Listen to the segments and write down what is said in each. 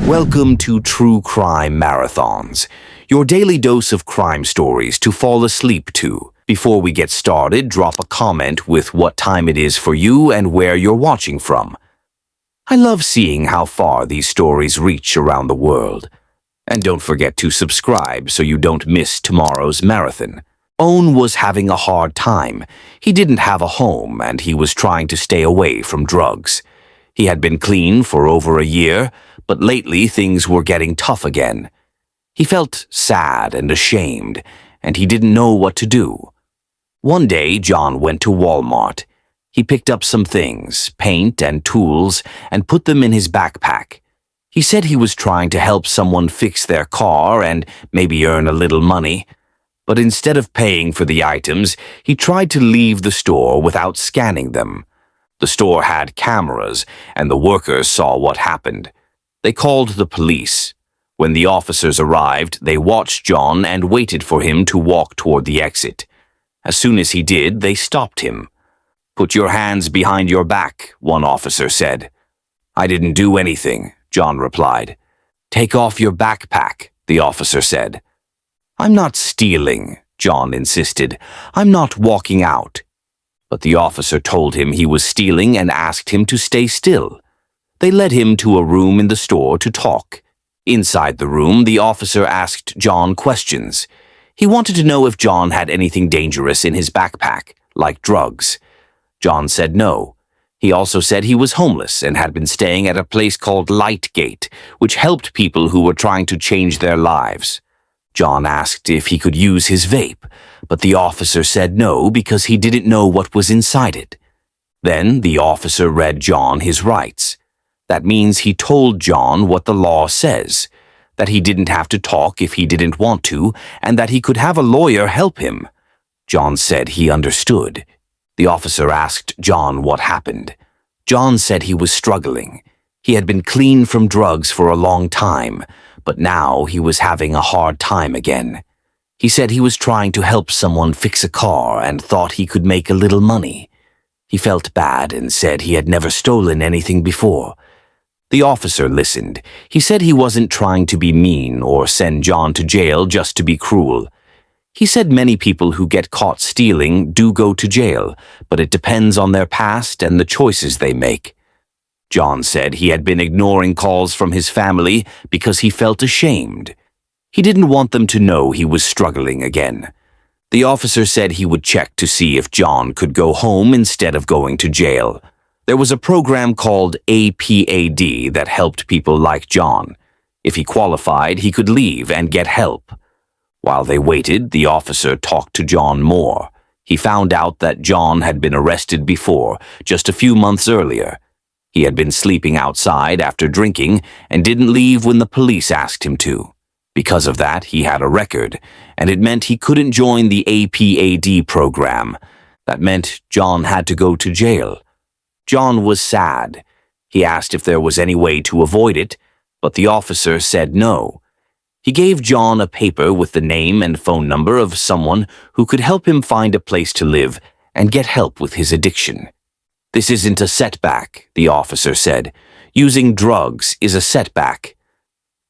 Welcome to True Crime Marathons, your daily dose of crime stories to fall asleep to. Before we get started, drop a comment with what time it is for you and where you're watching from. I love seeing how far these stories reach around the world. And don't forget to subscribe so you don't miss tomorrow's marathon. Owen was having a hard time. He didn't have a home and he was trying to stay away from drugs. He had been clean for over a year, but lately things were getting tough again. He felt sad and ashamed, and he didn't know what to do. One day, John went to Walmart. He picked up some things, paint and tools, and put them in his backpack. He said he was trying to help someone fix their car and maybe earn a little money. But instead of paying for the items, he tried to leave the store without scanning them. The store had cameras, and the workers saw what happened. They called the police. When the officers arrived, they watched John and waited for him to walk toward the exit. As soon as he did, they stopped him. "Put your hands behind your back," one officer said. "I didn't do anything," John replied. "Take off your backpack," the officer said. "I'm not stealing," John insisted. "I'm not walking out." But the officer told him he was stealing and asked him to stay still. They led him to a room in the store to talk. Inside the room, the officer asked John questions. He wanted to know if John had anything dangerous in his backpack, like drugs. John said no. He also said he was homeless and had been staying at a place called Lightgate, which helped people who were trying to change their lives. John asked if he could use his vape, but the officer said no because he didn't know what was inside it. Then the officer read John his rights. That means he told John what the law says, that he didn't have to talk if he didn't want to, and that he could have a lawyer help him. John said he understood. The officer asked John what happened. John said he was struggling. He had been clean from drugs for a long time, but now he was having a hard time again. He said he was trying to help someone fix a car and thought he could make a little money. He felt bad and said he had never stolen anything before. The officer listened. He said he wasn't trying to be mean or send John to jail just to be cruel. He said many people who get caught stealing do go to jail, but it depends on their past and the choices they make. John said he had been ignoring calls from his family because he felt ashamed. He didn't want them to know he was struggling again. The officer said he would check to see if John could go home instead of going to jail. There was a program called APAD that helped people like John. If he qualified, he could leave and get help. While they waited, the officer talked to John more. He found out that John had been arrested before, just a few months earlier. He had been sleeping outside after drinking and didn't leave when the police asked him to. Because of that, he had a record, and it meant he couldn't join the APAD program. That meant John had to go to jail. John was sad. He asked if there was any way to avoid it, but the officer said no. He gave John a paper with the name and phone number of someone who could help him find a place to live and get help with his addiction. "This isn't a setback," the officer said. "Using drugs is a setback.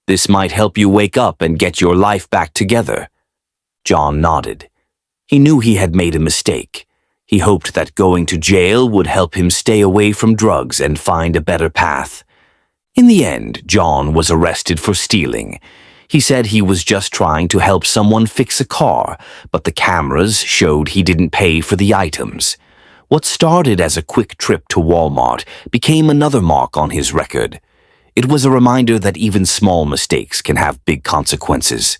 This might help you wake up and get your life back together." John nodded. He knew he had made a mistake. He hoped that going to jail would help him stay away from drugs and find a better path. In the end, John was arrested for stealing. He said he was just trying to help someone fix a car, but the cameras showed he didn't pay for the items. What started as a quick trip to Walmart became another mark on his record. It was a reminder that even small mistakes can have big consequences.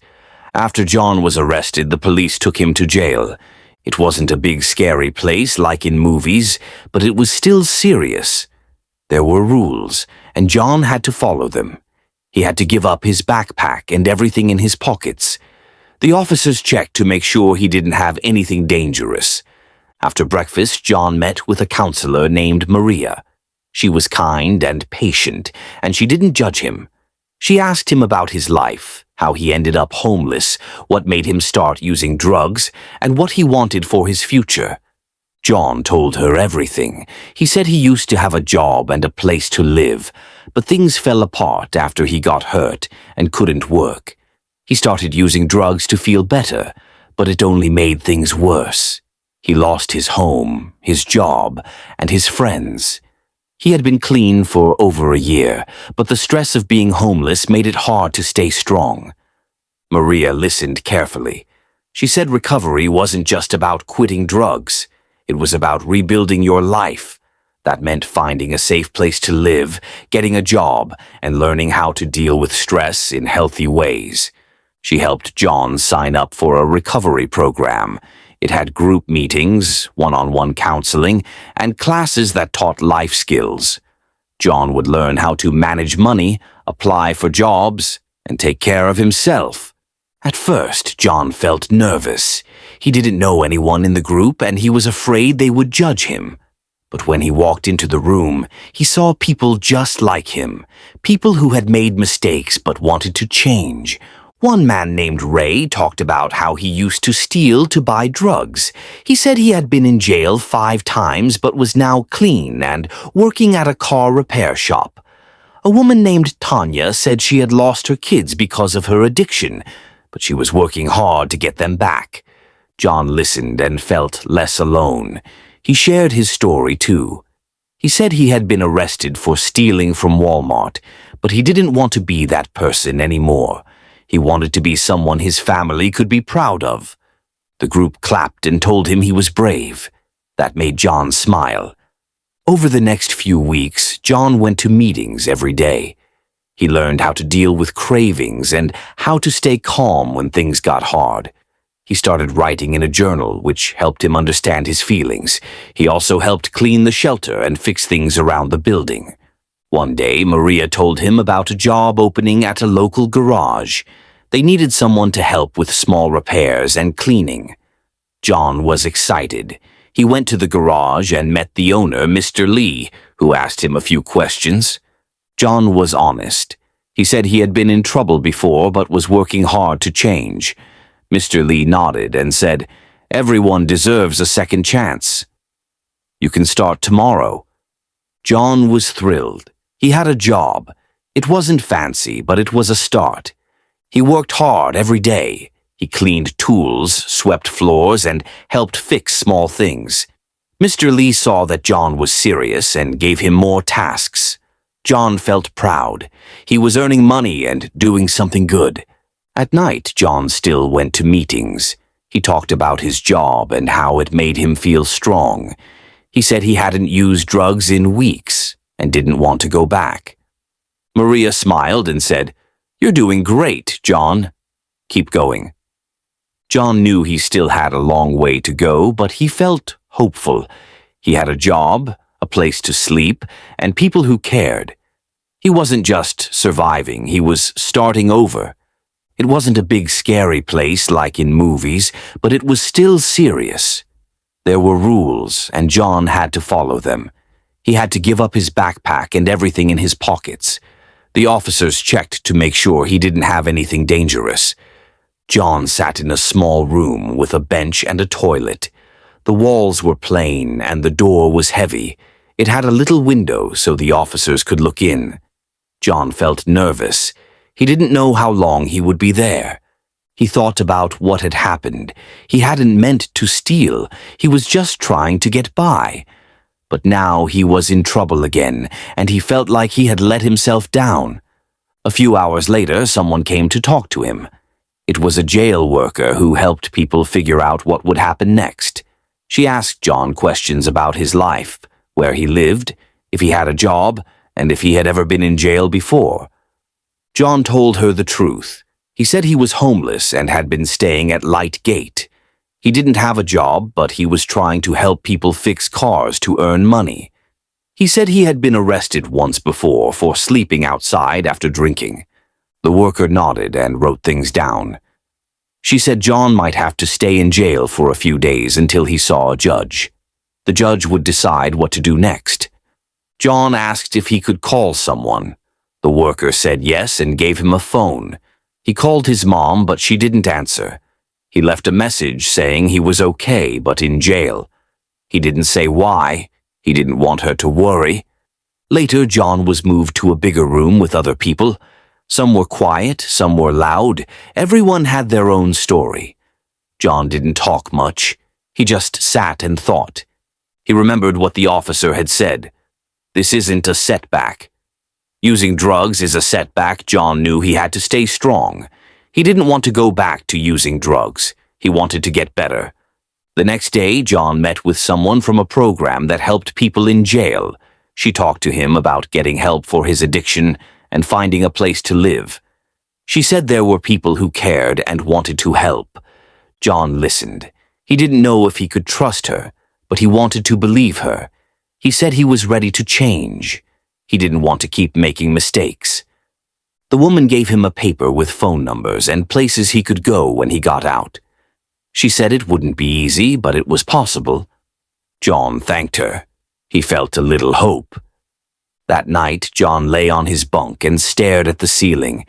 After John was arrested, the police took him to jail. It wasn't a big scary place like in movies, but it was still serious. There were rules, and John had to follow them. He had to give up his backpack and everything in his pockets. The officers checked to make sure he didn't have anything dangerous. After breakfast, John met with a counselor named Maria. She was kind and patient, and she didn't judge him. She asked him about his life, how he ended up homeless, what made him start using drugs, and what he wanted for his future. John told her everything. He said he used to have a job and a place to live, But things fell apart after he got hurt and couldn't work. He started using drugs to feel better, but it only made things worse. He lost his home, his job, and his friends. He had been clean for over a year, but the stress of being homeless made it hard to stay strong. Maria listened carefully. She said recovery wasn't just about quitting drugs. It was about rebuilding your life. That meant finding a safe place to live, getting a job, and learning how to deal with stress in healthy ways. She helped John sign up for a recovery program. It had group meetings, one-on-one counseling, and classes that taught life skills. John would learn how to manage money, apply for jobs, and take care of himself. At first, John felt nervous. He didn't know anyone in the group, and he was afraid they would judge him. But when he walked into the room, he saw people just like him, people who had made mistakes but wanted to change. One man named Ray talked about how he used to steal to buy drugs. He said he had been in jail 5 times but was now clean and working at a car repair shop. A woman named Tanya said she had lost her kids because of her addiction, but she was working hard to get them back. John listened and felt less alone. He shared his story too. He said he had been arrested for stealing from Walmart, but he didn't want to be that person anymore. He wanted to be someone his family could be proud of. The group clapped and told him he was brave. That made John smile. Over the next few weeks, John went to meetings every day. He learned how to deal with cravings and how to stay calm when things got hard. He started writing in a journal, which helped him understand his feelings. He also helped clean the shelter and fix things around the building. One day, Maria told him about a job opening at a local garage. They needed someone to help with small repairs and cleaning. John was excited. He went to the garage and met the owner, Mr. Lee, who asked him a few questions. John was honest. He said he had been in trouble before but was working hard to change. Mr. Lee nodded and said, "Everyone deserves a second chance. You can start tomorrow." John was thrilled. He had a job. It wasn't fancy, but it was a start. He worked hard every day. He cleaned tools, swept floors, and helped fix small things. Mr. Lee saw that John was serious and gave him more tasks. John felt proud. He was earning money and doing something good. At night, John still went to meetings. He talked about his job and how it made him feel strong. He said he hadn't used drugs in weeks and didn't want to go back. Maria smiled and said, "You're doing great, John. Keep going." John knew he still had a long way to go, but he felt hopeful. He had a job, a place to sleep, and people who cared. He wasn't just surviving, he was starting over. It wasn't a big scary place like in movies, but it was still serious. There were rules, and John had to follow them. He had to give up his backpack and everything in his pockets. The officers checked to make sure he didn't have anything dangerous. John sat in a small room with a bench and a toilet. The walls were plain and the door was heavy. It had a little window so the officers could look in. John felt nervous. He didn't know how long he would be there. He thought about what had happened. He hadn't meant to steal. He was just trying to get by. But now he was in trouble again, and he felt like he had let himself down. A few hours later, someone came to talk to him. It was a jail worker who helped people figure out what would happen next. She asked John questions about his life, where he lived, if he had a job, and if he had ever been in jail before. John told her the truth. He said he was homeless and had been staying at Light Gate. He didn't have a job, but he was trying to help people fix cars to earn money. He said he had been arrested once before for sleeping outside after drinking. The worker nodded and wrote things down. She said John might have to stay in jail for a few days until he saw a judge. The judge would decide what to do next. John asked if he could call someone. The worker said yes and gave him a phone. He called his mom, but she didn't answer. He left a message saying he was okay, but in jail. He didn't say why. He didn't want her to worry. Later, John was moved to a bigger room with other people. Some were quiet, some were loud. Everyone had their own story. John didn't talk much. He just sat and thought. He remembered what the officer had said. This isn't a setback. Using drugs is a setback. John knew he had to stay strong. He didn't want to go back to using drugs. He wanted to get better. The next day, John met with someone from a program that helped people in jail. She talked to him about getting help for his addiction and finding a place to live. She said there were people who cared and wanted to help. John listened. He didn't know if he could trust her, but he wanted to believe her. He said he was ready to change. He didn't want to keep making mistakes. The woman gave him a paper with phone numbers and places he could go when he got out. She said it wouldn't be easy, but it was possible. John thanked her. He felt a little hope. That night, John lay on his bunk and stared at the ceiling.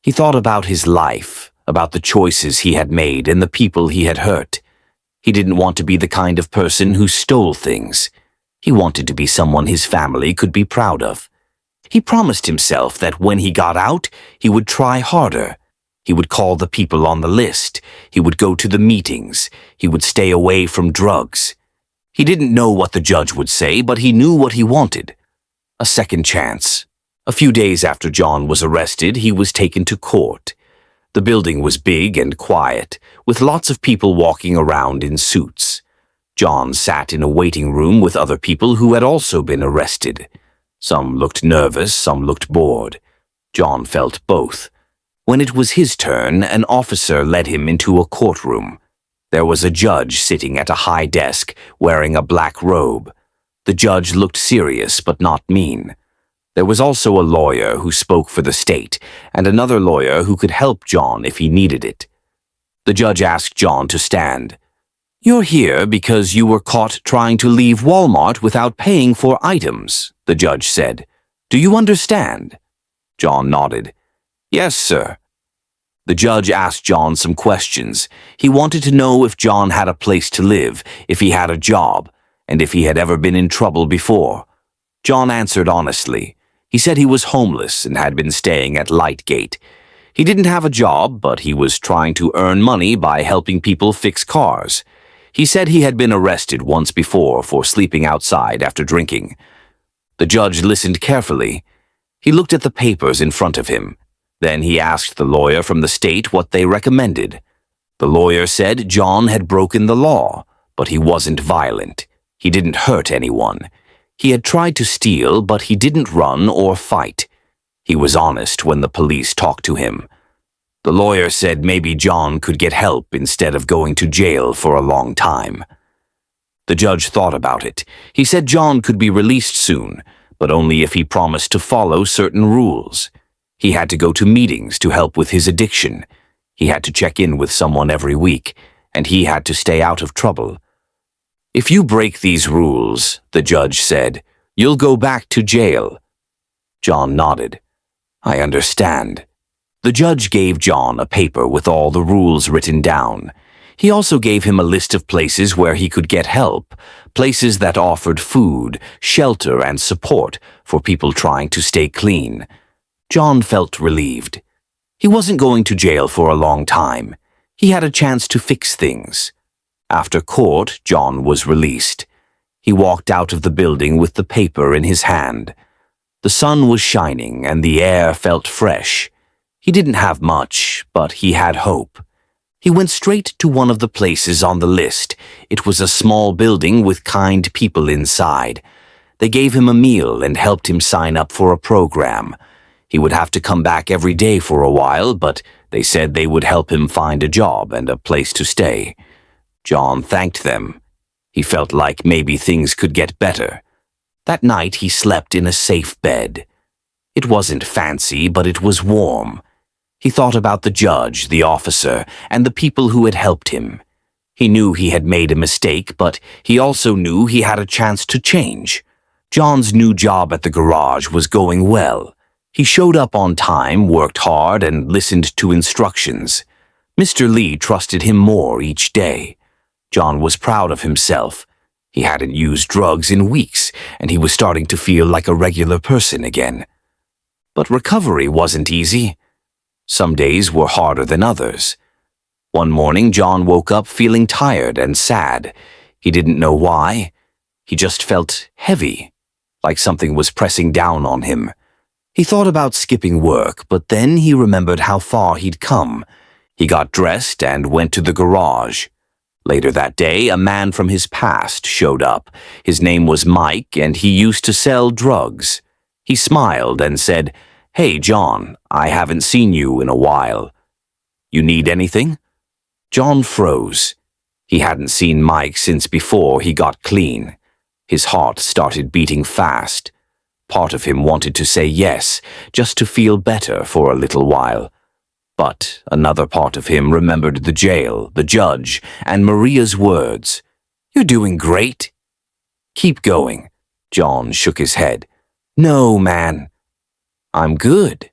He thought about his life, about the choices he had made and the people he had hurt. He didn't want to be the kind of person who stole things. He wanted to be someone his family could be proud of. He promised himself that when he got out, he would try harder. He would call the people on the list. He would go to the meetings. He would stay away from drugs. He didn't know what the judge would say, but he knew what he wanted. A second chance. A few days after John was arrested, he was taken to court. The building was big and quiet, with lots of people walking around in suits. John sat in a waiting room with other people who had also been arrested. Some looked nervous, some looked bored. John felt both. When it was his turn, an officer led him into a courtroom. There was a judge sitting at a high desk, wearing a black robe. The judge looked serious but not mean. There was also a lawyer who spoke for the state, and another lawyer who could help John if he needed it. The judge asked John to stand. "You're here because you were caught trying to leave Walmart without paying for items," the judge said. "Do you understand?" John nodded. "Yes, sir." The judge asked John some questions. He wanted to know if John had a place to live, if he had a job, and if he had ever been in trouble before. John answered honestly. He said he was homeless and had been staying at Lightgate. He didn't have a job, but he was trying to earn money by helping people fix cars. He said he had been arrested once before for sleeping outside after drinking. The judge listened carefully. He looked at the papers in front of him. Then he asked the lawyer from the state what they recommended. The lawyer said John had broken the law, but he wasn't violent. He didn't hurt anyone. He had tried to steal, but he didn't run or fight. He was honest when the police talked to him. The lawyer said maybe John could get help instead of going to jail for a long time. The judge thought about it. He said John could be released soon, but only if he promised to follow certain rules. He had to go to meetings to help with his addiction. He had to check in with someone every week, and he had to stay out of trouble. "If you break these rules," the judge said, "you'll go back to jail." John nodded. "I understand." The judge gave John a paper with all the rules written down. He also gave him a list of places where he could get help, places that offered food, shelter, and support for people trying to stay clean. John felt relieved. He wasn't going to jail for a long time. He had a chance to fix things. After court, John was released. He walked out of the building with the paper in his hand. The sun was shining and the air felt fresh. He didn't have much, but he had hope. He went straight to one of the places on the list. It was a small building with kind people inside. They gave him a meal and helped him sign up for a program. He would have to come back every day for a while, but they said they would help him find a job and a place to stay. John thanked them. He felt like maybe things could get better. That night he slept in a safe bed. It wasn't fancy, but it was warm. He thought about the judge, the officer, and the people who had helped him. He knew he had made a mistake, but he also knew he had a chance to change. John's new job at the garage was going well. He showed up on time, worked hard, and listened to instructions. Mr. Lee trusted him more each day. John was proud of himself. He hadn't used drugs in weeks, and he was starting to feel like a regular person again. But recovery wasn't easy. Some days were harder than others. One morning, John woke up feeling tired and sad. He didn't know why. He just felt heavy, like something was pressing down on him. He thought about skipping work, but then he remembered how far he'd come. He got dressed and went to the garage. Later that day, a man from his past showed up. His name was Mike, and he used to sell drugs. He smiled and said, "Hey, John, I haven't seen you in a while. You need anything?" John froze. He hadn't seen Mike since before he got clean. His heart started beating fast. Part of him wanted to say yes, just to feel better for a little while. But another part of him remembered the jail, the judge, and Maria's words. "You're doing great." "Keep going." John shook his head. "No, man." "I'm good."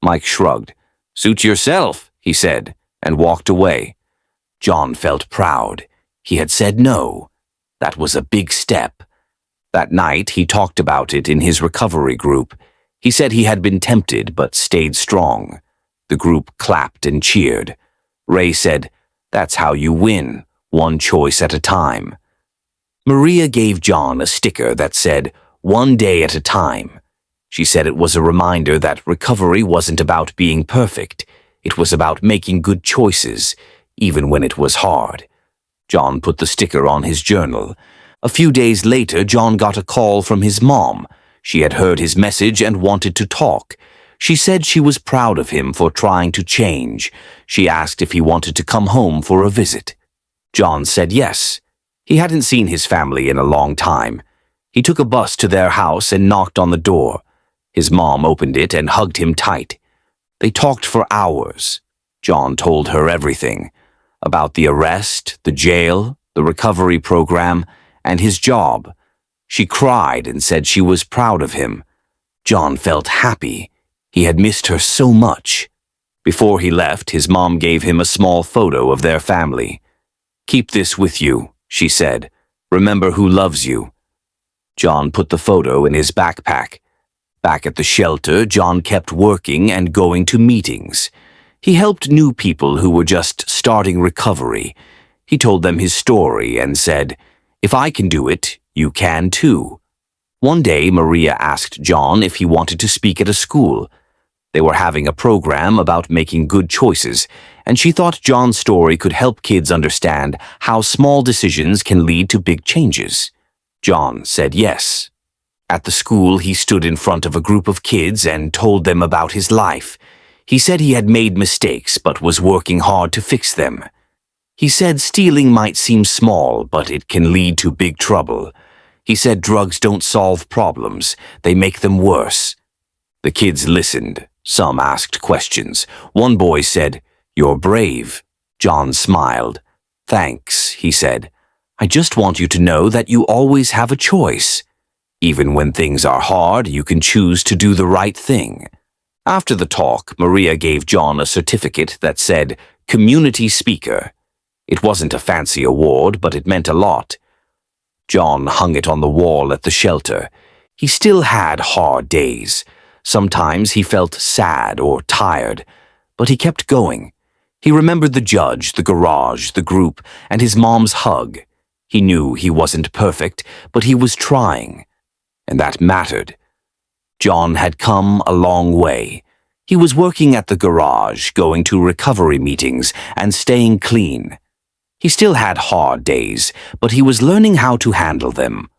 Mike shrugged. "Suit yourself," he said, and walked away. John felt proud. He had said no. That was a big step. That night, he talked about it in his recovery group. He said he had been tempted but stayed strong. The group clapped and cheered. Ray said, "That's how you win, one choice at a time." Maria gave John a sticker that said, "One day at a time." She said it was a reminder that recovery wasn't about being perfect. It was about making good choices, even when it was hard. John put the sticker on his journal. A few days later, John got a call from his mom. She had heard his message and wanted to talk. She said she was proud of him for trying to change. She asked if he wanted to come home for a visit. John said yes. He hadn't seen his family in a long time. He took a bus to their house and knocked on the door. His mom opened it and hugged him tight. They talked for hours. John told her everything. About the arrest, the jail, the recovery program, and his job. She cried and said she was proud of him. John felt happy. He had missed her so much. Before he left, his mom gave him a small photo of their family. "Keep this with you," she said. "Remember who loves you." John put the photo in his backpack. Back at the shelter, John kept working and going to meetings. He helped new people who were just starting recovery. He told them his story and said, "If I can do it, you can too." One day, Maria asked John if he wanted to speak at a school. They were having a program about making good choices, and she thought John's story could help kids understand how small decisions can lead to big changes. John said yes. At the school, he stood in front of a group of kids and told them about his life. He said he had made mistakes but was working hard to fix them. He said stealing might seem small, but it can lead to big trouble. He said drugs don't solve problems, they make them worse. The kids listened. Some asked questions. One boy said, "You're brave." John smiled. "Thanks," he said. "I just want you to know that you always have a choice. Even when things are hard, you can choose to do the right thing." After the talk, Maria gave John a certificate that said, "Community Speaker." It wasn't a fancy award, but it meant a lot. John hung it on the wall at the shelter. He still had hard days. Sometimes he felt sad or tired, but he kept going. He remembered the judge, the garage, the group, and his mom's hug. He knew he wasn't perfect, but he was trying. And that mattered. John had come a long way. He was working at the garage, going to recovery meetings, and staying clean. He still had hard days, but he was learning how to handle them.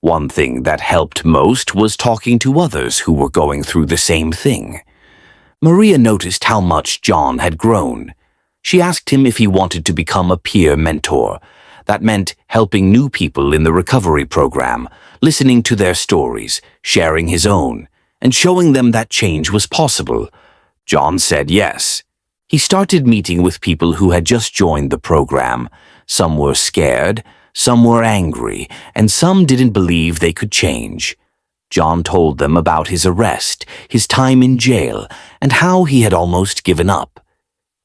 One thing that helped most was talking to others who were going through the same thing. Maria noticed how much John had grown. She asked him if he wanted to become a peer mentor. That meant helping new people in the recovery program, listening to their stories, sharing his own, and showing them that change was possible. John said yes. He started meeting with people who had just joined the program. Some were scared, some were angry, and some didn't believe they could change. John told them about his arrest, his time in jail, and how he had almost given up.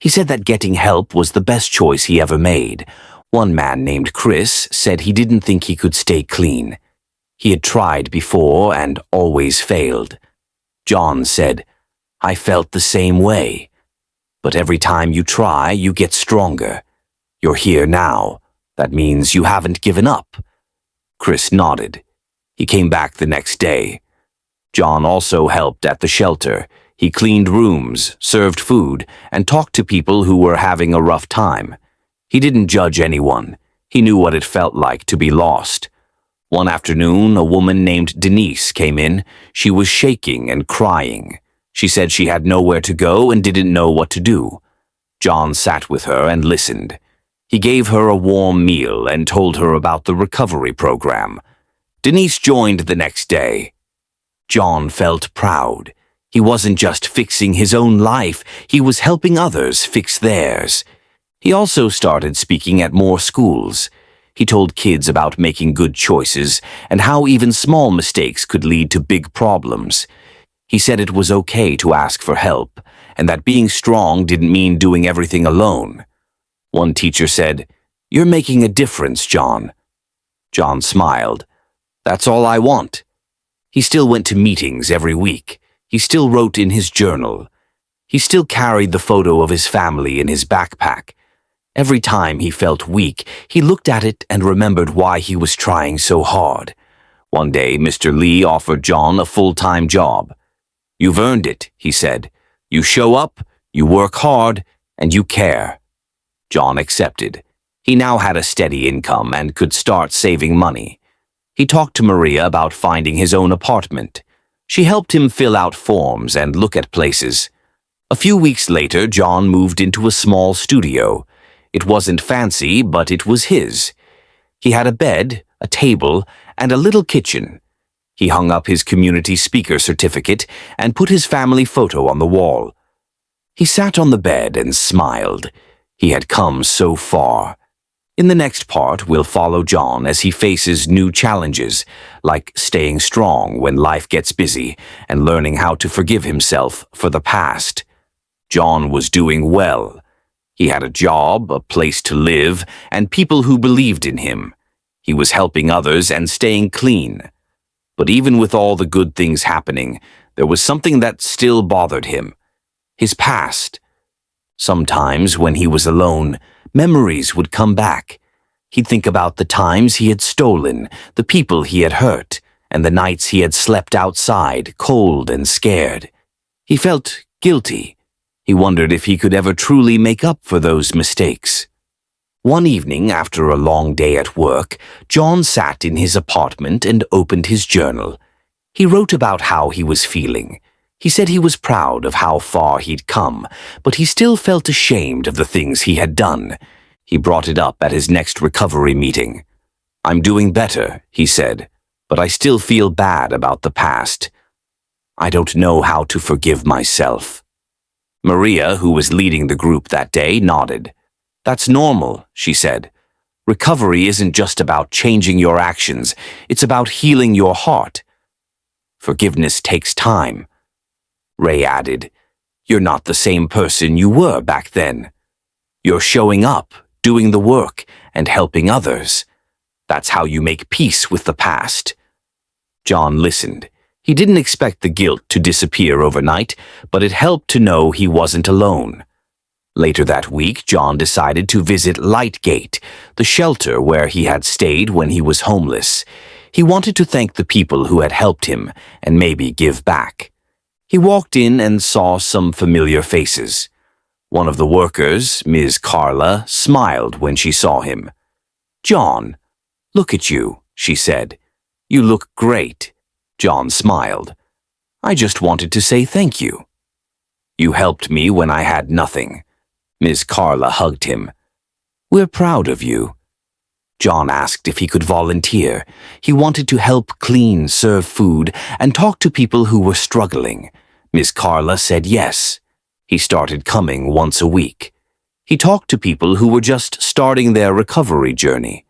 He said that getting help was the best choice he ever made. One man named Chris said he didn't think he could stay clean. He had tried before and always failed. John said, "I felt the same way. But every time you try, you get stronger. You're here now. That means you haven't given up." Chris nodded. He came back the next day. John also helped at the shelter. He cleaned rooms, served food, and talked to people who were having a rough time. He didn't judge anyone. He knew what it felt like to be lost. One afternoon, a woman named Denise came in. She was shaking and crying. She said she had nowhere to go and didn't know what to do. John sat with her and listened. He gave her a warm meal and told her about the recovery program. Denise joined the next day. John felt proud. He wasn't just fixing his own life, he was helping others fix theirs. He also started speaking at more schools. He told kids about making good choices and how even small mistakes could lead to big problems. He said it was okay to ask for help, and that being strong didn't mean doing everything alone. One teacher said, "You're making a difference, John." John smiled. "That's all I want." He still went to meetings every week. He still wrote in his journal. He still carried the photo of his family in his backpack. Every time he felt weak, he looked at it and remembered why he was trying so hard. One day, Mr. Lee offered John a full-time job. "You've earned it," he said. "You show up, you work hard, and you care." John accepted. He now had a steady income and could start saving money. He talked to Maria about finding his own apartment. She helped him fill out forms and look at places. A few weeks later, John moved into a small studio. It wasn't fancy, but it was his. He had a bed, a table, and a little kitchen. He hung up his community speaker certificate and put his family photo on the wall. He sat on the bed and smiled. He had come so far. In the next part, we'll follow John as he faces new challenges, like staying strong when life gets busy and learning how to forgive himself for the past. John was doing well. He had a job, a place to live, and people who believed in him. He was helping others and staying clean. But even with all the good things happening, there was something that still bothered him. His past. Sometimes, when he was alone, memories would come back. He'd think about the times he had stolen, the people he had hurt, and the nights he had slept outside, cold and scared. He felt guilty. He wondered if he could ever truly make up for those mistakes. One evening, after a long day at work, John sat in his apartment and opened his journal. He wrote about how he was feeling. He said he was proud of how far he'd come, but he still felt ashamed of the things he had done. He brought it up at his next recovery meeting. "I'm doing better," he said, "but I still feel bad about the past. I don't know how to forgive myself." Maria, who was leading the group that day, nodded. "That's normal," she said. "Recovery isn't just about changing your actions, it's about healing your heart. Forgiveness takes time." Ray added, "You're not the same person you were back then. You're showing up, doing the work, and helping others. That's how you make peace with the past." John listened. He didn't expect the guilt to disappear overnight, but it helped to know he wasn't alone. Later that week, John decided to visit Lightgate, the shelter where he had stayed when he was homeless. He wanted to thank the people who had helped him and maybe give back. He walked in and saw some familiar faces. One of the workers, Ms. Carla, smiled when she saw him. "John, look at you," she said. "You look great." John smiled. "I just wanted to say thank you." "You helped me when I had nothing." Ms. Carla hugged him. "We're proud of you." John asked if he could volunteer. He wanted to help clean, serve food, and talk to people who were struggling. Ms. Carla said yes. He started coming once a week. He talked to people who were just starting their recovery journey.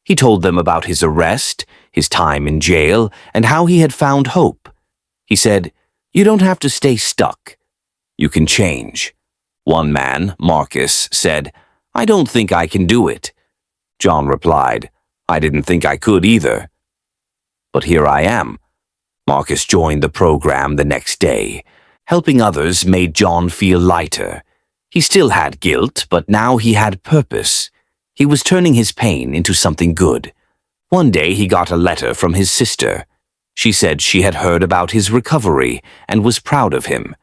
He told them about his arrest, his time in jail, and how he had found hope. He said, "You don't have to stay stuck. You can change." One man, Marcus, said, "I don't think I can do it." John replied. I didn't think I could either. But here I am. Marcus joined the program the next day. Helping others made John feel lighter. He still had guilt, but now he had purpose. He was turning his pain into something good. One day he got a letter from his sister. She said she had heard about his recovery and was proud of him.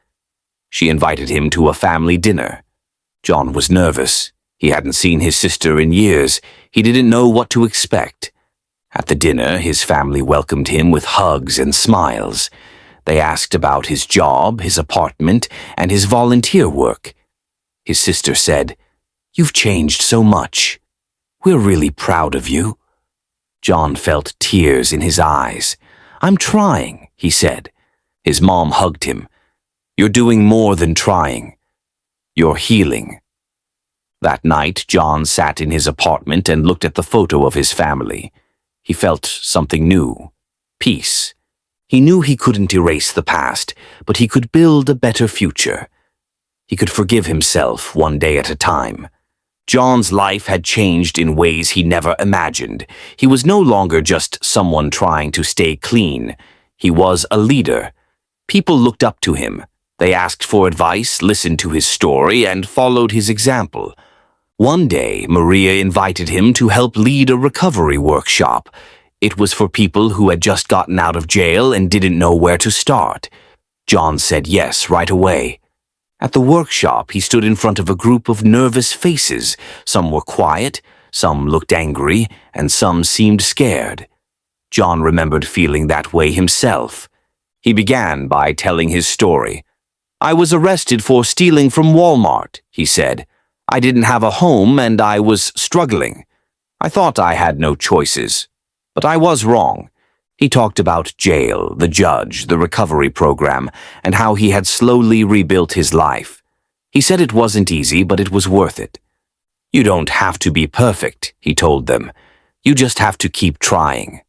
She invited him to a family dinner. John was nervous. He hadn't seen his sister in years. He didn't know what to expect. At the dinner, his family welcomed him with hugs and smiles. They asked about his job, his apartment, and his volunteer work. His sister said, "You've changed so much. We're really proud of you." John felt tears in his eyes. "I'm trying," he said. His mom hugged him. "You're doing more than trying. You're healing." That night, John sat in his apartment and looked at the photo of his family. He felt something new. Peace. He knew he couldn't erase the past, but he could build a better future. He could forgive himself one day at a time. John's life had changed in ways he never imagined. He was no longer just someone trying to stay clean. He was a leader. People looked up to him. They asked for advice, listened to his story, and followed his example. One day, Maria invited him to help lead a recovery workshop. It was for people who had just gotten out of jail and didn't know where to start. John said yes right away. At the workshop, he stood in front of a group of nervous faces. Some were quiet, some looked angry, and some seemed scared. John remembered feeling that way himself. He began by telling his story. "I was arrested for stealing from Walmart," he said. "I didn't have a home and I was struggling. I thought I had no choices, but I was wrong." He talked about jail, the judge, the recovery program, and how he had slowly rebuilt his life. He said it wasn't easy, but it was worth it. "You don't have to be perfect," he told them. "You just have to keep trying."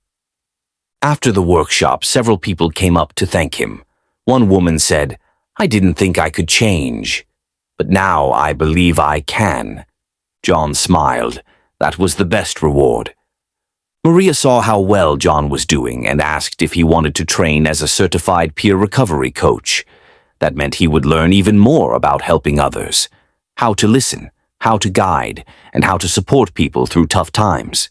After the workshop, several people came up to thank him. One woman said, "I didn't think I could change, but now I believe I can." John smiled. That was the best reward. Maria saw how well John was doing and asked if he wanted to train as a certified peer recovery coach. That meant he would learn even more about helping others, how to listen, how to guide, and how to support people through tough times.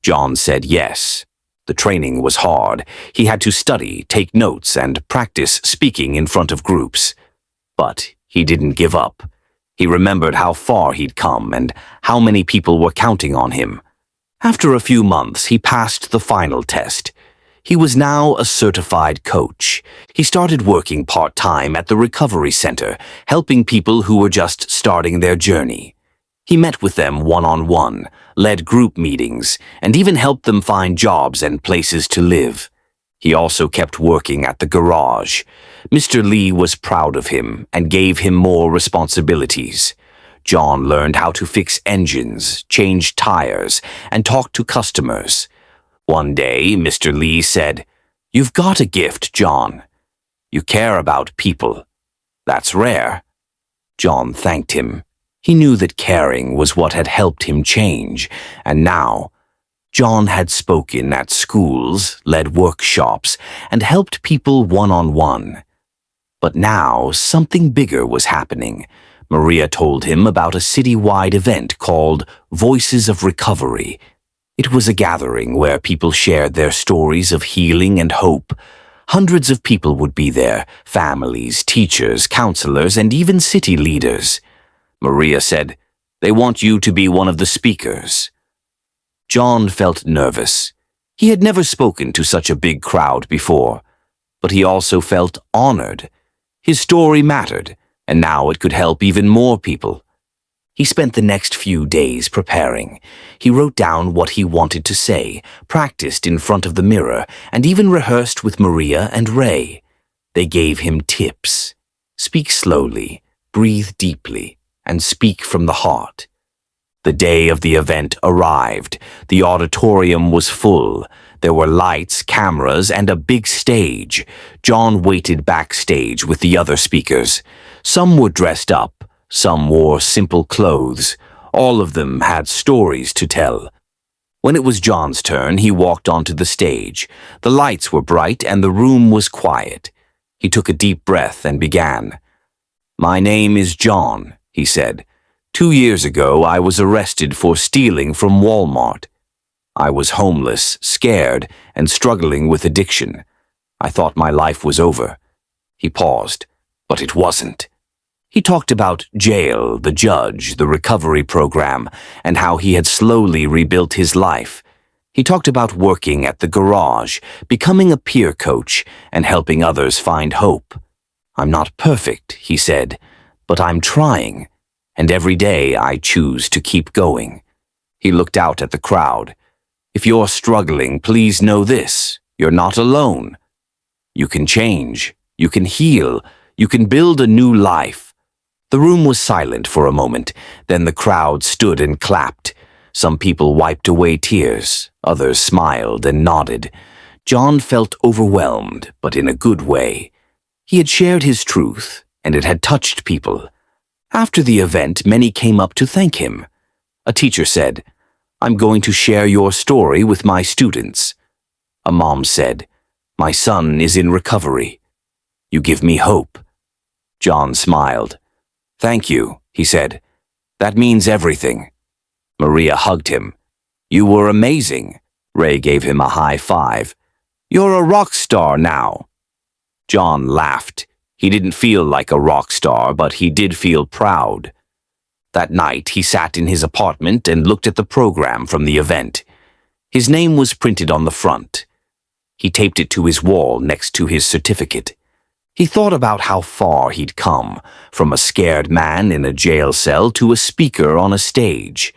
John said yes. The training was hard. He had to study, take notes, and practice speaking in front of groups. But he didn't give up. He remembered how far he'd come and how many people were counting on him. After a few months, he passed the final test. He was now a certified coach. He started working part-time at the recovery center, helping people who were just starting their journey. He met with them one-on-one, led group meetings, and even helped them find jobs and places to live. He also kept working at the garage. Mr. Lee was proud of him and gave him more responsibilities. John learned how to fix engines, change tires, and talk to customers. One day, Mr. Lee said, "You've got a gift, John. You care about people. That's rare." John thanked him. He knew that caring was what had helped him change, and now, John had spoken at schools, led workshops, and helped people one-on-one. But now, something bigger was happening. Maria told him about a city-wide event called Voices of Recovery. It was a gathering where people shared their stories of healing and hope. Hundreds of people would be there, families, teachers, counselors, and even city leaders. Maria said, "They want you to be one of the speakers." John felt nervous. He had never spoken to such a big crowd before, but he also felt honored. His story mattered, and now it could help even more people. He spent the next few days preparing. He wrote down what he wanted to say, practiced in front of the mirror, and even rehearsed with Maria and Ray. They gave him tips. Speak slowly, breathe deeply, and speak from the heart. The day of the event arrived. The auditorium was full. There were lights, cameras, and a big stage. John waited backstage with the other speakers. Some were dressed up. Some wore simple clothes. All of them had stories to tell. When it was John's turn, he walked onto the stage. The lights were bright and the room was quiet. He took a deep breath and began. "My name is John," he said. "2 years ago, I was arrested for stealing from Walmart. I was homeless, scared, and struggling with addiction. I thought my life was over." He paused, but it wasn't. He talked about jail, the judge, the recovery program, and how he had slowly rebuilt his life. He talked about working at the garage, becoming a peer coach, and helping others find hope. "I'm not perfect," he said, "but I'm trying, and every day I choose to keep going." He looked out at the crowd. "If you're struggling, please know this: you're not alone. You can change, you can heal, you can build a new life." The room was silent for a moment, then the crowd stood and clapped. Some people wiped away tears, others smiled and nodded. John felt overwhelmed, but in a good way. He had shared his truth, and it had touched people. After the event, many came up to thank him. A teacher said, "I'm going to share your story with my students." A mom said, "My son is in recovery. You give me hope." John smiled. "Thank you," he said. "That means everything." Maria hugged him. "You were amazing." Ray gave him a high five. "You're a rock star now." John laughed. He didn't feel like a rock star, but he did feel proud. That night, he sat in his apartment and looked at the program from the event. His name was printed on the front. He taped it to his wall next to his certificate. He thought about how far he'd come, from a scared man in a jail cell to a speaker on a stage.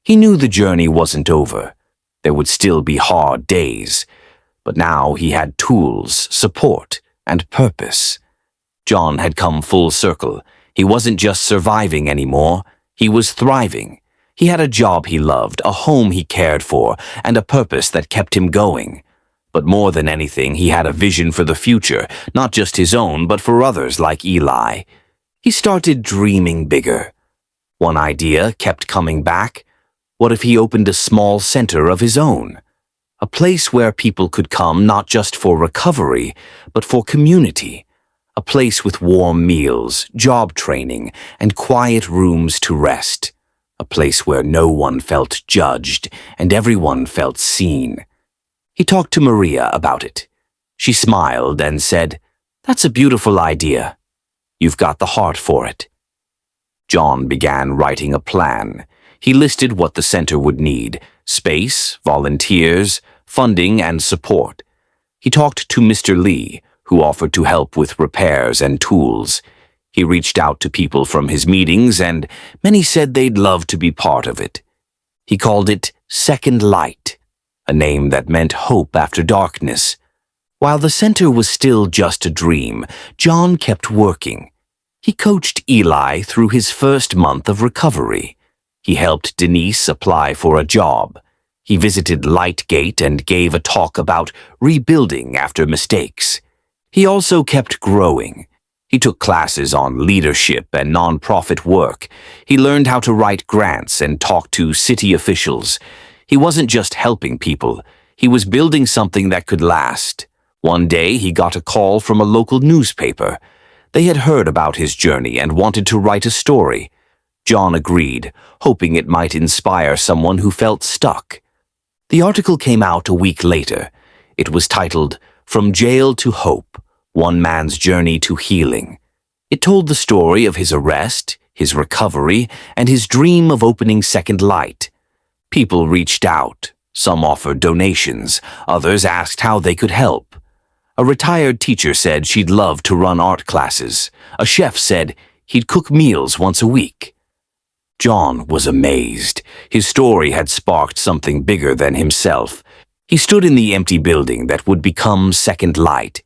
He knew the journey wasn't over. There would still be hard days. But now he had tools, support, and purpose. John had come full circle. He wasn't just surviving anymore. He was thriving. He had a job he loved, a home he cared for, and a purpose that kept him going. But more than anything, he had a vision for the future, not just his own, but for others like Eli. He started dreaming bigger. One idea kept coming back. What if he opened a small center of his own? A place where people could come not just for recovery, but for community. A place with warm meals, job training, and quiet rooms to rest. A place where no one felt judged and everyone felt seen. He talked to Maria about it. She smiled and said, "That's a beautiful idea. You've got the heart for it." John began writing a plan. He listed what the center would need: space, volunteers, funding, and support. He talked to Mr. Lee, who offered to help with repairs and tools. He reached out to people from his meetings, and many said they'd love to be part of it. He called it Second Light, a name that meant hope after darkness. While the center was still just a dream, John kept working. He coached Eli through his first month of recovery. He helped Denise apply for a job. He visited Lightgate and gave a talk about rebuilding after mistakes. He also kept growing. He took classes on leadership and nonprofit work. He learned how to write grants and talk to city officials. He wasn't just helping people. He was building something that could last. One day, he got a call from a local newspaper. They had heard about his journey and wanted to write a story. John agreed, hoping it might inspire someone who felt stuck. The article came out a week later. It was titled, "From Jail to Hope, One Man's Journey to Healing." It told the story of his arrest, his recovery, and his dream of opening Second Light. People reached out. Some offered donations. Others asked how they could help. A retired teacher said she'd love to run art classes. A chef said he'd cook meals once a week. John was amazed. His story had sparked something bigger than himself. He stood in the empty building that would become Second Light.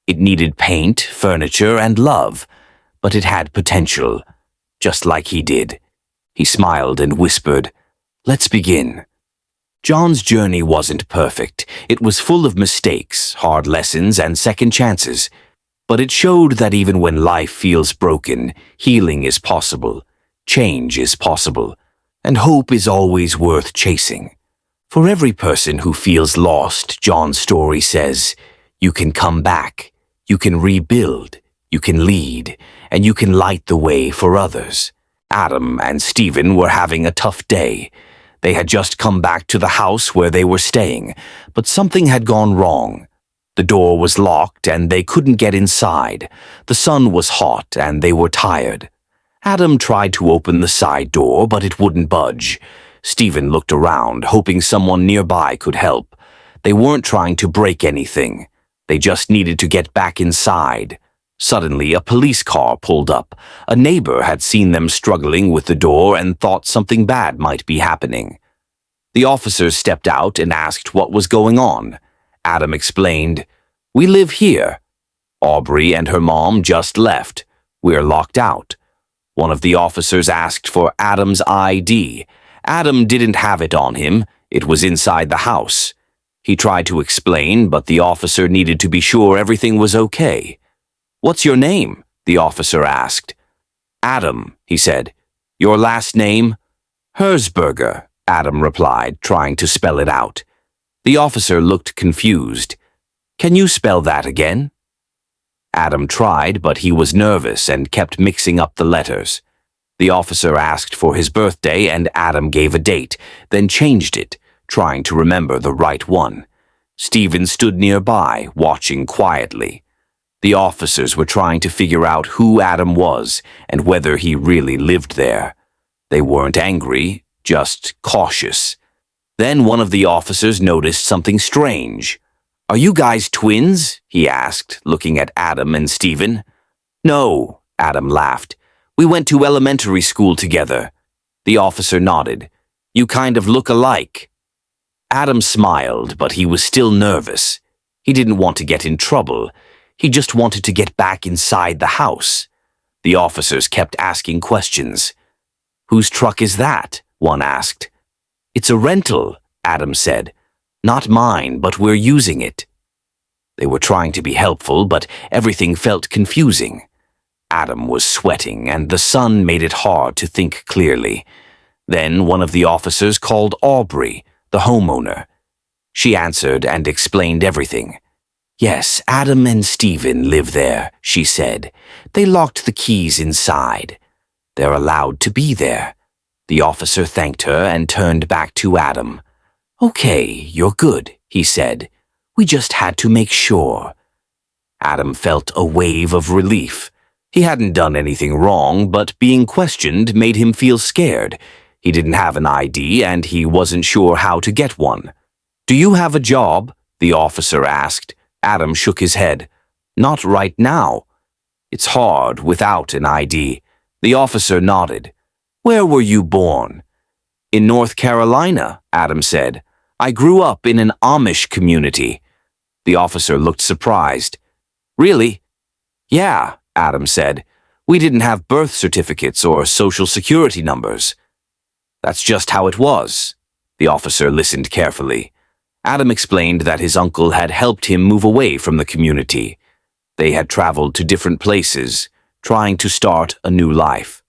It needed paint, furniture, and love, but it had potential, just like he did. He smiled and whispered, "Let's begin." John's journey wasn't perfect. It was full of mistakes, hard lessons, and second chances. But it showed that even when life feels broken, healing is possible, change is possible, and hope is always worth chasing. For every person who feels lost, John's story says, you can come back, you can rebuild, you can lead, and you can light the way for others. Adam and Stephen were having a tough day. They had just come back to the house where they were staying, but something had gone wrong. The door was locked and they couldn't get inside. The sun was hot and they were tired. Adam tried to open the side door, but it wouldn't budge. Stephen looked around, hoping someone nearby could help. They weren't trying to break anything. They just needed to get back inside. Suddenly, a police car pulled up. A neighbor had seen them struggling with the door and thought something bad might be happening. The officers stepped out and asked what was going on. Adam explained, "We live here. Aubrey and her mom just left. We're locked out." One of the officers asked for Adam's ID. Adam didn't have it on him. It was inside the house. He tried to explain, but the officer needed to be sure everything was okay. "What's your name?" the officer asked. "Adam," he said. "Your last name?" "Herzberger," Adam replied, trying to spell it out. The officer looked confused. "Can you spell that again?" Adam tried, but he was nervous and kept mixing up the letters. The officer asked for his birthday and Adam gave a date, then changed it, trying to remember the right one. Stephen stood nearby, watching quietly. The officers were trying to figure out who Adam was and whether he really lived there. They weren't angry, just cautious. Then one of the officers noticed something strange. "Are you guys twins?" he asked, looking at Adam and Stephen. "No," Adam laughed. "We went to elementary school together." The officer nodded. "You kind of look alike." Adam smiled, but he was still nervous. He didn't want to get in trouble. He just wanted to get back inside the house. The officers kept asking questions. "Whose truck is that?" one asked. "It's a rental," Adam said. "Not mine, but we're using it." They were trying to be helpful, but everything felt confusing. Adam was sweating, and the sun made it hard to think clearly. Then one of the officers called Aubrey, the homeowner. She answered and explained everything. "Yes, Adam and Stephen live there," she said. "They locked the keys inside. They're allowed to be there." The officer thanked her and turned back to Adam. "Okay, you're good," he said. "We just had to make sure." Adam felt a wave of relief. He hadn't done anything wrong, but being questioned made him feel scared. He didn't have an ID and he wasn't sure how to get one. "Do you have a job?" the officer asked. Adam shook his head. "Not right now." "It's hard without an ID." The officer nodded. "Where were you born?" "In North Carolina," Adam said. "I grew up in an Amish community." The officer looked surprised. "Really?" "Yeah," Adam said. "We didn't have birth certificates or social security numbers." "That's just how it was." The officer listened carefully. Adam explained that his uncle had helped him move away from the community. They had traveled to different places, trying to start a new life.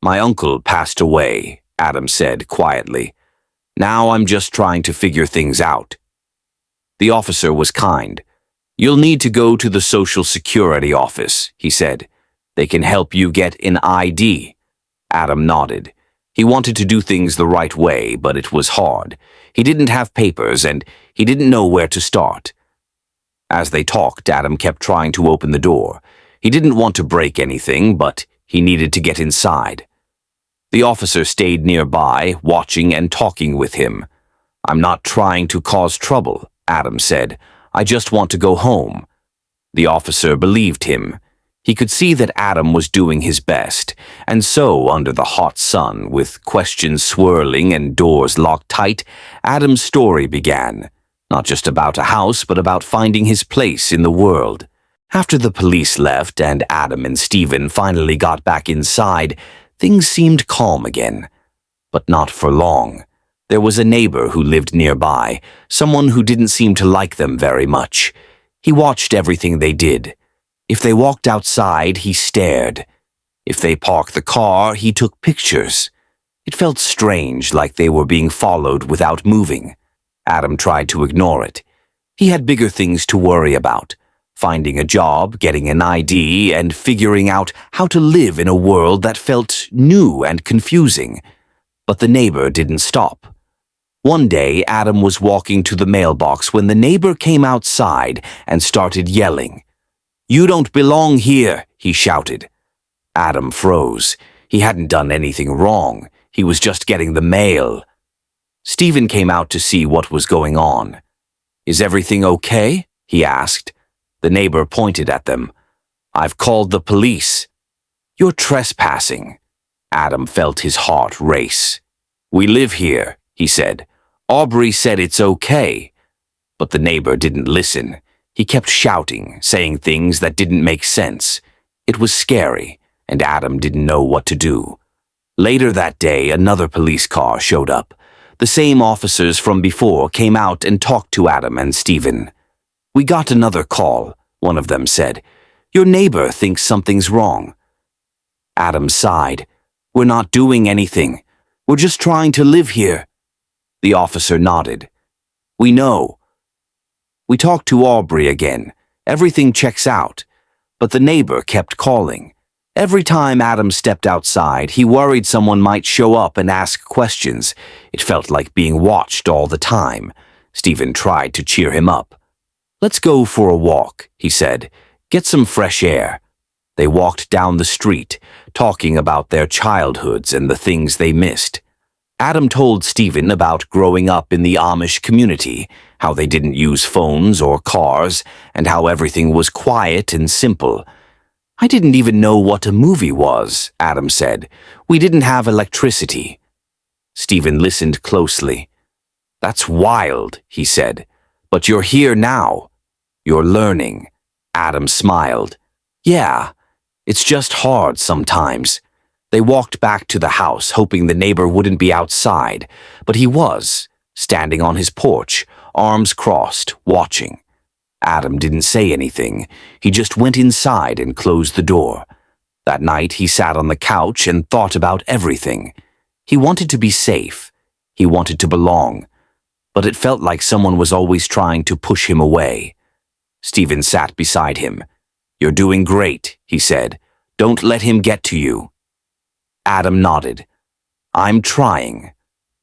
"My uncle passed away," Adam said quietly. "Now I'm just trying to figure things out." The officer was kind. "You'll need to go to the Social Security office," he said. "They can help you get an ID." Adam nodded. He wanted to do things the right way, but it was hard. He didn't have papers, and he didn't know where to start. As they talked, Adam kept trying to open the door. He didn't want to break anything, but he needed to get inside. The officer stayed nearby, watching and talking with him. "I'm not trying to cause trouble," Adam said. "I just want to go home." The officer believed him. He could see that Adam was doing his best, and so, under the hot sun, with questions swirling and doors locked tight, Adam's story began. Not just about a house, but about finding his place in the world. After the police left and Adam and Stephen finally got back inside, things seemed calm again. But not for long. There was a neighbor who lived nearby, someone who didn't seem to like them very much. He watched everything they did. If they walked outside, he stared. If they parked the car, he took pictures. It felt strange, like they were being followed without moving. Adam tried to ignore it. He had bigger things to worry about: finding a job, getting an ID, and figuring out how to live in a world that felt new and confusing. But the neighbor didn't stop. One day, Adam was walking to the mailbox when the neighbor came outside and started yelling. "You don't belong here," he shouted. Adam froze. He hadn't done anything wrong. He was just getting the mail. Stephen came out to see what was going on. "Is everything okay?" he asked. The neighbor pointed at them. "I've called the police." "You're trespassing." Adam felt his heart race. "We live here," he said. "Aubrey said it's okay." But the neighbor didn't listen. He kept shouting, saying things that didn't make sense. It was scary, and Adam didn't know what to do. Later that day, another police car showed up. The same officers from before came out and talked to Adam and Stephen. "We got another call," one of them said. "Your neighbor thinks something's wrong." Adam sighed. "We're not doing anything. We're just trying to live here." The officer nodded. "We know." "We talked to Aubrey again. Everything checks out." But the neighbor kept calling. Every time Adam stepped outside, he worried someone might show up and ask questions. It felt like being watched all the time. Stephen tried to cheer him up. "Let's go for a walk," he said. "Get some fresh air." They walked down the street, talking about their childhoods and the things they missed. Adam told Stephen about growing up in the Amish community, how they didn't use phones or cars, and how everything was quiet and simple. "I didn't even know what a movie was," Adam said. "We didn't have electricity." Stephen listened closely. "That's wild," he said. "But you're here now. You're learning." Adam smiled. "Yeah, it's just hard sometimes." They walked back to the house, hoping the neighbor wouldn't be outside, but he was, standing on his porch, arms crossed, watching. Adam didn't say anything. He just went inside and closed the door. That night he sat on the couch and thought about everything. He wanted to be safe. He wanted to belong. But it felt like someone was always trying to push him away. Stephen sat beside him. "You're doing great," he said. "Don't let him get to you." Adam nodded. "I'm trying."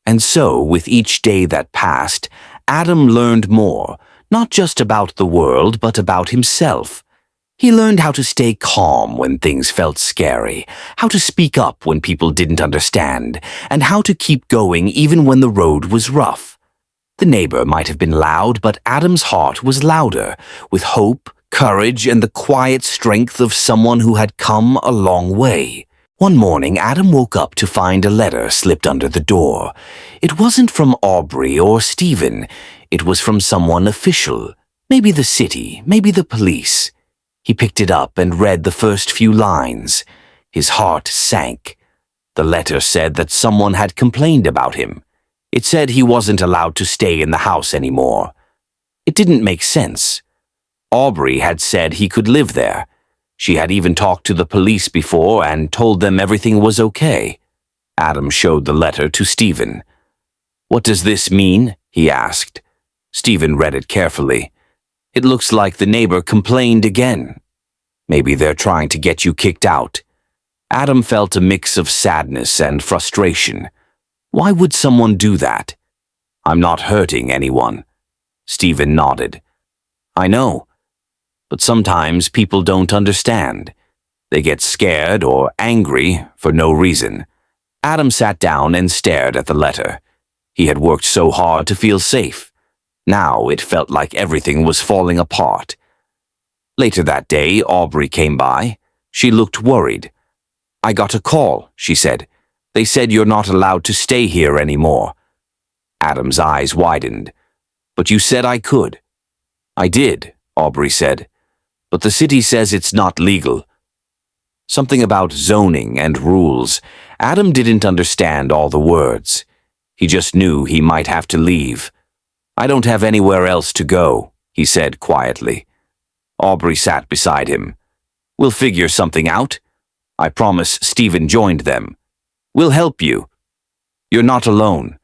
And so, with each day that passed, Adam learned more, not just about the world, but about himself. He learned how to stay calm when things felt scary, how to speak up when people didn't understand, and how to keep going even when the road was rough. The neighbor might have been loud, but Adam's heart was louder, with hope, courage, and the quiet strength of someone who had come a long way. One morning, Adam woke up to find a letter slipped under the door. It wasn't from Aubrey or Stephen. It was from someone official. Maybe the city, maybe the police. He picked it up and read the first few lines. His heart sank. The letter said that someone had complained about him. It said he wasn't allowed to stay in the house anymore. It didn't make sense. Aubrey had said he could live there. She had even talked to the police before and told them everything was okay. Adam showed the letter to Stephen. "What does this mean?" he asked. Stephen read it carefully. "It looks like the neighbor complained again. Maybe they're trying to get you kicked out." Adam felt a mix of sadness and frustration. Why would someone do that? "I'm not hurting anyone." Stephen nodded. "I know. But sometimes people don't understand. They get scared or angry for no reason." Adam sat down and stared at the letter. He had worked so hard to feel safe. Now it felt like everything was falling apart. Later that day, Aubrey came by. She looked worried. "I got a call," she said. "They said you're not allowed to stay here anymore." Adam's eyes widened. "But you said I could." "I did," Aubrey said. "But the city says it's not legal." Something about zoning and rules. Adam didn't understand all the words. He just knew he might have to leave. "I don't have anywhere else to go," he said quietly. Aubrey sat beside him. "We'll figure something out. I promise Stephen joined them. We'll help you. You're not alone."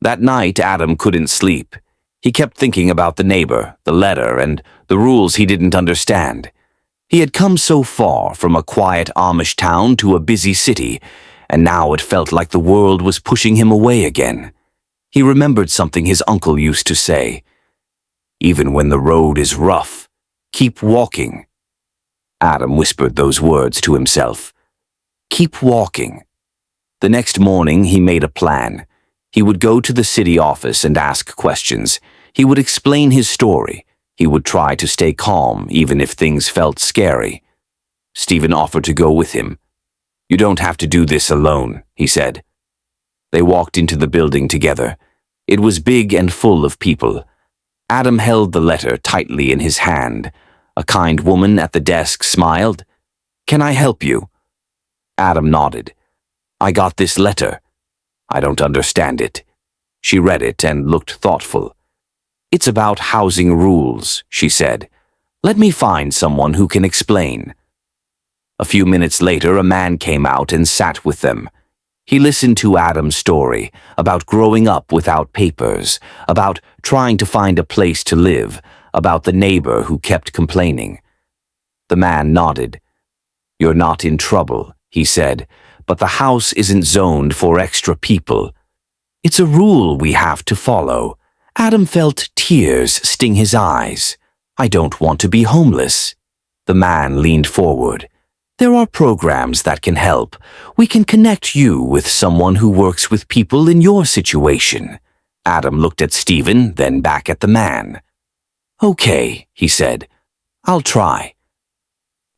That night, Adam couldn't sleep. He kept thinking about the neighbor, the letter, and the rules he didn't understand. He had come so far from a quiet Amish town to a busy city, and now it felt like the world was pushing him away again. He remembered something his uncle used to say. "Even when the road is rough, keep walking." Adam whispered those words to himself. Keep walking. The next morning, he made a plan. He would go to the city office and ask questions. He would explain his story. He would try to stay calm, even if things felt scary. Stephen offered to go with him. "You don't have to do this alone," he said. They walked into the building together. It was big and full of people. Adam held the letter tightly in his hand. A kind woman at the desk smiled. "Can I help you?" Adam nodded. "I got this letter. I don't understand it." She read it and looked thoughtful. "It's about housing rules," she said. "Let me find someone who can explain." A few minutes later, a man came out and sat with them. He listened to Adam's story about growing up without papers, about trying to find a place to live, about the neighbor who kept complaining. The man nodded. "You're not in trouble," he said, "but the house isn't zoned for extra people. It's a rule we have to follow." Adam felt tears sting his eyes. "I don't want to be homeless." The man leaned forward. "There are programs that can help. We can connect you with someone who works with people in your situation." Adam looked at Stephen, then back at the man. "Okay," he said. "I'll try."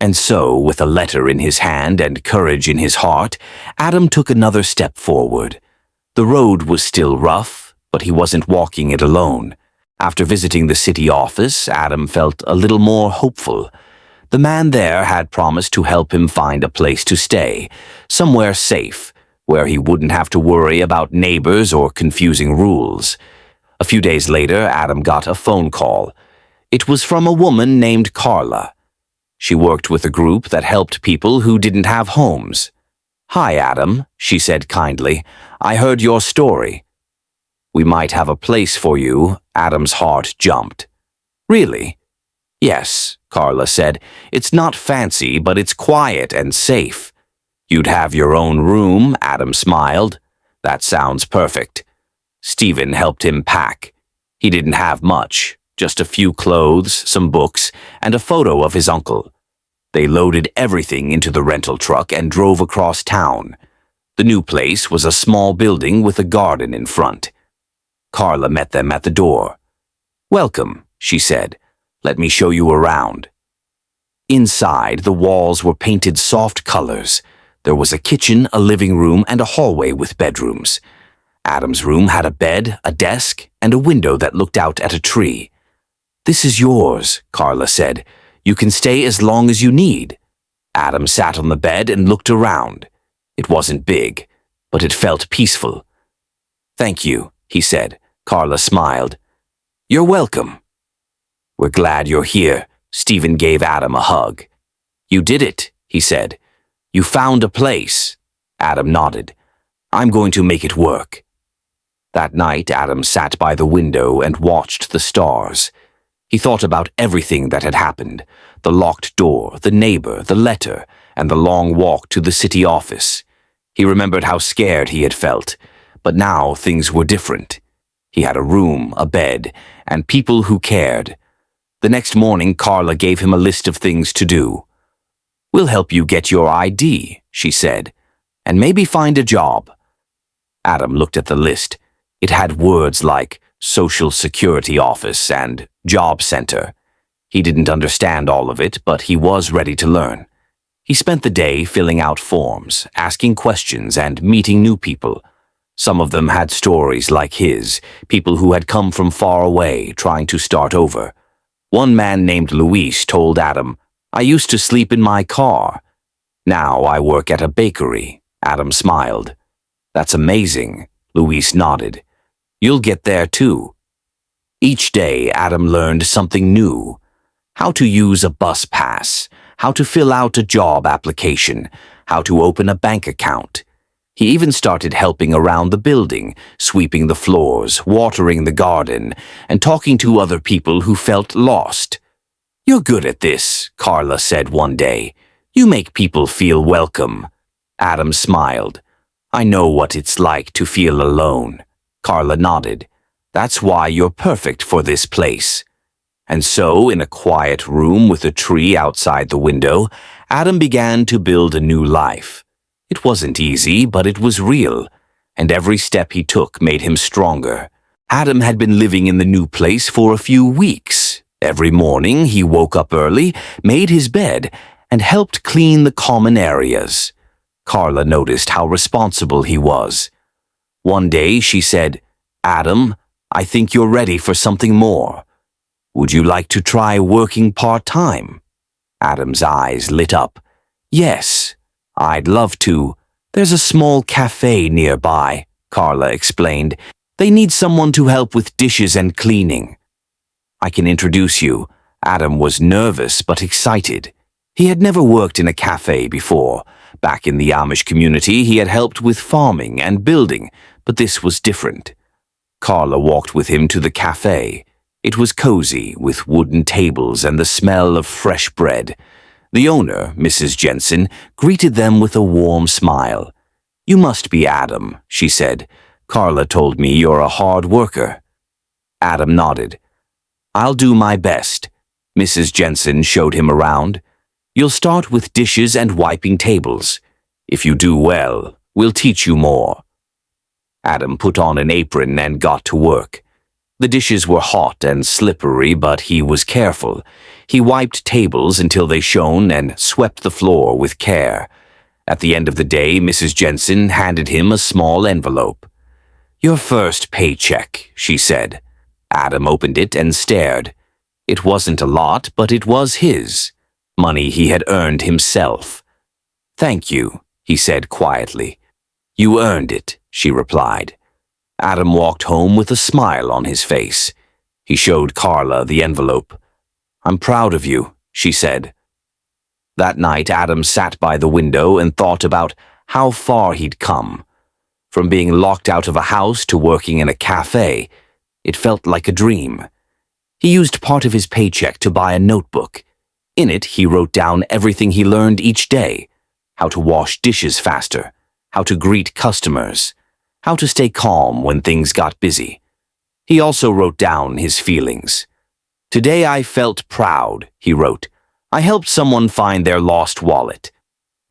And so, with a letter in his hand and courage in his heart, Adam took another step forward. The road was still rough, but he wasn't walking it alone. After visiting the city office, Adam felt a little more hopeful. The man there had promised to help him find a place to stay, somewhere safe, where he wouldn't have to worry about neighbors or confusing rules. A few days later, Adam got a phone call. It was from a woman named Carla. She worked with a group that helped people who didn't have homes. "Hi, Adam," she said kindly. "I heard your story." "We might have a place for you." Adam's heart jumped. "Really?" "Yes," Carla said. "It's not fancy, but it's quiet and safe." "You'd have your own room," Adam smiled. "That sounds perfect." Stephen helped him pack. He didn't have much, just a few clothes, some books, and a photo of his uncle. They loaded everything into the rental truck and drove across town. The new place was a small building with a garden in front. Carla met them at the door. "Welcome," she said. "Let me show you around." Inside, the walls were painted soft colors. There was a kitchen, a living room, and a hallway with bedrooms. Adam's room had a bed, a desk, and a window that looked out at a tree. "This is yours," Carla said. "You can stay as long as you need." Adam sat on the bed and looked around. It wasn't big, but it felt peaceful. "Thank you," he said. Carla smiled. "You're welcome." "We're glad you're here." Stephen gave Adam a hug. "You did it," he said. "You found a place." Adam nodded. "I'm going to make it work." That night, Adam sat by the window and watched the stars. He thought about everything that had happened, the locked door, the neighbor, the letter, and the long walk to the city office. He remembered how scared he had felt, but now things were different. He had a room, a bed, and people who cared. The next morning, Carla gave him a list of things to do. "We'll help you get your ID," she said, "and maybe find a job." Adam looked at the list. It had words like Social Security Office and Job Center. He didn't understand all of it, but he was ready to learn. He spent the day filling out forms, asking questions, and meeting new people. Some of them had stories like his, people who had come from far away, trying to start over. One man named Luis told Adam, "I used to sleep in my car. Now I work at a bakery." Adam smiled. "That's amazing," Luis nodded. "You'll get there too." Each day, Adam learned something new. How to use a bus pass, how to fill out a job application, how to open a bank account. He even started helping around the building, sweeping the floors, watering the garden, and talking to other people who felt lost. "You're good at this," Carla said one day. "You make people feel welcome." Adam smiled. "I know what it's like to feel alone." Carla nodded. "That's why you're perfect for this place." And so, in a quiet room with a tree outside the window, Adam began to build a new life. It wasn't easy, but it was real, and every step he took made him stronger. Adam had been living in the new place for a few weeks. Every morning he woke up early, made his bed, and helped clean the common areas. Carla noticed how responsible he was. One day she said, "Adam, I think you're ready for something more. Would you like to try working part-time?" Adam's eyes lit up. "Yes, I'd love to. There's a small cafe nearby," Carla explained. "They need someone to help with dishes and cleaning." "I can introduce you." Adam was nervous but excited. He had never worked in a cafe before. Back in the Amish community, he had helped with farming and building, but this was different. Carla walked with him to the cafe. It was cozy, with wooden tables and the smell of fresh bread. The owner, Mrs. Jensen, greeted them with a warm smile. "You must be Adam," she said. "Carla told me you're a hard worker." Adam nodded. "I'll do my best." Mrs. Jensen showed him around. "You'll start with dishes and wiping tables. If you do well, we'll teach you more." Adam put on an apron and got to work. The dishes were hot and slippery, but he was careful. He wiped tables until they shone and swept the floor with care. At the end of the day, Mrs. Jensen handed him a small envelope. "Your first paycheck," she said. Adam opened it and stared. It wasn't a lot, but it was his. Money he had earned himself. "Thank you," he said quietly. "You earned it," she replied. Adam walked home with a smile on his face. He showed Carla the envelope. "I'm proud of you," she said. That night, Adam sat by the window and thought about how far he'd come. From being locked out of a house to working in a cafe, it felt like a dream. He used part of his paycheck to buy a notebook. In it, he wrote down everything he learned each day: how to wash dishes faster, how to greet customers, how to stay calm when things got busy. He also wrote down his feelings. "Today I felt proud," he wrote. "I helped someone find their lost wallet.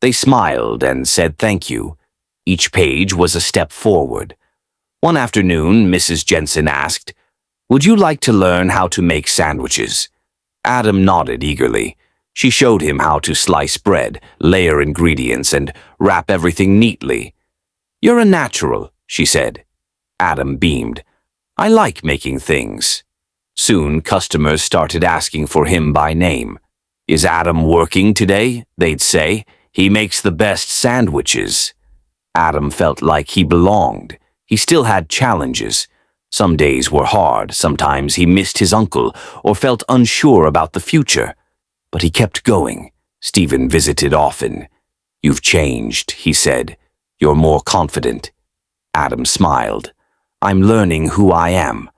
They smiled and said thank you." Each page was a step forward. One afternoon, Mrs. Jensen asked, "Would you like to learn how to make sandwiches?" Adam nodded eagerly. She showed him how to slice bread, layer ingredients, and wrap everything neatly. "You're a natural," she said. Adam beamed. "I like making things." Soon, customers started asking for him by name. "Is Adam working today?" they'd say. "He makes the best sandwiches." Adam felt like he belonged. He still had challenges. Some days were hard. Sometimes he missed his uncle or felt unsure about the future. But he kept going. Stephen visited often. "You've changed," he said. "You're more confident." Adam smiled. "I'm learning who I am."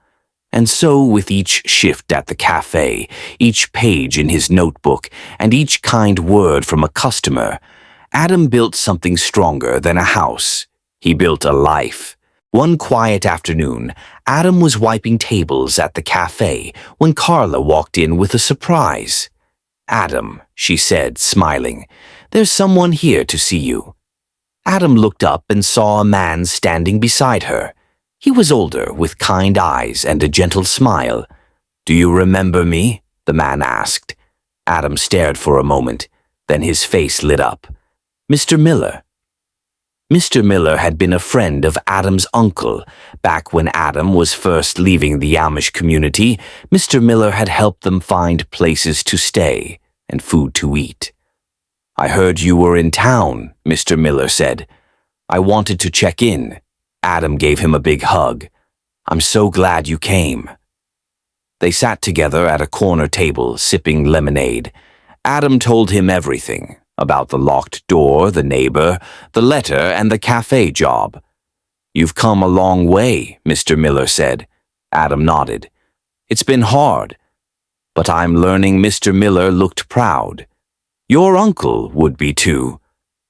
And so, with each shift at the cafe, each page in his notebook, and each kind word from a customer, Adam built something stronger than a house. He built a life. One quiet afternoon, Adam was wiping tables at the cafe when Carla walked in with a surprise. "Adam," she said, smiling, "there's someone here to see you." Adam looked up and saw a man standing beside her. He was older, with kind eyes and a gentle smile. "Do you remember me?" the man asked. Adam stared for a moment. Then his face lit up. "Mr. Miller." Mr. Miller had been a friend of Adam's uncle. Back when Adam was first leaving the Amish community, Mr. Miller had helped them find places to stay and food to eat. "I heard you were in town," Mr. Miller said. "I wanted to check in." Adam gave him a big hug. "I'm so glad you came." They sat together at a corner table, sipping lemonade. Adam told him everything about the locked door, the neighbor, the letter, and the cafe job. "You've come a long way," Mr. Miller said. Adam nodded. "It's been hard, but I'm learning." Mr. Miller looked proud. "Your uncle would be too."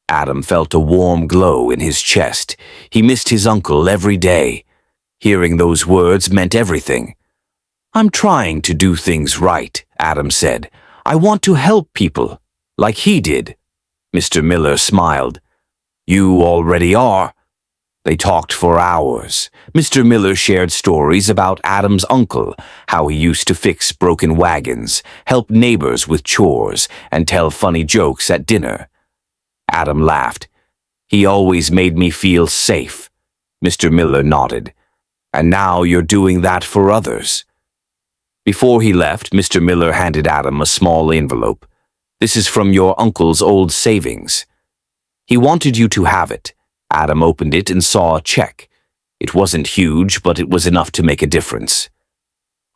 Adam felt a warm glow in his chest. He missed his uncle every day. Hearing those words meant everything. "I'm trying to do things right," Adam said. "I want to help people, like he did." Mr. Miller smiled. "You already are." They talked for hours. Mr. Miller shared stories about Adam's uncle, how he used to fix broken wagons, help neighbors with chores, and tell funny jokes at dinner. Adam laughed. "He always made me feel safe." Mr. Miller nodded. "And now you're doing that for others." Before he left, Mr. Miller handed Adam a small envelope. "This is from your uncle's old savings. He wanted you to have it." Adam opened it and saw a check. It wasn't huge, but it was enough to make a difference.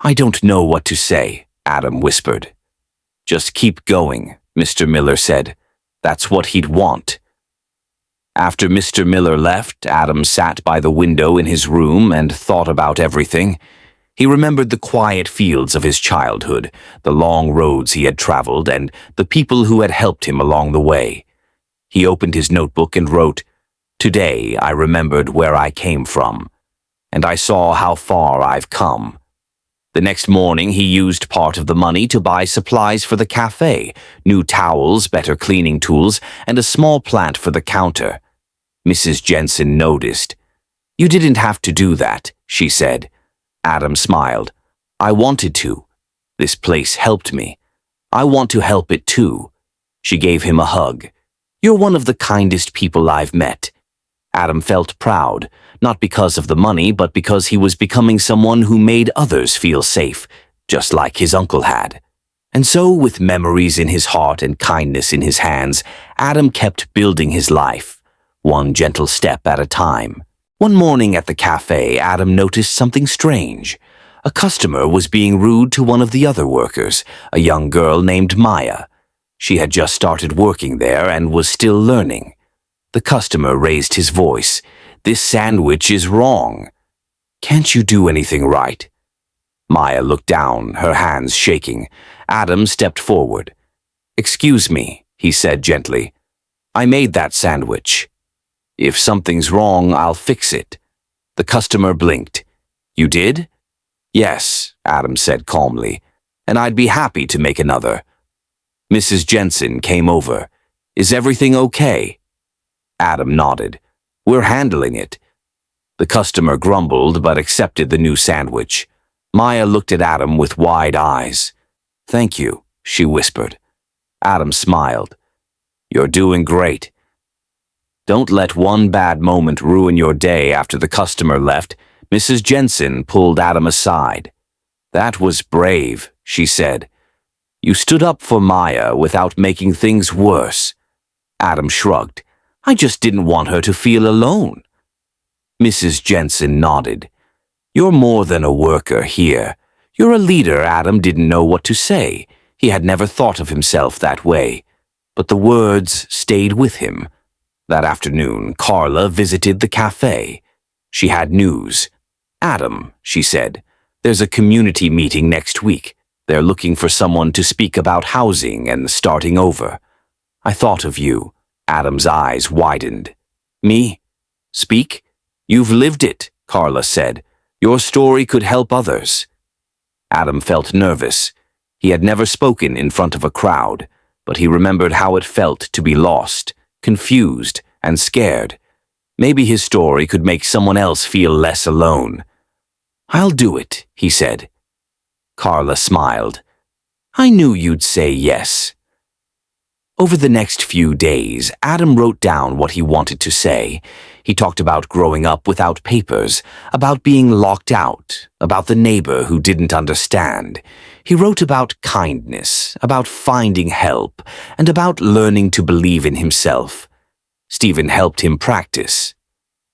"I don't know what to say," Adam whispered. "Just keep going," Mr. Miller said. That's what he'd want. After Mr. Miller left, Adam sat by the window in his room and thought about everything. He remembered the quiet fields of his childhood, the long roads he had traveled, and the people who had helped him along the way. He opened his notebook and wrote, "Today I remembered where I came from, and I saw how far I've come." The next morning he used part of the money to buy supplies for the cafe, new towels, better cleaning tools, and a small plant for the counter. Mrs. Jensen noticed. "You didn't have to do that," she said. Adam smiled. "I wanted to. This place helped me. I want to help it too." She gave him a hug. "You're one of the kindest people I've met." Adam felt proud, not because of the money, but because he was becoming someone who made others feel safe, just like his uncle had. And so, with memories in his heart and kindness in his hands, Adam kept building his life, one gentle step at a time. One morning at the cafe, Adam noticed something strange. A customer was being rude to one of the other workers, a young girl named Maya. She had just started working there and was still learning. The customer raised his voice. "This sandwich is wrong. Can't you do anything right?" Maya looked down, her hands shaking. Adam stepped forward. "Excuse me," he said gently. "I made that sandwich. If something's wrong, I'll fix it." The customer blinked. "You did?" "Yes," Adam said calmly, "and I'd be happy to make another." Mrs. Jensen came over. "Is everything okay?" Adam nodded. "We're handling it." The customer grumbled but accepted the new sandwich. Maya looked at Adam with wide eyes. "Thank you," she whispered. Adam smiled. "You're doing great." Don't let one bad moment ruin your day. After the customer left, Mrs. Jensen pulled Adam aside. "That was brave," she said. "You stood up for Maya without making things worse." Adam shrugged. "I just didn't want her to feel alone." Mrs. Jensen nodded. "You're more than a worker here. You're a leader." Adam didn't know what to say. He had never thought of himself that way. But the words stayed with him. That afternoon, Carla visited the cafe. She had news. "Adam," she said, "there's a community meeting next week. They're looking for someone to speak about housing and starting over. I thought of you." Adam's eyes widened. "Me? Speak? You've lived it," Carla said. "Your story could help others." Adam felt nervous. He had never spoken in front of a crowd, but he remembered how it felt to be lost, confused, and scared. Maybe his story could make someone else feel less alone. "I'll do it," he said. Carla smiled. "I knew you'd say yes." Over the next few days, Adam wrote down what he wanted to say. He talked about growing up without papers, about being locked out, about the neighbor who didn't understand. He wrote about kindness, about finding help, and about learning to believe in himself. Stephen helped him practice.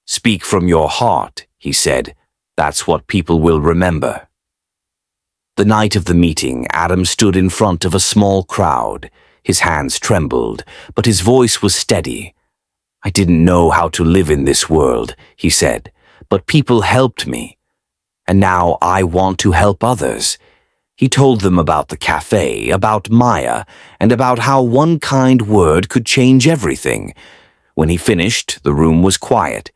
"Speak from your heart," he said. "That's what people will remember." The night of the meeting, Adam stood in front of a small crowd. His hands trembled, but his voice was steady. "I didn't know how to live in this world," he said, "but people helped me. And now I want to help others." He told them about the cafe, about Maya, and about how one kind word could change everything. When he finished, the room was quiet.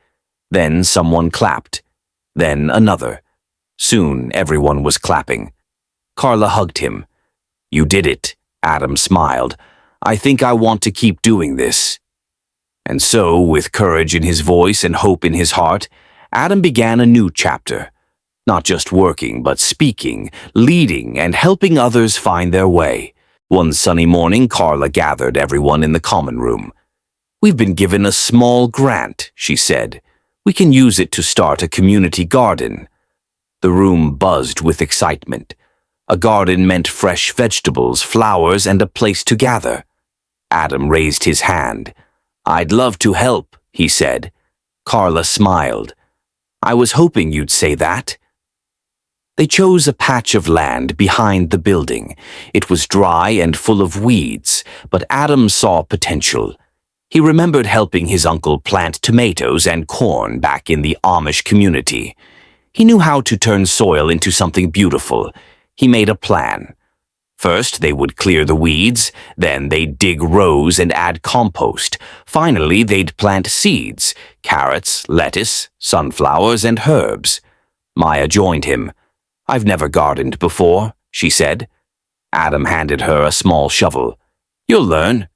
Then someone clapped. Then another. Soon everyone was clapping. Carla hugged him. "You did it," Adam smiled. "I think I want to keep doing this." And so, with courage in his voice and hope in his heart, Adam began a new chapter. Not just working, but speaking, leading, and helping others find their way. One sunny morning, Carla gathered everyone in the common room. "We've been given a small grant," she said. "We can use it to start a community garden." The room buzzed with excitement. A garden meant fresh vegetables, flowers, and a place to gather. Adam raised his hand. "I'd love to help," he said. Carla smiled. "I was hoping you'd say that." They chose a patch of land behind the building. It was dry and full of weeds, but Adam saw potential. He remembered helping his uncle plant tomatoes and corn back in the Amish community. He knew how to turn soil into something beautiful. He made a plan. First, they would clear the weeds, then they'd dig rows and add compost. Finally, they'd plant seeds, carrots, lettuce, sunflowers, and herbs. Maya joined him. "I've never gardened before," she said. Adam handed her a small shovel. "You'll learn."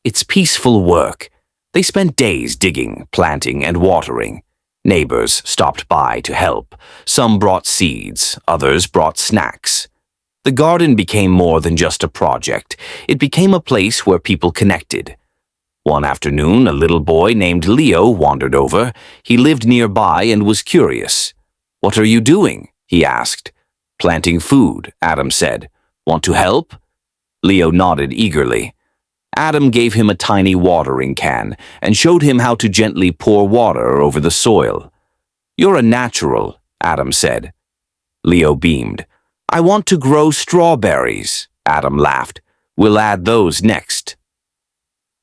It's peaceful work. They spent days digging, planting, and watering. Neighbors stopped by to help. Some brought seeds, others brought snacks. The garden became more than just a project. It became a place where people connected. One afternoon, a little boy named Leo wandered over. He lived nearby and was curious. "What are you doing?" he asked. "Planting food," Adam said. "Want to help?" Leo nodded eagerly. Adam gave him a tiny watering can and showed him how to gently pour water over the soil. "You're a natural," Adam said. Leo beamed. "I want to grow strawberries," Adam laughed. "We'll add those next."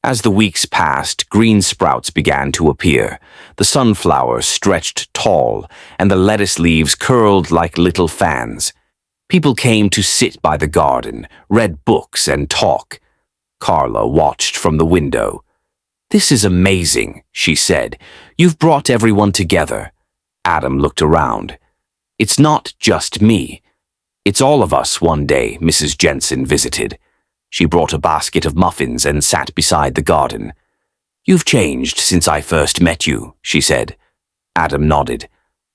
As the weeks passed, green sprouts began to appear. The sunflowers stretched tall, and the lettuce leaves curled like little fans. People came to sit by the garden, read books, and talk. Carla watched from the window. "This is amazing," she said. "You've brought everyone together." Adam looked around. "It's not just me. It's all of us," one day Mrs. Jensen visited. She brought a basket of muffins and sat beside the garden. "You've changed since I first met you," she said. Adam nodded.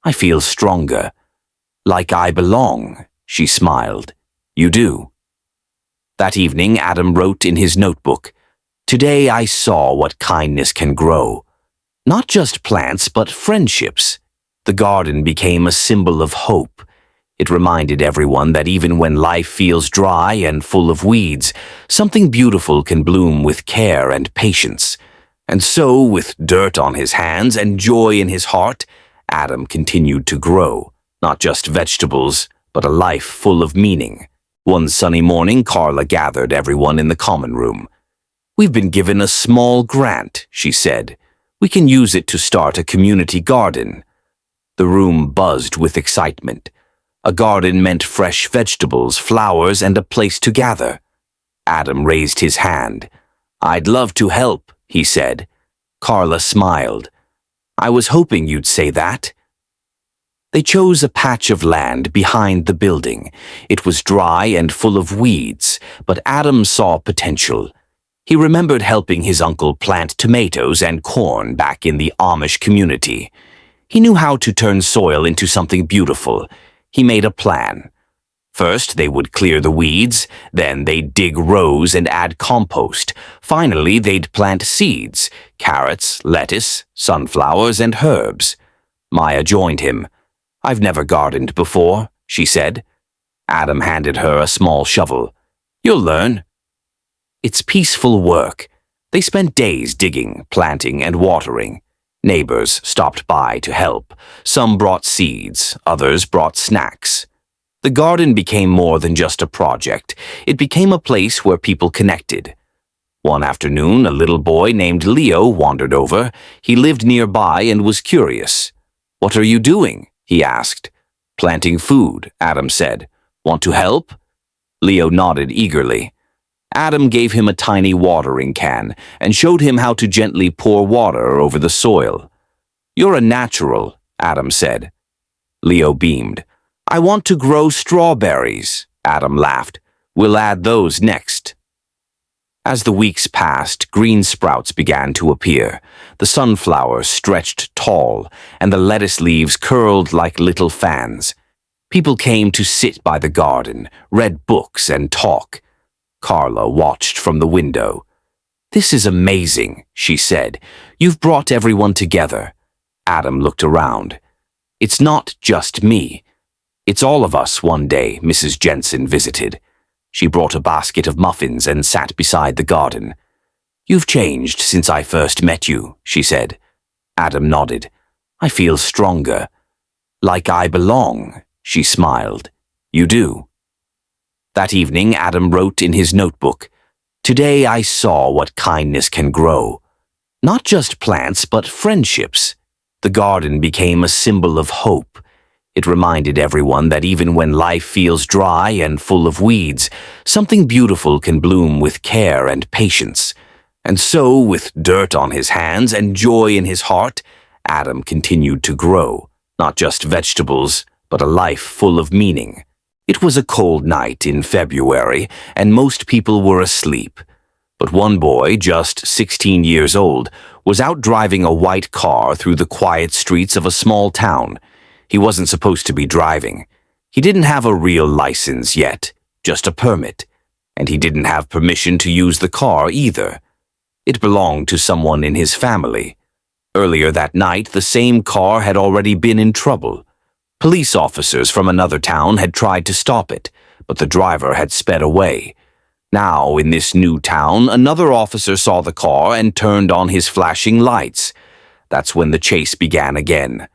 "I feel stronger." "Like I belong," she smiled. "You do." That evening, Adam wrote in his notebook, "Today I saw what kindness can grow. Not just plants, but friendships." The garden became a symbol of hope. It reminded everyone that even when life feels dry and full of weeds, something beautiful can bloom with care and patience. And so, with dirt on his hands and joy in his heart, Adam continued to grow, not just vegetables, but a life full of meaning. One sunny morning, Carla gathered everyone in the common room. "We've been given a small grant," she said. "We can use it to start a community garden." The room buzzed with excitement. A garden meant fresh vegetables, flowers, and a place to gather. Adam raised his hand. "I'd love to help," he said. Carla smiled. "I was hoping you'd say that." They chose a patch of land behind the building. It was dry and full of weeds, but Adam saw potential. He remembered helping his uncle plant tomatoes and corn back in the Amish community. He knew how to turn soil into something beautiful. He made a plan. First, they would clear the weeds, then they'd dig rows and add compost. Finally, they'd plant seeds, carrots, lettuce, sunflowers, and herbs. Maya joined him. "I've never gardened before," she said. Adam handed her a small shovel. "You'll learn." It's peaceful work. They spent days digging, planting, and watering. Neighbors stopped by to help. Some brought seeds, others brought snacks. The garden became more than just a project. It became a place where people connected. One afternoon, a little boy named Leo wandered over. He lived nearby and was curious. "What are you doing?" he asked. "Planting food," Adam said. "Want to help?" Leo nodded eagerly. Adam gave him a tiny watering can and showed him how to gently pour water over the soil. "You're a natural," Adam said. Leo beamed. "I want to grow strawberries," Adam laughed. "We'll add those next." As the weeks passed, green sprouts began to appear. The sunflowers stretched tall, and the lettuce leaves curled like little fans. People came to sit by the garden, read books, and talk. Carla watched from the window. "This is amazing," she said. "You've brought everyone together." Adam looked around. "It's not just me. It's all of us one day," Mrs. Jensen visited. She brought a basket of muffins and sat beside the garden. "You've changed since I first met you," she said. Adam nodded. "I feel stronger. Like I belong," she smiled. "You do?" That evening, Adam wrote in his notebook, "Today I saw what kindness can grow. Not just plants, but friendships." The garden became a symbol of hope. It reminded everyone that even when life feels dry and full of weeds, something beautiful can bloom with care and patience. And so, with dirt on his hands and joy in his heart, Adam continued to grow, not just vegetables, but a life full of meaning. It was a cold night in February, and most people were asleep. But one boy, just 16 years old, was out driving a white car through the quiet streets of a small town. He wasn't supposed to be driving. He didn't have a real license yet, just a permit. And he didn't have permission to use the car either. It belonged to someone in his family. Earlier that night, the same car had already been in trouble. Police officers from another town had tried to stop it, but the driver had sped away. Now, in this new town, another officer saw the car and turned on his flashing lights. That's when the chase began again.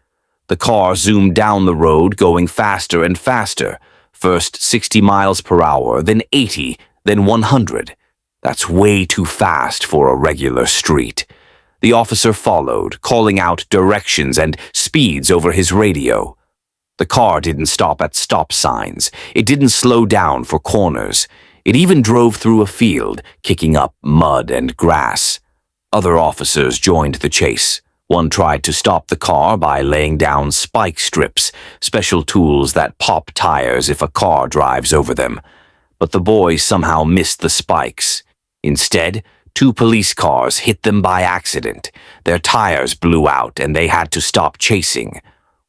The car zoomed down the road, going faster and faster. First 60 miles per hour, then 80, then 100. That's way too fast for a regular street. The officer followed, calling out directions and speeds over his radio. The car didn't stop at stop signs. It didn't slow down for corners. It even drove through a field, kicking up mud and grass. Other officers joined the chase. One tried to stop the car by laying down spike strips, special tools that pop tires if a car drives over them. But the boy somehow missed the spikes. Instead, 2 police cars hit them by accident. Their tires blew out and they had to stop chasing.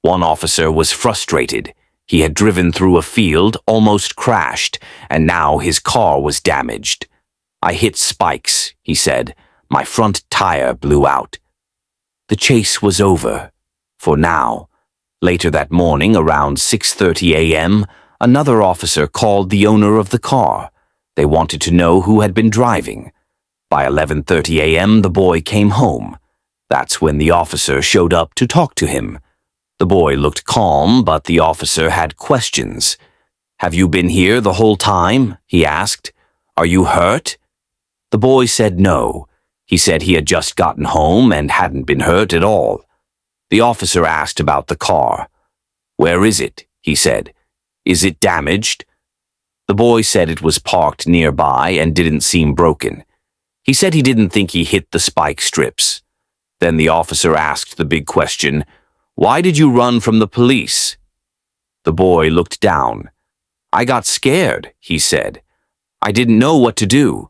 One officer was frustrated. He had driven through a field, almost crashed, and now his car was damaged. "I hit spikes," he said. "My front tire blew out." The chase was over. For now. Later that morning, around 6:30 a.m., another officer called the owner of the car. They wanted to know who had been driving. By 11:30 a.m., the boy came home. That's when the officer showed up to talk to him. The boy looked calm, but the officer had questions. "Have you been here the whole time?" he asked. "Are you hurt?" The boy said no. He said he had just gotten home and hadn't been hurt at all. The officer asked about the car. "Where is it?" he said. "Is it damaged?" The boy said it was parked nearby and didn't seem broken. He said he didn't think he hit the spike strips. Then the officer asked the big question, "Why did you run from the police?" The boy looked down. "I got scared," he said. "I didn't know what to do."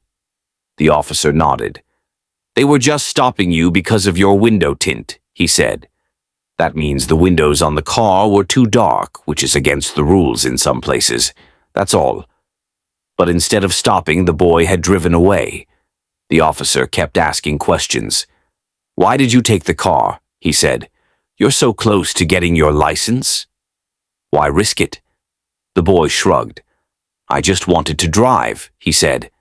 The officer nodded. "They were just stopping you because of your window tint," he said. That means the windows on the car were too dark, which is against the rules in some places. That's all. But instead of stopping, the boy had driven away. The officer kept asking questions. "Why did you take the car?" he said. "You're so close to getting your license." "Why risk it?" The boy shrugged. "I just wanted to drive," he said.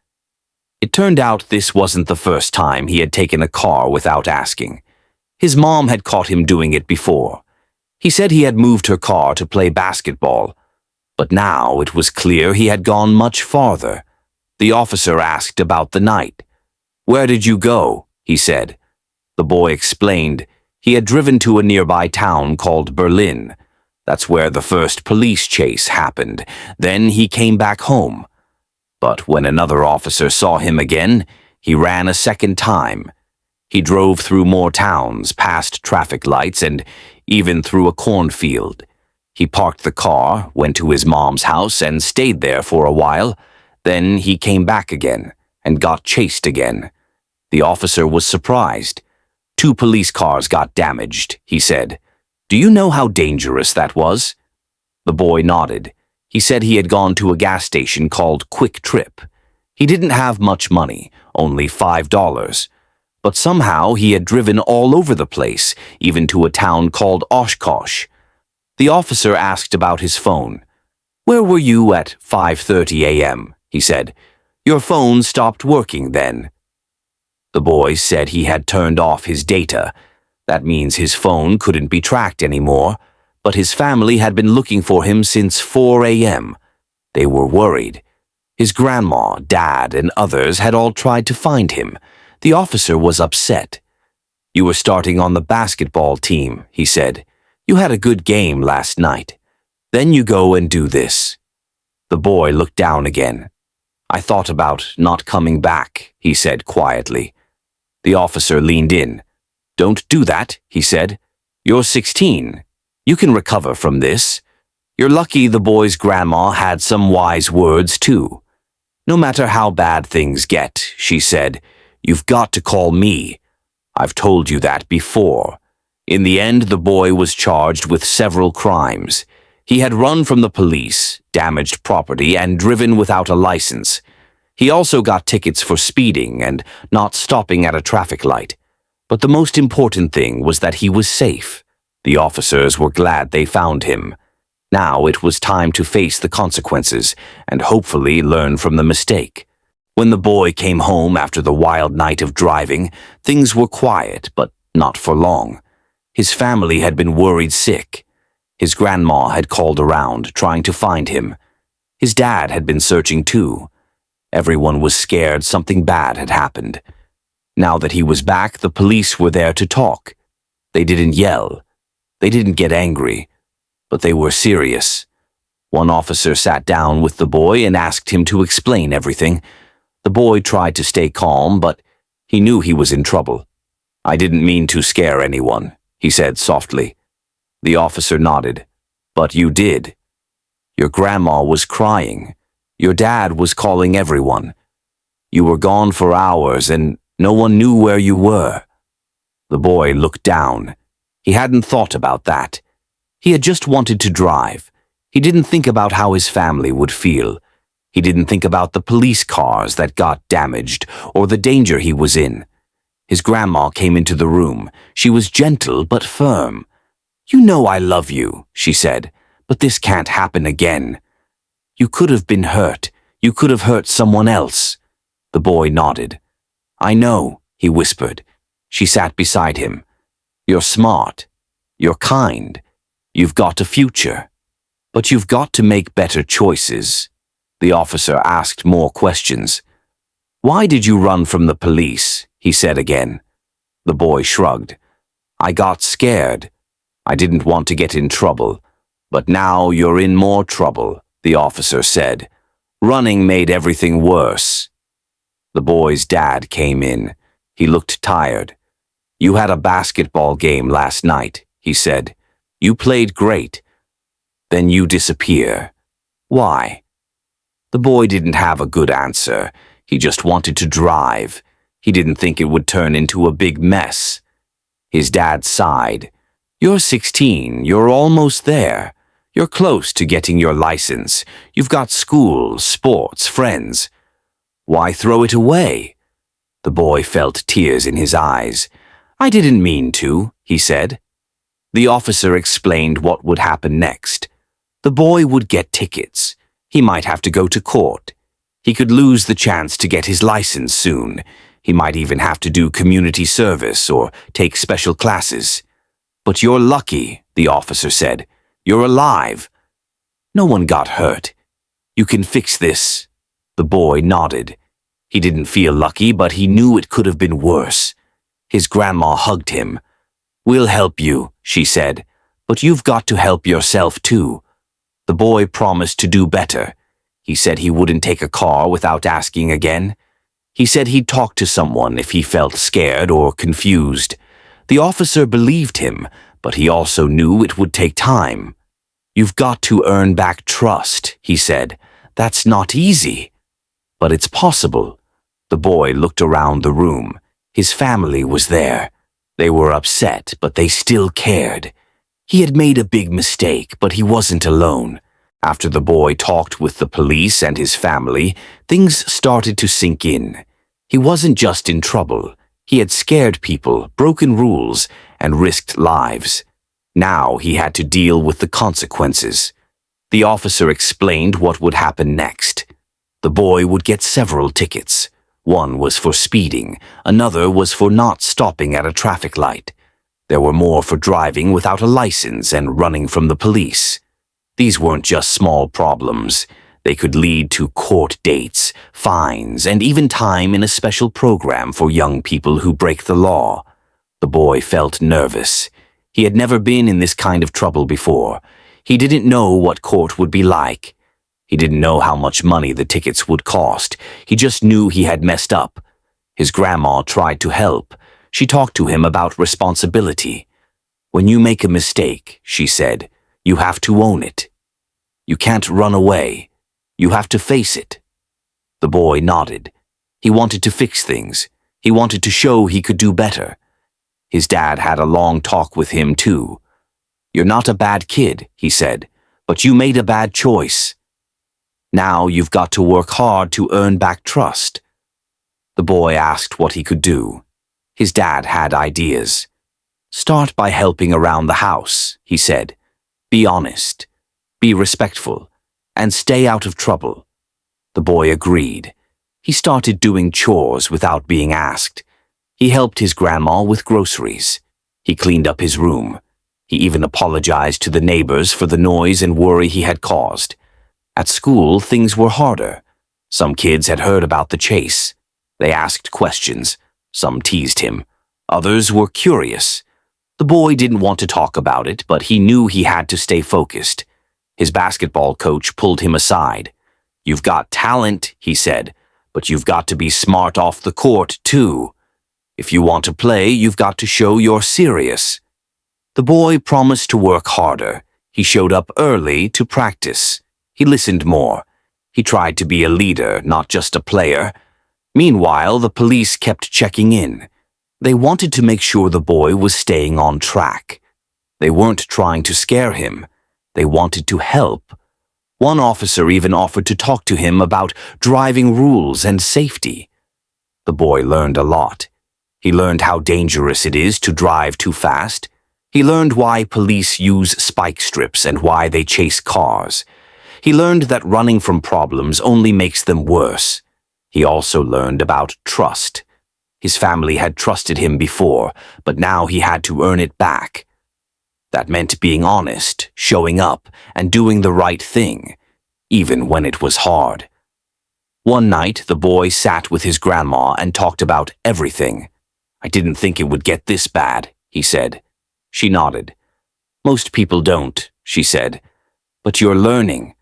It turned out this wasn't the first time he had taken a car without asking. His mom had caught him doing it before. He said he had moved her car to play basketball. But now it was clear he had gone much farther. The officer asked about the night. "Where did you go?" he said. The boy explained he had driven to a nearby town called Berlin. That's where the first police chase happened. Then he came back home. But when another officer saw him again, he ran a second time. He drove through more towns, past traffic lights, and even through a cornfield. He parked the car, went to his mom's house, and stayed there for a while. Then he came back again and got chased again. The officer was surprised. 2 police cars got damaged, he said. "Do you know how dangerous that was?" The boy nodded. He said he had gone to a gas station called Quick Trip. He didn't have much money, only $5. But somehow he had driven all over the place, even to a town called Oshkosh. The officer asked about his phone. "Where were you at 5:30 a.m.?" he said. "Your phone stopped working then." The boy said he had turned off his data. That means his phone couldn't be tracked anymore, but his family had been looking for him since 4 a.m. They were worried. His grandma, dad, and others had all tried to find him. The officer was upset. "You were starting on the basketball team," he said. "You had a good game last night. Then you go and do this." The boy looked down again. "I thought about not coming back," he said quietly. The officer leaned in. "Don't do that," he said. "You're 16. You can recover from this." You're lucky the boy's grandma had some wise words too. "No matter how bad things get," she said, "you've got to call me. I've told you that before." In the end, the boy was charged with several crimes. He had run from the police, damaged property, and driven without a license. He also got tickets for speeding and not stopping at a traffic light. But the most important thing was that he was safe. The officers were glad they found him. Now it was time to face the consequences and hopefully learn from the mistake. When the boy came home after the wild night of driving, things were quiet, but not for long. His family had been worried sick. His grandma had called around, trying to find him. His dad had been searching too. Everyone was scared something bad had happened. Now that he was back, the police were there to talk. They didn't yell. They didn't get angry. But they were serious. One officer sat down with the boy and asked him to explain everything. The boy tried to stay calm, but he knew he was in trouble. "I didn't mean to scare anyone," he said softly. The officer nodded. "But you did. Your grandma was crying. Your dad was calling everyone. You were gone for hours and no one knew where you were." The boy looked down. He hadn't thought about that. He had just wanted to drive. He didn't think about how his family would feel. He didn't think about the police cars that got damaged or the danger he was in. His grandma came into the room. She was gentle but firm. "You know I love you," she said, "but this can't happen again. You could have been hurt. You could have hurt someone else." The boy nodded. "I know," he whispered. She sat beside him. "You're smart. You're kind. You've got a future. But you've got to make better choices." The officer asked more questions. "Why did you run from the police?" he said again. The boy shrugged. "I got scared. I didn't want to get in trouble. But now you're in more trouble," the officer said. "Running made everything worse." The boy's dad came in. He looked tired. "You had a basketball game last night," he said. "You played great. Then you disappear. Why?" The boy didn't have a good answer. He just wanted to drive. He didn't think it would turn into a big mess. His dad sighed. "You're 16. You're almost there. You're close to getting your license. You've got school, sports, friends. Why throw it away?" The boy felt tears in his eyes. "I didn't mean to," he said. The officer explained what would happen next. The boy would get tickets. He might have to go to court. He could lose the chance to get his license soon. He might even have to do community service or take special classes. "But you're lucky," the officer said. "You're alive." No one got hurt. You can fix this. The boy nodded. He didn't feel lucky, but he knew it could have been worse. His grandma hugged him. "We'll help you," she said, "but you've got to help yourself too." The boy promised to do better. He said he wouldn't take a car without asking again. He said he'd talk to someone if he felt scared or confused. The officer believed him, but he also knew it would take time. "You've got to earn back trust," he said. "That's not easy." "But it's possible." The boy looked around the room. His family was there. They were upset, but they still cared. He had made a big mistake, but he wasn't alone. After the boy talked with the police and his family, things started to sink in. He wasn't just in trouble. He had scared people, broken rules, and risked lives. Now he had to deal with the consequences. The officer explained what would happen next. The boy would get several tickets. One was for speeding, another was for not stopping at a traffic light. There were more for driving without a license and running from the police. These weren't just small problems. They could lead to court dates, fines, and even time in a special program for young people who break the law. The boy felt nervous. He had never been in this kind of trouble before. He didn't know what court would be like. He didn't know how much money the tickets would cost. He just knew he had messed up. His grandma tried to help. She talked to him about responsibility. "When you make a mistake," she said, "you have to own it. You can't run away. You have to face it." The boy nodded. He wanted to fix things. He wanted to show he could do better. His dad had a long talk with him, too. "You're not a bad kid," he said, "but you made a bad choice. Now you've got to work hard to earn back trust." The boy asked what he could do. His dad had ideas. "Start by helping around the house," he said. "Be honest, be respectful, and stay out of trouble." The boy agreed. He started doing chores without being asked. He helped his grandma with groceries. He cleaned up his room. He even apologized to the neighbors for the noise and worry he had caused. At school, things were harder. Some kids had heard about the chase. They asked questions. Some teased him. Others were curious. The boy didn't want to talk about it, but he knew he had to stay focused. His basketball coach pulled him aside. "You've got talent," he said, "but you've got to be smart off the court, too. If you want to play, you've got to show you're serious." The boy promised to work harder. He showed up early to practice. He listened more. He tried to be a leader, not just a player. Meanwhile, the police kept checking in. They wanted to make sure the boy was staying on track. They weren't trying to scare him. They wanted to help. One officer even offered to talk to him about driving rules and safety. The boy learned a lot. He learned how dangerous it is to drive too fast. He learned why police use spike strips and why they chase cars. He learned that running from problems only makes them worse. He also learned about trust. His family had trusted him before, but now he had to earn it back. That meant being honest, showing up, and doing the right thing, even when it was hard. One night, the boy sat with his grandma and talked about everything. "I didn't think it would get this bad," he said. She nodded. "Most people don't," she said. "But you're learning."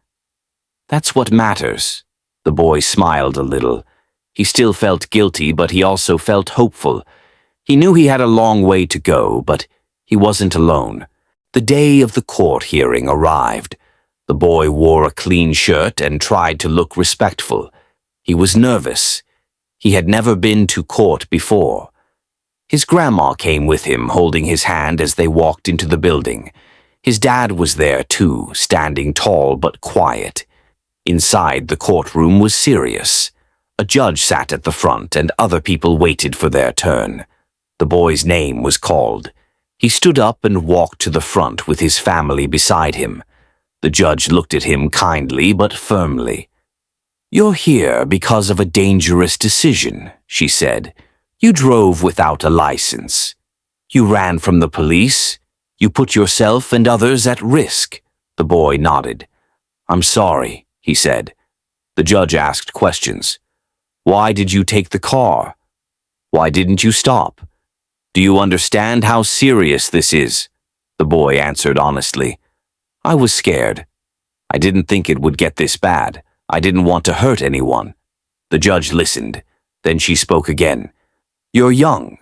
"That's what matters." The boy smiled a little. He still felt guilty, but he also felt hopeful. He knew he had a long way to go, but he wasn't alone. The day of the court hearing arrived. The boy wore a clean shirt and tried to look respectful. He was nervous. He had never been to court before. His grandma came with him, holding his hand as they walked into the building. His dad was there too, standing tall but quiet. Inside, the courtroom was serious. A judge sat at the front and other people waited for their turn. The boy's name was called. He stood up and walked to the front with his family beside him. The judge looked at him kindly but firmly. "You're here because of a dangerous decision," she said. "You drove without a license. You ran from the police. You put yourself and others at risk." The boy nodded. "I'm sorry," he said. The judge asked questions. "Why did you take the car? Why didn't you stop? Do you understand how serious this is?" The boy answered honestly. "I was scared. I didn't think it would get this bad. I didn't want to hurt anyone." The judge listened. Then she spoke again. "You're young.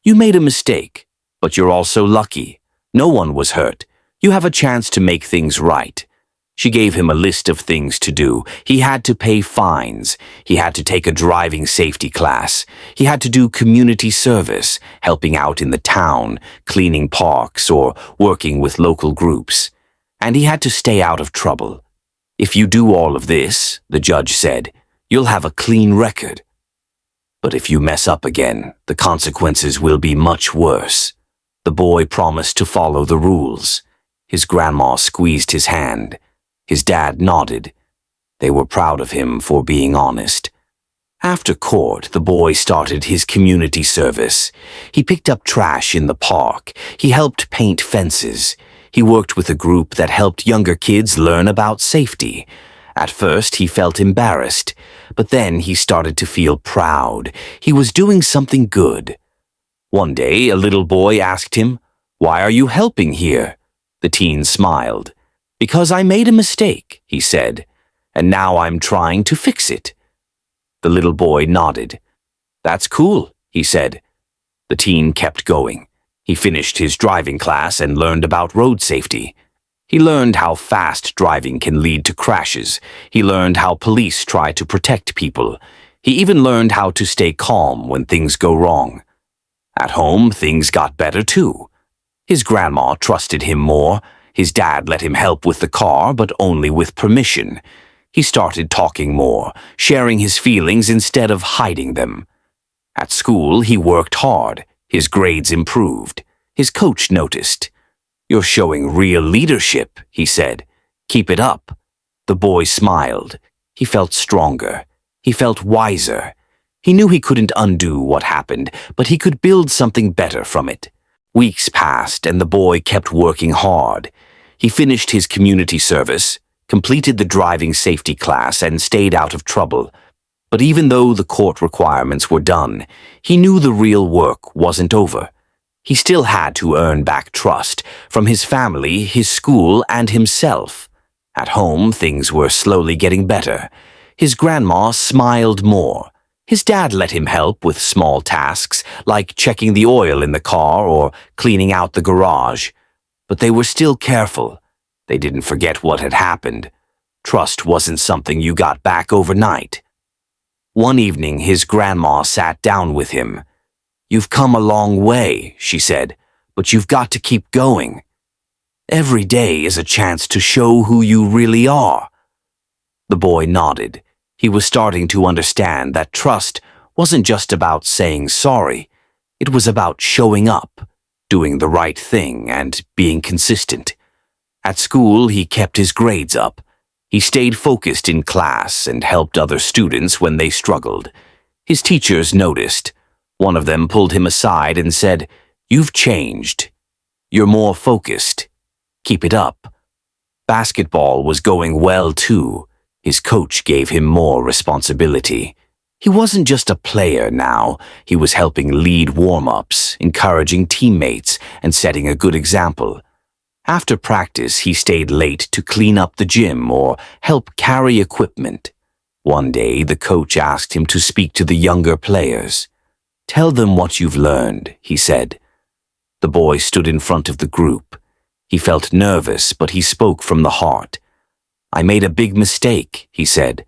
You made a mistake, but you're also lucky. No one was hurt. You have a chance to make things right." She gave him a list of things to do. He had to pay fines. He had to take a driving safety class. He had to do community service, helping out in the town, cleaning parks, or working with local groups. And he had to stay out of trouble. "If you do all of this," the judge said, "you'll have a clean record. But if you mess up again, the consequences will be much worse." The boy promised to follow the rules. His grandma squeezed his hand. His dad nodded. They were proud of him for being honest. After court, the boy started his community service. He picked up trash in the park. He helped paint fences. He worked with a group that helped younger kids learn about safety. At first, he felt embarrassed, but then he started to feel proud. He was doing something good. One day, a little boy asked him, "Why are you helping here?" The teen smiled. "Because I made a mistake," he said, "and now I'm trying to fix it." The little boy nodded. "That's cool," he said. The teen kept going. He finished his driving class and learned about road safety. He learned how fast driving can lead to crashes. He learned how police try to protect people. He even learned how to stay calm when things go wrong. At home, things got better too. His grandma trusted him more. His dad let him help with the car, but only with permission. He started talking more, sharing his feelings instead of hiding them. At school, he worked hard. His grades improved. His coach noticed. "You're showing real leadership," he said. "Keep it up." The boy smiled. He felt stronger. He felt wiser. He knew he couldn't undo what happened, but he could build something better from it. Weeks passed, and the boy kept working hard. He finished his community service, completed the driving safety class, and stayed out of trouble. But even though the court requirements were done, he knew the real work wasn't over. He still had to earn back trust from his family, his school, and himself. At home, things were slowly getting better. His grandma smiled more. His dad let him help with small tasks, like checking the oil in the car or cleaning out the garage. But they were still careful. They didn't forget what had happened. Trust wasn't something you got back overnight. One evening, his grandma sat down with him. "You've come a long way," she said, "but you've got to keep going. Every day is a chance to show who you really are." The boy nodded. He was starting to understand that trust wasn't just about saying sorry. It was about showing up, doing the right thing, and being consistent. At school, he kept his grades up. He stayed focused in class and helped other students when they struggled. His teachers noticed. One of them pulled him aside and said, "You've changed. You're more focused. Keep it up." Basketball was going well too. His coach gave him more responsibility. He wasn't just a player now. He was helping lead warm-ups, encouraging teammates, and setting a good example. After practice, he stayed late to clean up the gym or help carry equipment. One day, the coach asked him to speak to the younger players. "Tell them what you've learned," he said. The boy stood in front of the group. He felt nervous, but he spoke from the heart. "I made a big mistake," he said.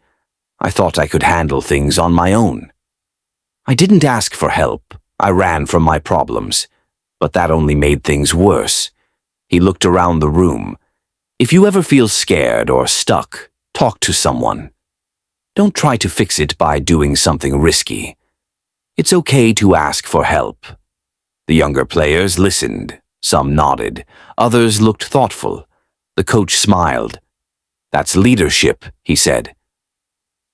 "I thought I could handle things on my own. I didn't ask for help. I ran from my problems. But that only made things worse." He looked around the room. "If you ever feel scared or stuck, talk to someone. Don't try to fix it by doing something risky. It's okay to ask for help." The younger players listened. Some nodded. Others looked thoughtful. The coach smiled. "That's leadership," he said.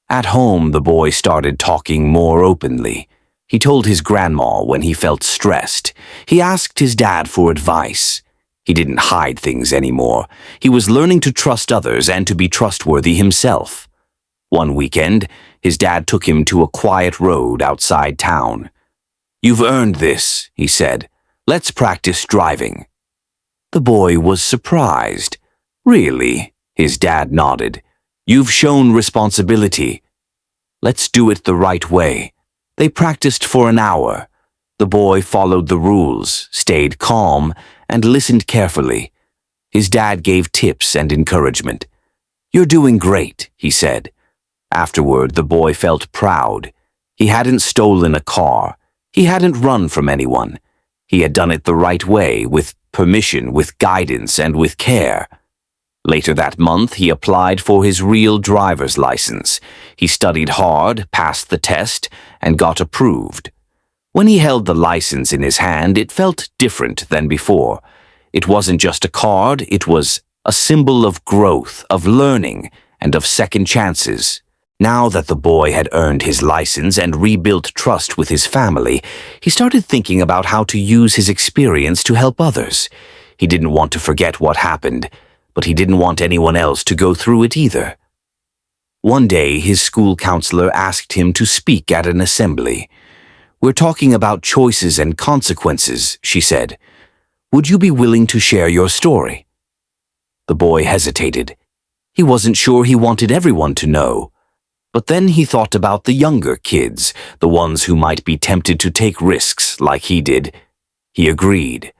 At home, the boy started talking more openly. He told his grandma when he felt stressed. He asked his dad for advice. He didn't hide things anymore. He was learning to trust others and to be trustworthy himself. One weekend, his dad took him to a quiet road outside town. "You've earned this," he said. "Let's practice driving." The boy was surprised. "Really?" His dad nodded. "You've shown responsibility. Let's do it the right way." They practiced for an hour. The boy followed the rules, stayed calm, and listened carefully. His dad gave tips and encouragement. "You're doing great," he said. Afterward, the boy felt proud. He hadn't stolen a car. He hadn't run from anyone. He had done it the right way, with permission, with guidance, and with care. Later that month, he applied for his real driver's license. He studied hard, passed the test, and got approved. When he held the license in his hand, it felt different than before. It wasn't just a card, it was a symbol of growth, of learning, and of second chances. Now that the boy had earned his license and rebuilt trust with his family, he started thinking about how to use his experience to help others. He didn't want to forget what happened, but he didn't want anyone else to go through it either. One day, his school counselor asked him to speak at an assembly. "We're talking about choices and consequences," she said. "Would you be willing to share your story?" The boy hesitated. He wasn't sure he wanted everyone to know. But then he thought about the younger kids, the ones who might be tempted to take risks like he did. He agreed.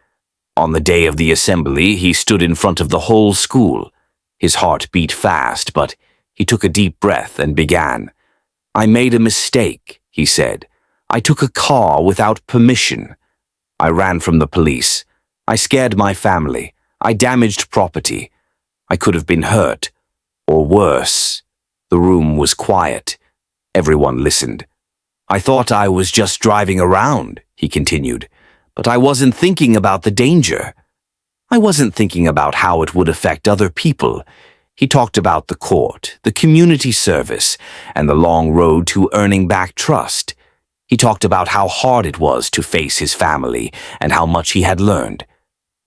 On the day of the assembly, he stood in front of the whole school. His heart beat fast, but he took a deep breath and began. "I made a mistake," he said. "I took a car without permission. I ran from the police. I scared my family. I damaged property. I could have been hurt. Or worse." The room was quiet. Everyone listened. "I thought I was just driving around," he continued, "but I wasn't thinking about the danger. I wasn't thinking about how it would affect other people." He talked about the court, the community service, and the long road to earning back trust. He talked about how hard it was to face his family and how much he had learned.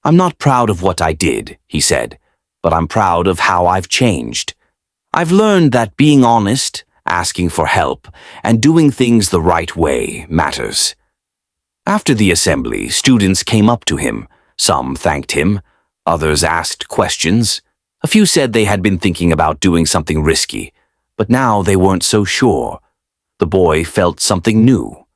"I'm not proud of what I did," he said, "but I'm proud of how I've changed. I've learned that being honest, asking for help, and doing things the right way matters." After the assembly, students came up to him. Some thanked him. Others asked questions. A few said they had been thinking about doing something risky, but now they weren't so sure. The boy felt something new.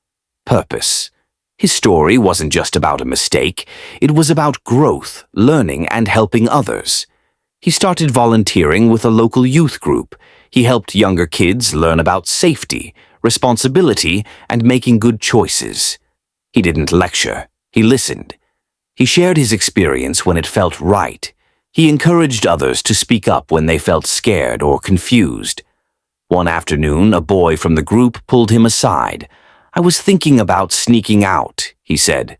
Purpose. His story wasn't just about a mistake. It was about growth, learning, and helping others. He started volunteering with a local youth group. He helped younger kids learn about safety, responsibility, and making good choices. He didn't lecture. He listened. He shared his experience when it felt right. He encouraged others to speak up when they felt scared or confused. One afternoon, a boy from the group pulled him aside. "I was thinking about sneaking out," he said.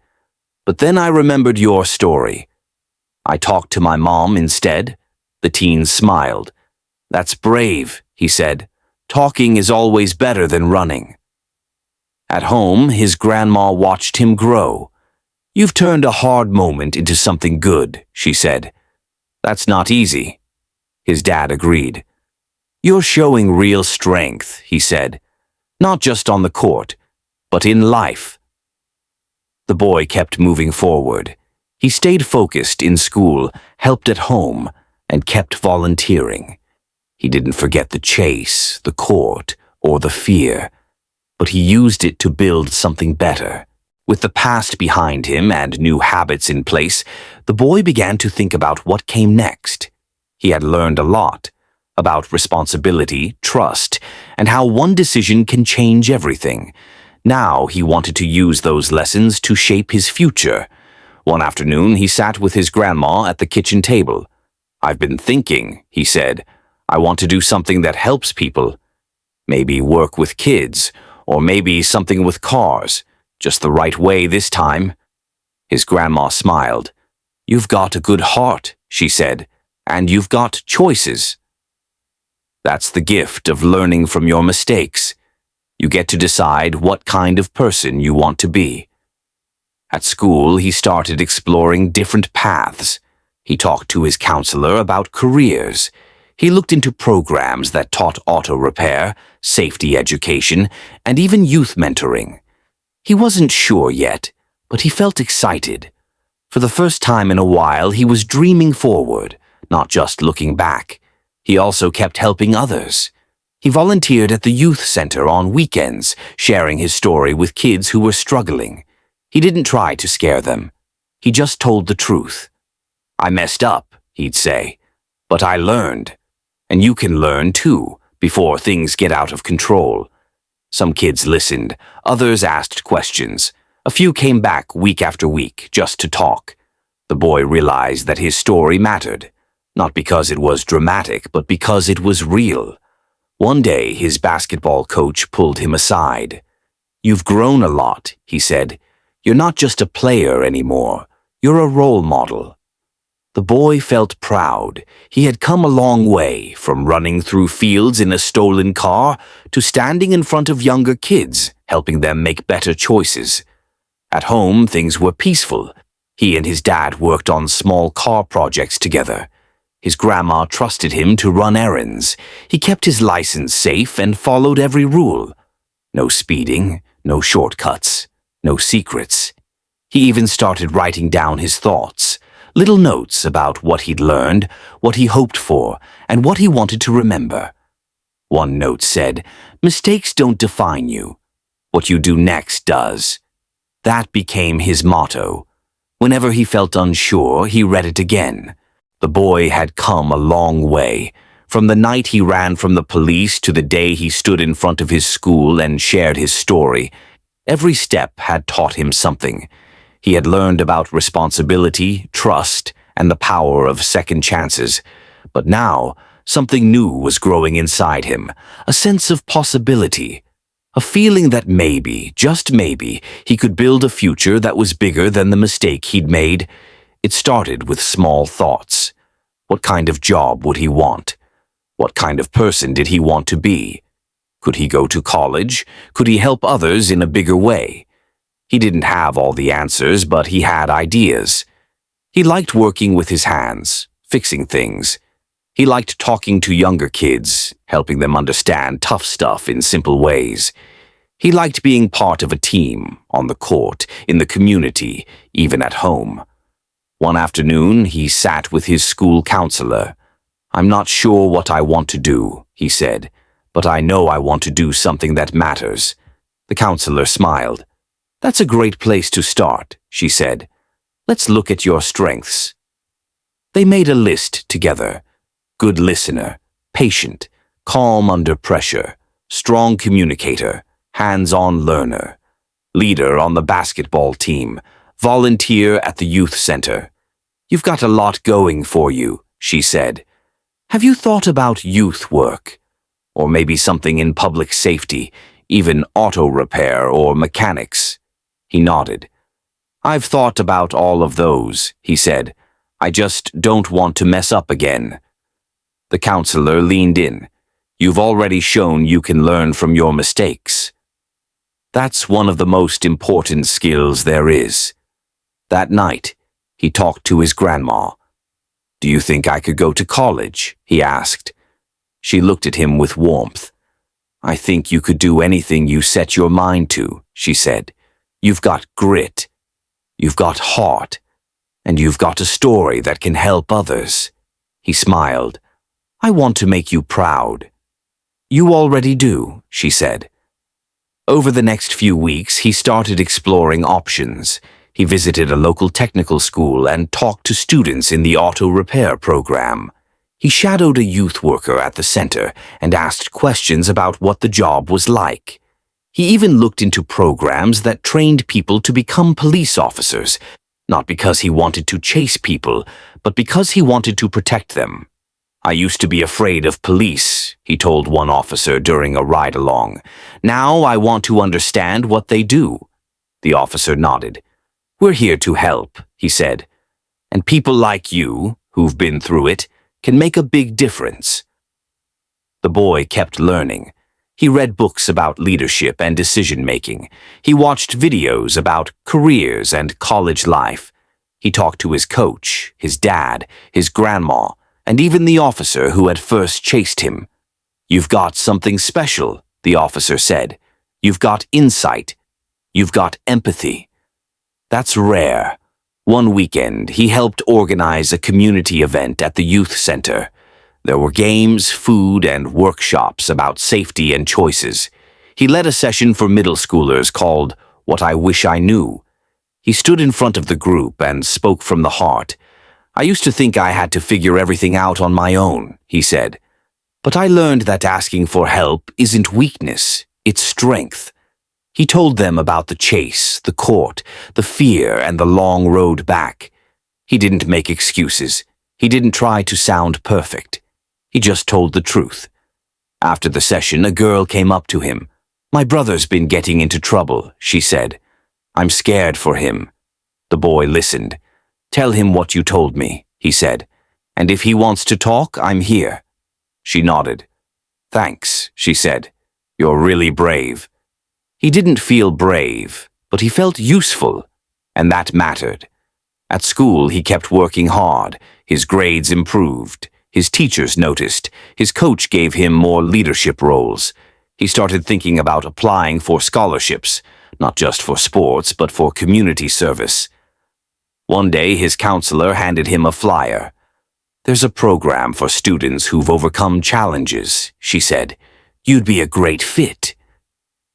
"But then I remembered your story. I talked to my mom instead." The teen smiled. "That's brave," he said. "Talking is always better than running." At home, his grandma watched him grow. "You've turned a hard moment into something good," she said. "That's not easy." His dad agreed. "You're showing real strength," he said. "Not just on the court, but in life." The boy kept moving forward. He stayed focused in school, helped at home, and kept volunteering. He didn't forget the chase, the court, or the fear, but he used it to build something better. With the past behind him and new habits in place, the boy began to think about what came next. He had learned a lot about responsibility, trust, and how one decision can change everything. Now he wanted to use those lessons to shape his future. One afternoon, he sat with his grandma at the kitchen table. "I've been thinking," he said. "I want to do something that helps people. Maybe work with kids, or maybe something with cars. Just the right way this time." His grandma smiled. "You've got a good heart," she said, "and you've got choices." That's the gift of learning from your mistakes. You get to decide what kind of person you want to be. At school, he started exploring different paths. He talked to his counselor about careers. He looked into programs that taught auto repair, safety education, and even youth mentoring. He wasn't sure yet, but he felt excited. For the first time in a while, he was dreaming forward, not just looking back. He also kept helping others. He volunteered at the youth center on weekends, sharing his story with kids who were struggling. He didn't try to scare them. He just told the truth. "I messed up," he'd say, "but I learned. And you can learn too, before things get out of control." Some kids listened, others asked questions. A few came back week after week, just to talk. The boy realized that his story mattered, not because it was dramatic, but because it was real. One day, his basketball coach pulled him aside. "You've grown a lot," he said. "You're not just a player anymore. You're a role model." The boy felt proud. He had come a long way, from running through fields in a stolen car to standing in front of younger kids, helping them make better choices. At home, things were peaceful. He and his dad worked on small car projects together. His grandma trusted him to run errands. He kept his license safe and followed every rule. No speeding, no shortcuts, no secrets. He even started writing down his thoughts, little notes about what he'd learned, what he hoped for, and what he wanted to remember. One note said, "Mistakes don't define you. What you do next does." That became his motto. Whenever he felt unsure, he read it again. The boy had come a long way, from the night he ran from the police to the day he stood in front of his school and shared his story. Every step had taught him something. He had learned about responsibility, trust, and the power of second chances. But now, something new was growing inside him, a sense of possibility, a feeling that maybe, just maybe, he could build a future that was bigger than the mistake he'd made. It started with small thoughts. What kind of job would he want? What kind of person did he want to be? Could he go to college? Could he help others in a bigger way? He didn't have all the answers, but he had ideas. He liked working with his hands, fixing things. He liked talking to younger kids, helping them understand tough stuff in simple ways. He liked being part of a team, on the court, in the community, even at home. One afternoon, he sat with his school counselor. "I'm not sure what I want to do," he said, "but I know I want to do something that matters." The counselor smiled. "That's a great place to start," she said. "Let's look at your strengths." They made a list together. Good listener, patient, calm under pressure, strong communicator, hands-on learner, leader on the basketball team, volunteer at the youth center. "You've got a lot going for you," she said. "Have you thought about youth work? Or maybe something in public safety, even auto repair or mechanics?" He nodded. "I've thought about all of those," he said. "I just don't want to mess up again." The counselor leaned in. "You've already shown you can learn from your mistakes. That's one of the most important skills there is." That night, he talked to his grandma. "Do you think I could go to college?" he asked. She looked at him with warmth. "I think you could do anything you set your mind to," she said. "You've got grit. You've got heart. And you've got a story that can help others." He smiled. "I want to make you proud." "You already do," she said. Over the next few weeks, he started exploring options. He visited a local technical school and talked to students in the auto repair program. He shadowed a youth worker at the center and asked questions about what the job was like. He even looked into programs that trained people to become police officers, not because he wanted to chase people, but because he wanted to protect them. "I used to be afraid of police," he told one officer during a ride-along. "Now I want to understand what they do." The officer nodded. "We're here to help," he said. "And people like you, who've been through it, can make a big difference." The boy kept learning. He read books about leadership and decision-making. He watched videos about careers and college life. He talked to his coach, his dad, his grandma, and even the officer who had first chased him. "You've got something special," the officer said. "You've got insight. You've got empathy." That's rare. One weekend, he helped organize a community event at the youth center. There were games, food, and workshops about safety and choices. He led a session for middle schoolers called "What I Wish I Knew." He stood in front of the group and spoke from the heart. "I used to think I had to figure everything out on my own," he said. "But I learned that asking for help isn't weakness, it's strength." He told them about the chase, the court, the fear, and the long road back. He didn't make excuses. He didn't try to sound perfect. He just told the truth. After the session, a girl came up to him. "My brother's been getting into trouble," she said. "I'm scared for him." The boy listened. "Tell him what you told me," he said. "And if he wants to talk, I'm here." She nodded. "Thanks," she said. "You're really brave." He didn't feel brave, but he felt useful, and that mattered. At school, he kept working hard. His grades improved. His teachers noticed. His coach gave him more leadership roles. He started thinking about applying for scholarships, not just for sports, but for community service. One day, his counselor handed him a flyer. "There's a program for students who've overcome challenges," she said. "You'd be a great fit."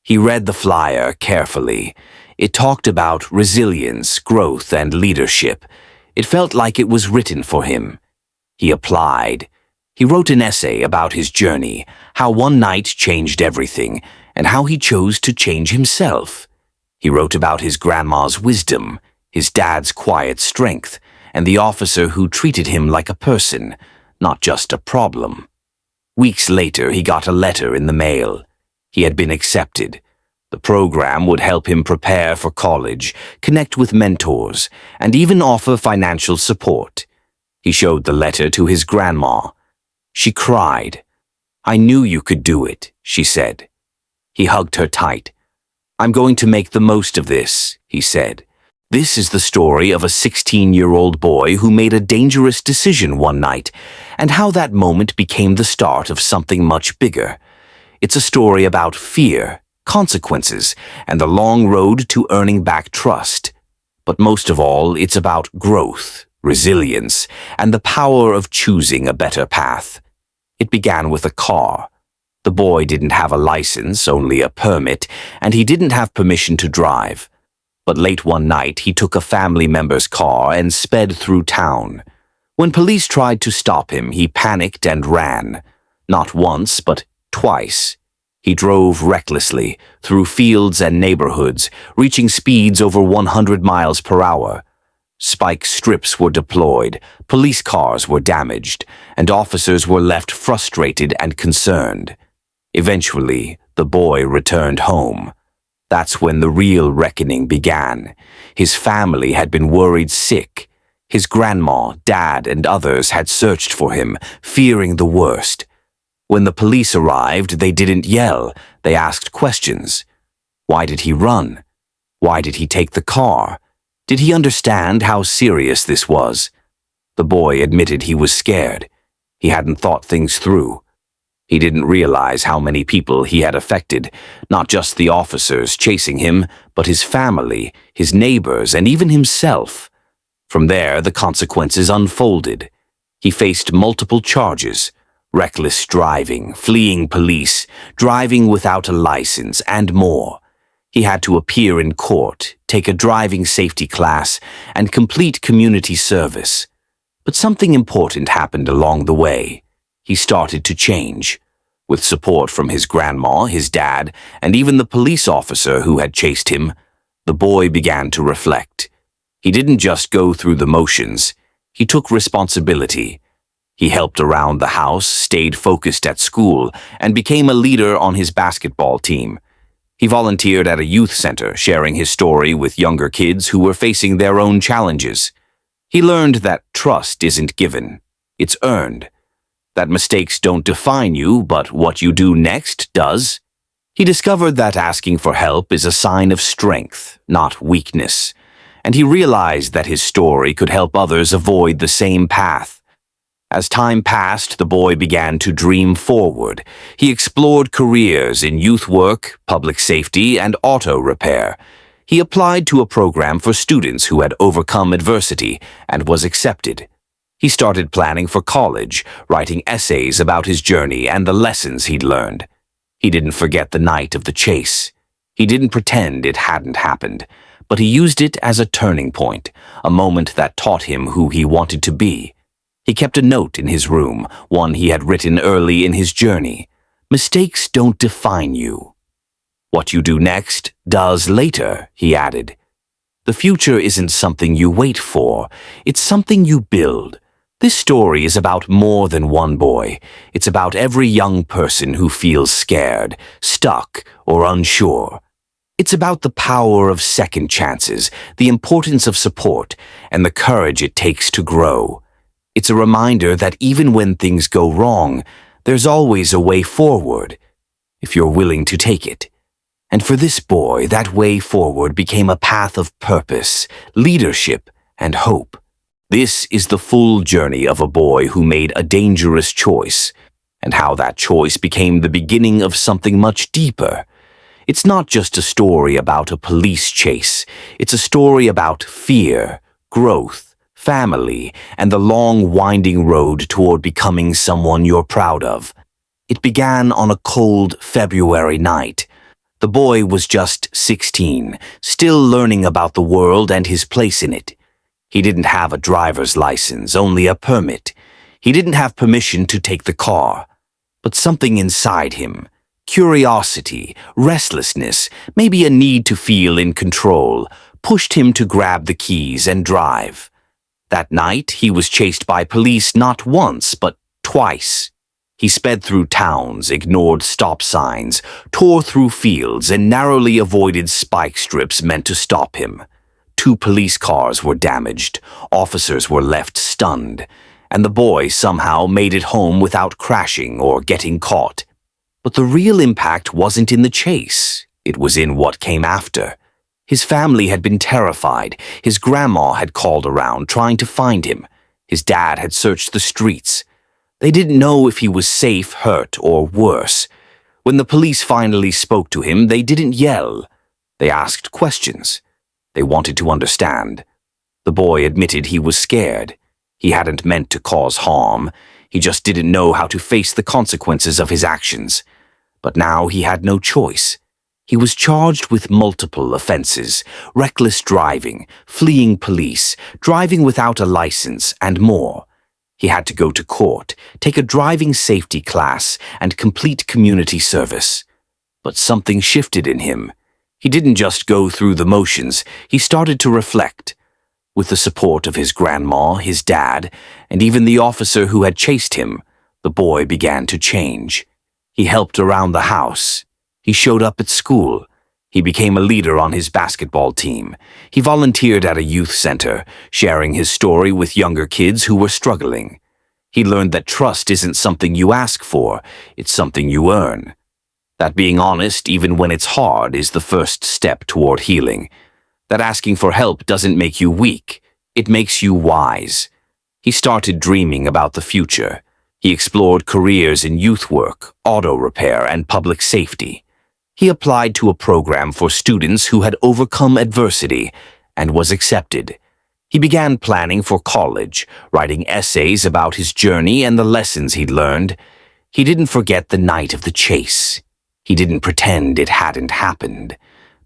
He read the flyer carefully. It talked about resilience, growth, and leadership. It felt like it was written for him. He applied. He wrote an essay about his journey, how one night changed everything, and how he chose to change himself. He wrote about his grandma's wisdom, his dad's quiet strength, and the officer who treated him like a person, not just a problem. Weeks later, he got a letter in the mail. He had been accepted. The program would help him prepare for college, connect with mentors, and even offer financial support. He showed the letter to his grandma. She cried. "I knew you could do it," she said. He hugged her tight. "I'm going to make the most of this," he said. This is the story of a 16-year-old boy who made a dangerous decision one night, and how that moment became the start of something much bigger. It's a story about fear, consequences, and the long road to earning back trust. But most of all, it's about growth, resilience, and the power of choosing a better path. It began with a car. The boy didn't have a license, only a permit, and he didn't have permission to drive. But late one night, he took a family member's car and sped through town. When police tried to stop him, he panicked and ran. Not once, but twice. He drove recklessly through fields and neighborhoods, reaching speeds over 100 miles per hour. Spike strips were deployed, police cars were damaged, and officers were left frustrated and concerned. Eventually, the boy returned home. That's when the real reckoning began. His family had been worried sick. His grandma, dad, and others had searched for him, fearing the worst. When the police arrived, they didn't yell. They asked questions. Why did he run? Why did he take the car? Did he understand how serious this was? The boy admitted he was scared. He hadn't thought things through. He didn't realize how many people he had affected, not just the officers chasing him, but his family, his neighbors, and even himself. From there, the consequences unfolded. He faced multiple charges: reckless driving, fleeing police, driving without a license, and more. He had to appear in court, take a driving safety class, and complete community service. But something important happened along the way. He started to change. With support from his grandma, his dad, and even the police officer who had chased him, the boy began to reflect. He didn't just go through the motions. He took responsibility. He helped around the house, stayed focused at school, and became a leader on his basketball team. He volunteered at a youth center, sharing his story with younger kids who were facing their own challenges. He learned that trust isn't given, it's earned. That mistakes don't define you, but what you do next does. He discovered that asking for help is a sign of strength, not weakness. and he realized that his story could help others avoid the same path. As time passed, the boy began to dream forward. He explored careers in youth work, public safety, and auto repair. He applied to a program for students who had overcome adversity and was accepted. He started planning for college, writing essays about his journey and the lessons he'd learned. He didn't forget the night of the chase. He didn't pretend it hadn't happened, but he used it as a turning point, a moment that taught him who he wanted to be. He kept a note in his room, one he had written early in his journey. Mistakes don't define you. What you do next does later, he added. The future isn't something you wait for, it's something you build. This story is about more than one boy. It's about every young person who feels scared, stuck, or unsure. It's about the power of second chances, the importance of support, and the courage it takes to grow. It's a reminder that even when things go wrong, there's always a way forward, if you're willing to take it. And for this boy, that way forward became a path of purpose, leadership, and hope. This is the full journey of a boy who made a dangerous choice, and how that choice became the beginning of something much deeper. It's not just a story about a police chase. It's a story about fear, growth, family, and the long, winding road toward becoming someone you're proud of. It began on a cold February night. The boy was just 16, still learning about the world and his place in it. He didn't have a driver's license, only a permit. He didn't have permission to take the car. But something inside him, curiosity, restlessness, maybe a need to feel in control, pushed him to grab the keys and drive. That night, he was chased by police not once, but twice. He sped through towns, ignored stop signs, tore through fields, and narrowly avoided spike strips meant to stop him. 2 police cars were damaged, officers were left stunned, and the boy somehow made it home without crashing or getting caught. But the real impact wasn't in the chase, it was in what came after. His family had been terrified. His grandma had called around trying to find him. His dad had searched the streets. They didn't know if he was safe, hurt, or worse. When the police finally spoke to him, they didn't yell. They asked questions. They wanted to understand. The boy admitted he was scared. He hadn't meant to cause harm. He just didn't know how to face the consequences of his actions. But now he had no choice. He was charged with multiple offenses: reckless driving, fleeing police, driving without a license, and more. He had to go to court, take a driving safety class, and complete community service. But something shifted in him. He didn't just go through the motions, he started to reflect. With the support of his grandma, his dad, and even the officer who had chased him, the boy began to change. He helped around the house. He showed up at school. He became a leader on his basketball team. He volunteered at a youth center, sharing his story with younger kids who were struggling. He learned that trust isn't something you ask for, it's something you earn. That being honest, even when it's hard, is the first step toward healing. That asking for help doesn't make you weak, it makes you wise. He started dreaming about the future. He explored careers in youth work, auto repair, and public safety. He applied to a program for students who had overcome adversity and was accepted. He began planning for college, writing essays about his journey and the lessons he'd learned. He didn't forget the night of the chase. He didn't pretend it hadn't happened,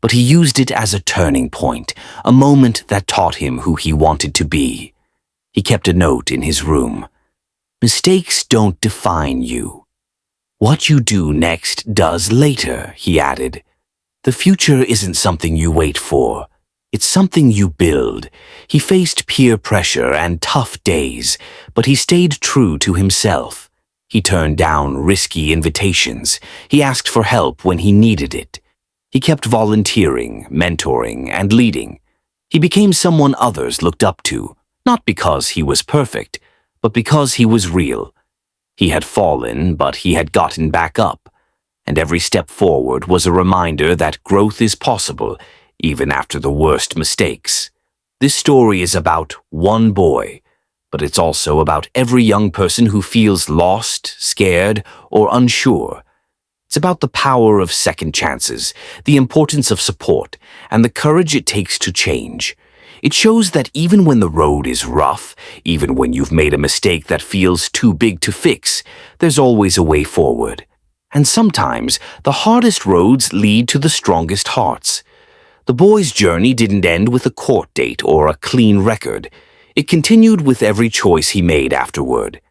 but he used it as a turning point, a moment that taught him who he wanted to be. He kept a note in his room. Mistakes don't define you. What you do next does later, he added. The future isn't something you wait for. It's something you build. He faced peer pressure and tough days, but he stayed true to himself. He turned down risky invitations. He asked for help when he needed it. He kept volunteering, mentoring, and leading. He became someone others looked up to, not because he was perfect, but because he was real. He had fallen, but he had gotten back up, and every step forward was a reminder that growth is possible, even after the worst mistakes. This story is about one boy, but it's also about every young person who feels lost, scared, or unsure. It's about the power of second chances, the importance of support, and the courage it takes to change. It shows that even when the road is rough, even when you've made a mistake that feels too big to fix, there's always a way forward. And sometimes, the hardest roads lead to the strongest hearts. The boy's journey didn't end with a court date or a clean record. It continued with every choice he made afterward.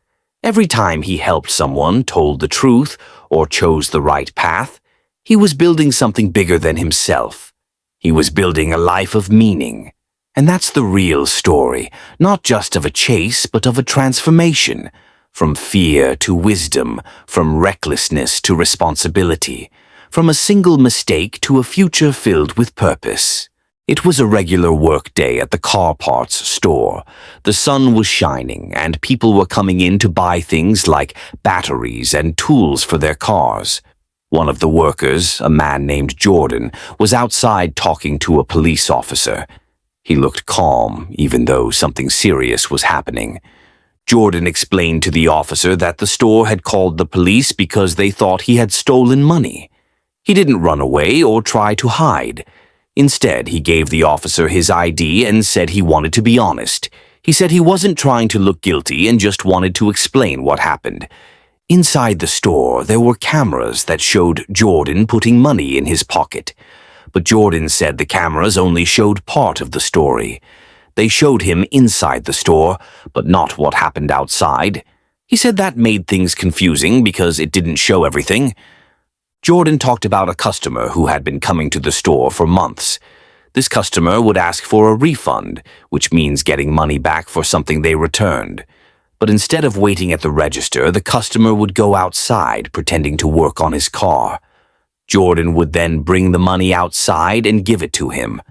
Every time he helped someone, told the truth, or chose the right path, he was building something bigger than himself. He was building a life of meaning. And that's the real story, not just of a chase, but of a transformation. From fear to wisdom, from recklessness to responsibility, from a single mistake to a future filled with purpose. It was a regular work day at the car parts store. The sun was shining, and people were coming in to buy things like batteries and tools for their cars. One of the workers, a man named Jordan, was outside talking to a police officer. He looked calm, even though something serious was happening. Jordan explained to the officer that the store had called the police because they thought he had stolen money. He didn't run away or try to hide. Instead, he gave the officer his ID and said he wanted to be honest. He said he wasn't trying to look guilty and just wanted to explain what happened. Inside the store, there were cameras that showed Jordan putting money in his pocket. But Jordan said the cameras only showed part of the story. They showed him inside the store, but not what happened outside. He said that made things confusing because it didn't show everything. Jordan talked about a customer who had been coming to the store for months. This customer would ask for a refund, which means getting money back for something they returned. But instead of waiting at the register, the customer would go outside pretending to work on his car. Jordan would then bring the money outside and give it to him.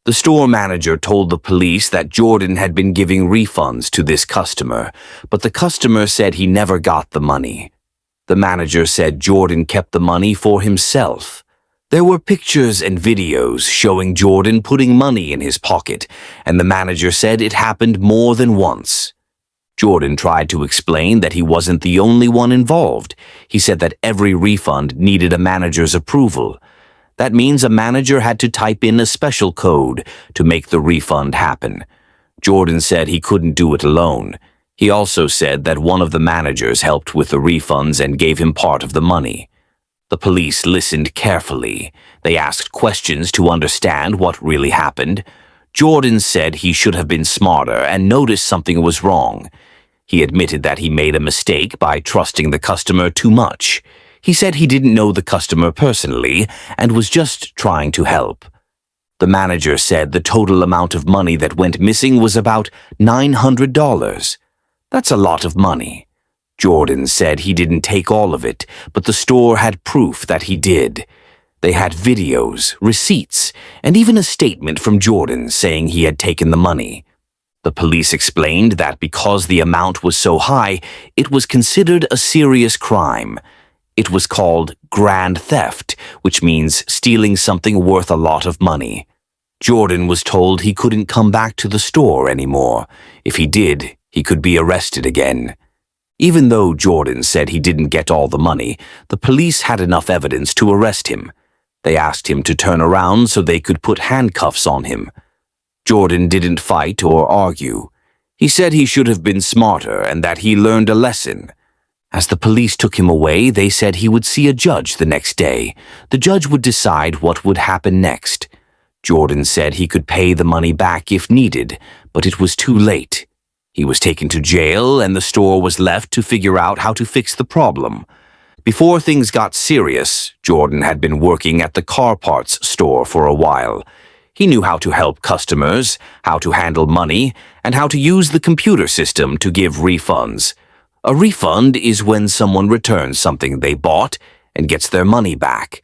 The store manager told the police that Jordan had been giving refunds to this customer, but the customer said he never got the money. The manager said Jordan kept the money for himself. There were pictures and videos showing Jordan putting money in his pocket, and the manager said it happened more than once. Jordan tried to explain that he wasn't the only one involved. He said that every refund needed a manager's approval. That means a manager had to type in a special code to make the refund happen. Jordan said he couldn't do it alone. He also said that one of the managers helped with the refunds and gave him part of the money. The police listened carefully. They asked questions to understand what really happened. Jordan said he should have been smarter and noticed something was wrong. He admitted that he made a mistake by trusting the customer too much. He said he didn't know the customer personally and was just trying to help. The manager said the total amount of money that went missing was about $900. That's a lot of money. Jordan said he didn't take all of it, but the store had proof that he did. They had videos, receipts, and even a statement from Jordan saying he had taken the money. The police explained that because the amount was so high, it was considered a serious crime. It was called grand theft, which means stealing something worth a lot of money. Jordan was told he couldn't come back to the store anymore. If he did, he could be arrested again. Even though Jordan said he didn't get all the money, the police had enough evidence to arrest him. They asked him to turn around so they could put handcuffs on him. Jordan didn't fight or argue. He said he should have been smarter and that he learned a lesson. As the police took him away, they said he would see a judge the next day. The judge would decide what would happen next. Jordan said he could pay the money back if needed, but it was too late. He was taken to jail and the store was left to figure out how to fix the problem. Before things got serious, Jordan had been working at the car parts store for a while. He knew how to help customers, how to handle money, and how to use the computer system to give refunds. A refund is when someone returns something they bought and gets their money back.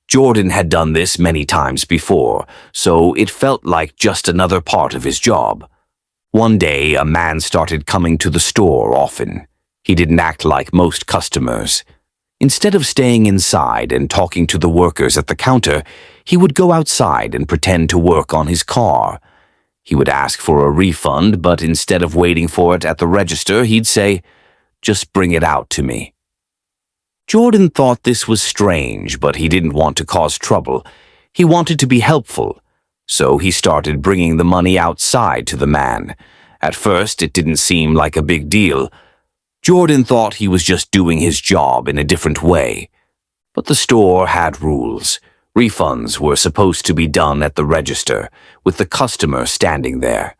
Jordan had done this many times before, so it felt like just another part of his job. One day, a man started coming to the store often. He didn't act like most customers. Instead of staying inside and talking to the workers at the counter, he would go outside and pretend to work on his car. He would ask for a refund, but instead of waiting for it at the register, he'd say, "Just bring it out to me." Jordan thought this was strange, but he didn't want to cause trouble. He wanted to be helpful, so he started bringing the money outside to the man. At first, it didn't seem like a big deal. Jordan thought he was just doing his job in a different way. But the store had rules. Refunds were supposed to be done at the register, with the customer standing there.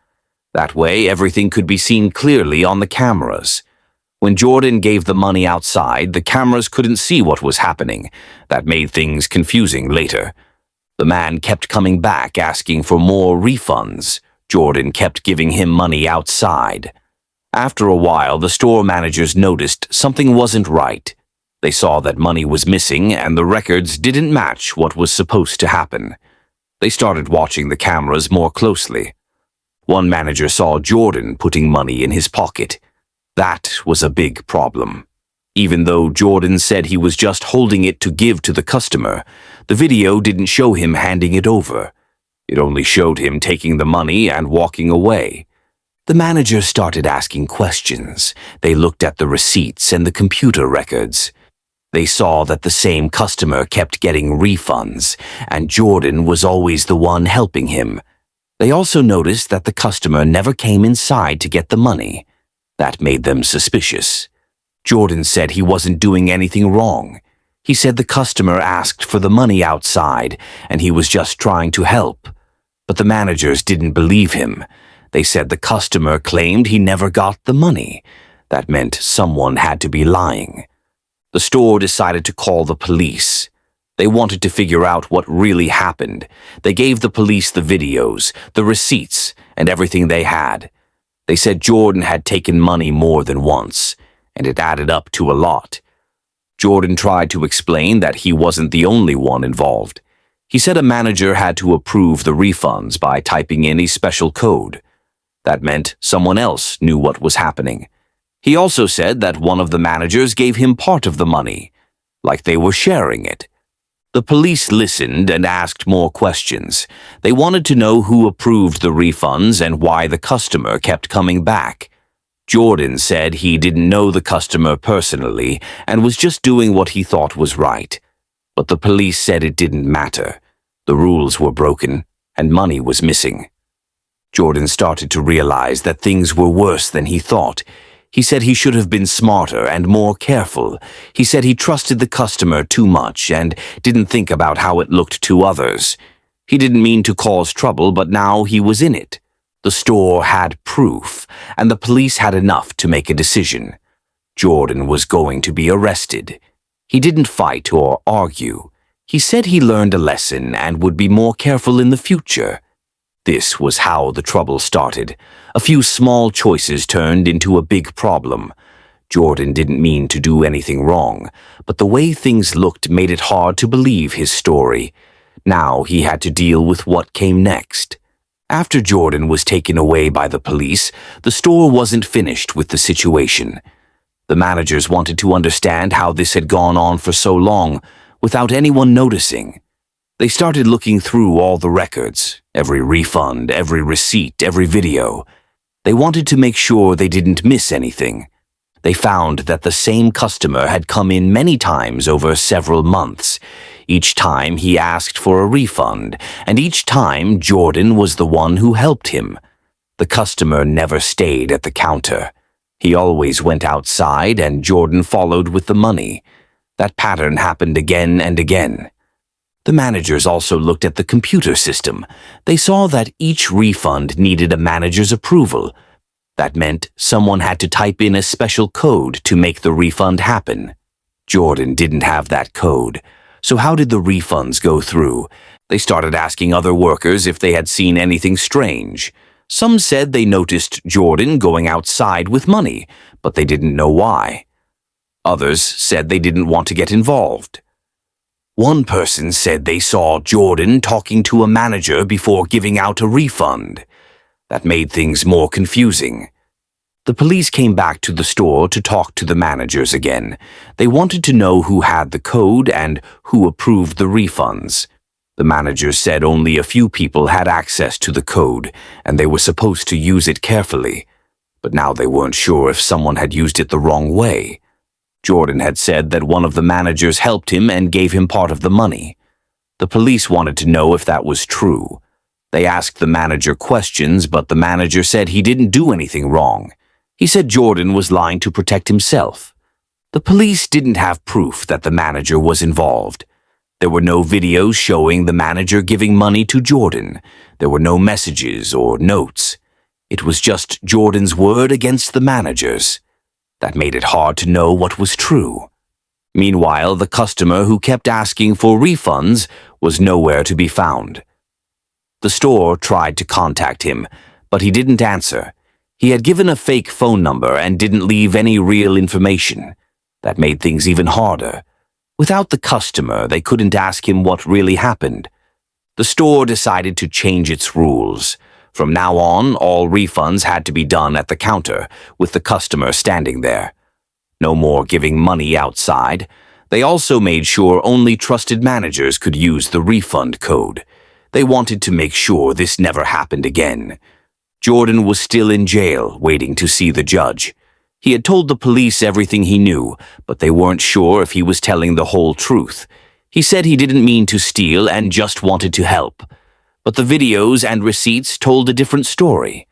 That way, everything could be seen clearly on the cameras. When Jordan gave the money outside, the cameras couldn't see what was happening. That made things confusing later. The man kept coming back asking for more refunds. Jordan kept giving him money outside. After a while, the store managers noticed something wasn't right. They saw that money was missing and the records didn't match what was supposed to happen. They started watching the cameras more closely. One manager saw Jordan putting money in his pocket. That was a big problem. Even though Jordan said he was just holding it to give to the customer, the video didn't show him handing it over. It only showed him taking the money and walking away. The manager started asking questions. They looked at the receipts and the computer records. They saw that the same customer kept getting refunds, and Jordan was always the one helping him. They also noticed that the customer never came inside to get the money. That made them suspicious. Jordan said he wasn't doing anything wrong. He said the customer asked for the money outside, and he was just trying to help. But the managers didn't believe him. They said the customer claimed he never got the money. That meant someone had to be lying. The store decided to call the police. They wanted to figure out what really happened. They gave the police the videos, the receipts, and everything they had. They said Jordan had taken money more than once, and it added up to a lot. Jordan tried to explain that he wasn't the only one involved. He said a manager had to approve the refunds by typing in a special code. That meant someone else knew what was happening. He also said that one of the managers gave him part of the money, like they were sharing it. The police listened and asked more questions. They wanted to know who approved the refunds and why the customer kept coming back. Jordan said he didn't know the customer personally and was just doing what he thought was right. But the police said it didn't matter. The rules were broken and money was missing. Jordan started to realize that things were worse than he thought. He said he should have been smarter and more careful. He said he trusted the customer too much and didn't think about how it looked to others. He didn't mean to cause trouble, but now he was in it. The store had proof, and the police had enough to make a decision. Jordan was going to be arrested. He didn't fight or argue. He said he learned a lesson and would be more careful in the future. This was how the trouble started. A few small choices turned into a big problem. Jordan didn't mean to do anything wrong, but the way things looked made it hard to believe his story. Now he had to deal with what came next. After Jordan was taken away by the police, the store wasn't finished with the situation. The managers wanted to understand how this had gone on for so long, without anyone noticing. They started looking through all the records, every refund, every receipt, every video. They wanted to make sure they didn't miss anything. They found that the same customer had come in many times over several months. Each time he asked for a refund, and each time Jordan was the one who helped him. The customer never stayed at the counter. He always went outside and Jordan followed with the money. That pattern happened again and again. The managers also looked at the computer system. They saw that each refund needed a manager's approval. That meant someone had to type in a special code to make the refund happen. Jordan didn't have that code. So how did the refunds go through? They started asking other workers if they had seen anything strange. Some said they noticed Jordan going outside with money, but they didn't know why. Others said they didn't want to get involved. One person said they saw Jordan talking to a manager before giving out a refund. That made things more confusing. The police came back to the store to talk to the managers again. They wanted to know who had the code and who approved the refunds. The manager said only a few people had access to the code, and they were supposed to use it carefully. But now they weren't sure if someone had used it the wrong way. Jordan had said that one of the managers helped him and gave him part of the money. The police wanted to know if that was true. They asked the manager questions, but the manager said he didn't do anything wrong. He said Jordan was lying to protect himself. The police didn't have proof that the manager was involved. There were no videos showing the manager giving money to Jordan. There were no messages or notes. It was just Jordan's word against the manager's. That made it hard to know what was true. Meanwhile, the customer who kept asking for refunds was nowhere to be found. The store tried to contact him, but he didn't answer. He had given a fake phone number and didn't leave any real information. That made things even harder. Without the customer, they couldn't ask him what really happened. The store decided to change its rules. From now on, all refunds had to be done at the counter, with the customer standing there. No more giving money outside. They also made sure only trusted managers could use the refund code. They wanted to make sure this never happened again. Jordan was still in jail, waiting to see the judge. He had told the police everything he knew, but they weren't sure if he was telling the whole truth. He said he didn't mean to steal and just wanted to help. But the videos and receipts told a different story.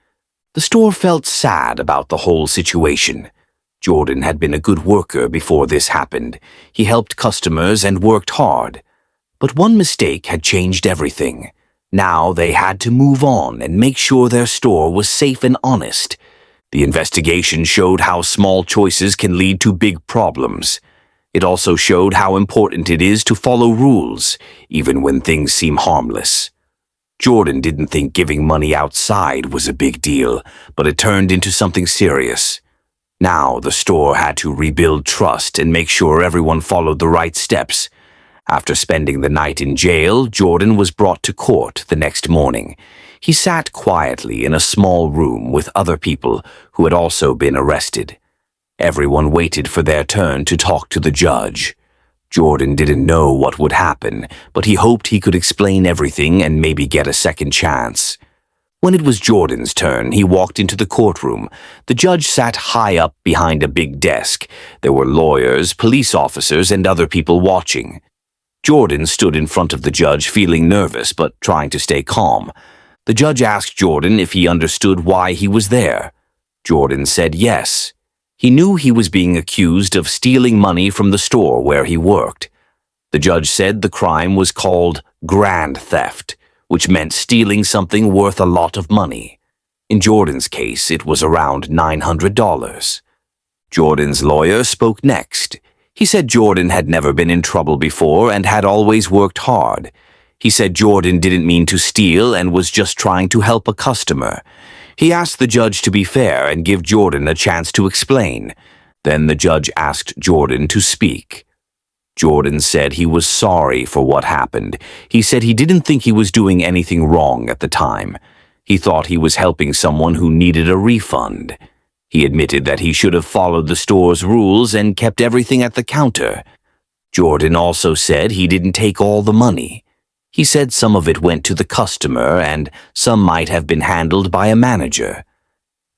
The store felt sad about the whole situation. Jordan had been a good worker before this happened. He helped customers and worked hard. But one mistake had changed everything. Now they had to move on and make sure their store was safe and honest. The investigation showed how small choices can lead to big problems. It also showed how important it is to follow rules, even when things seem harmless. Jordan didn't think giving money outside was a big deal, but it turned into something serious. Now the store had to rebuild trust and make sure everyone followed the right steps. After spending the night in jail, Jordan was brought to court the next morning. He sat quietly in a small room with other people who had also been arrested. Everyone waited for their turn to talk to the judge. Jordan didn't know what would happen, but he hoped he could explain everything and maybe get a second chance. When it was Jordan's turn, he walked into the courtroom. The judge sat high up behind a big desk. There were lawyers, police officers, and other people watching. Jordan stood in front of the judge feeling nervous but trying to stay calm. The judge asked Jordan if he understood why he was there. Jordan said yes. He knew he was being accused of stealing money from the store where he worked. The judge said the crime was called grand theft, which meant stealing something worth a lot of money. In Jordan's case, it was around $900. Jordan's lawyer spoke next. He said Jordan had never been in trouble before and had always worked hard. He said Jordan didn't mean to steal and was just trying to help a customer. He asked the judge to be fair and give Jordan a chance to explain. Then the judge asked Jordan to speak. Jordan said he was sorry for what happened. He said he didn't think he was doing anything wrong at the time. He thought he was helping someone who needed a refund. He admitted that he should have followed the store's rules and kept everything at the counter. Jordan also said he didn't take all the money. He said some of it went to the customer and some might have been handled by a manager.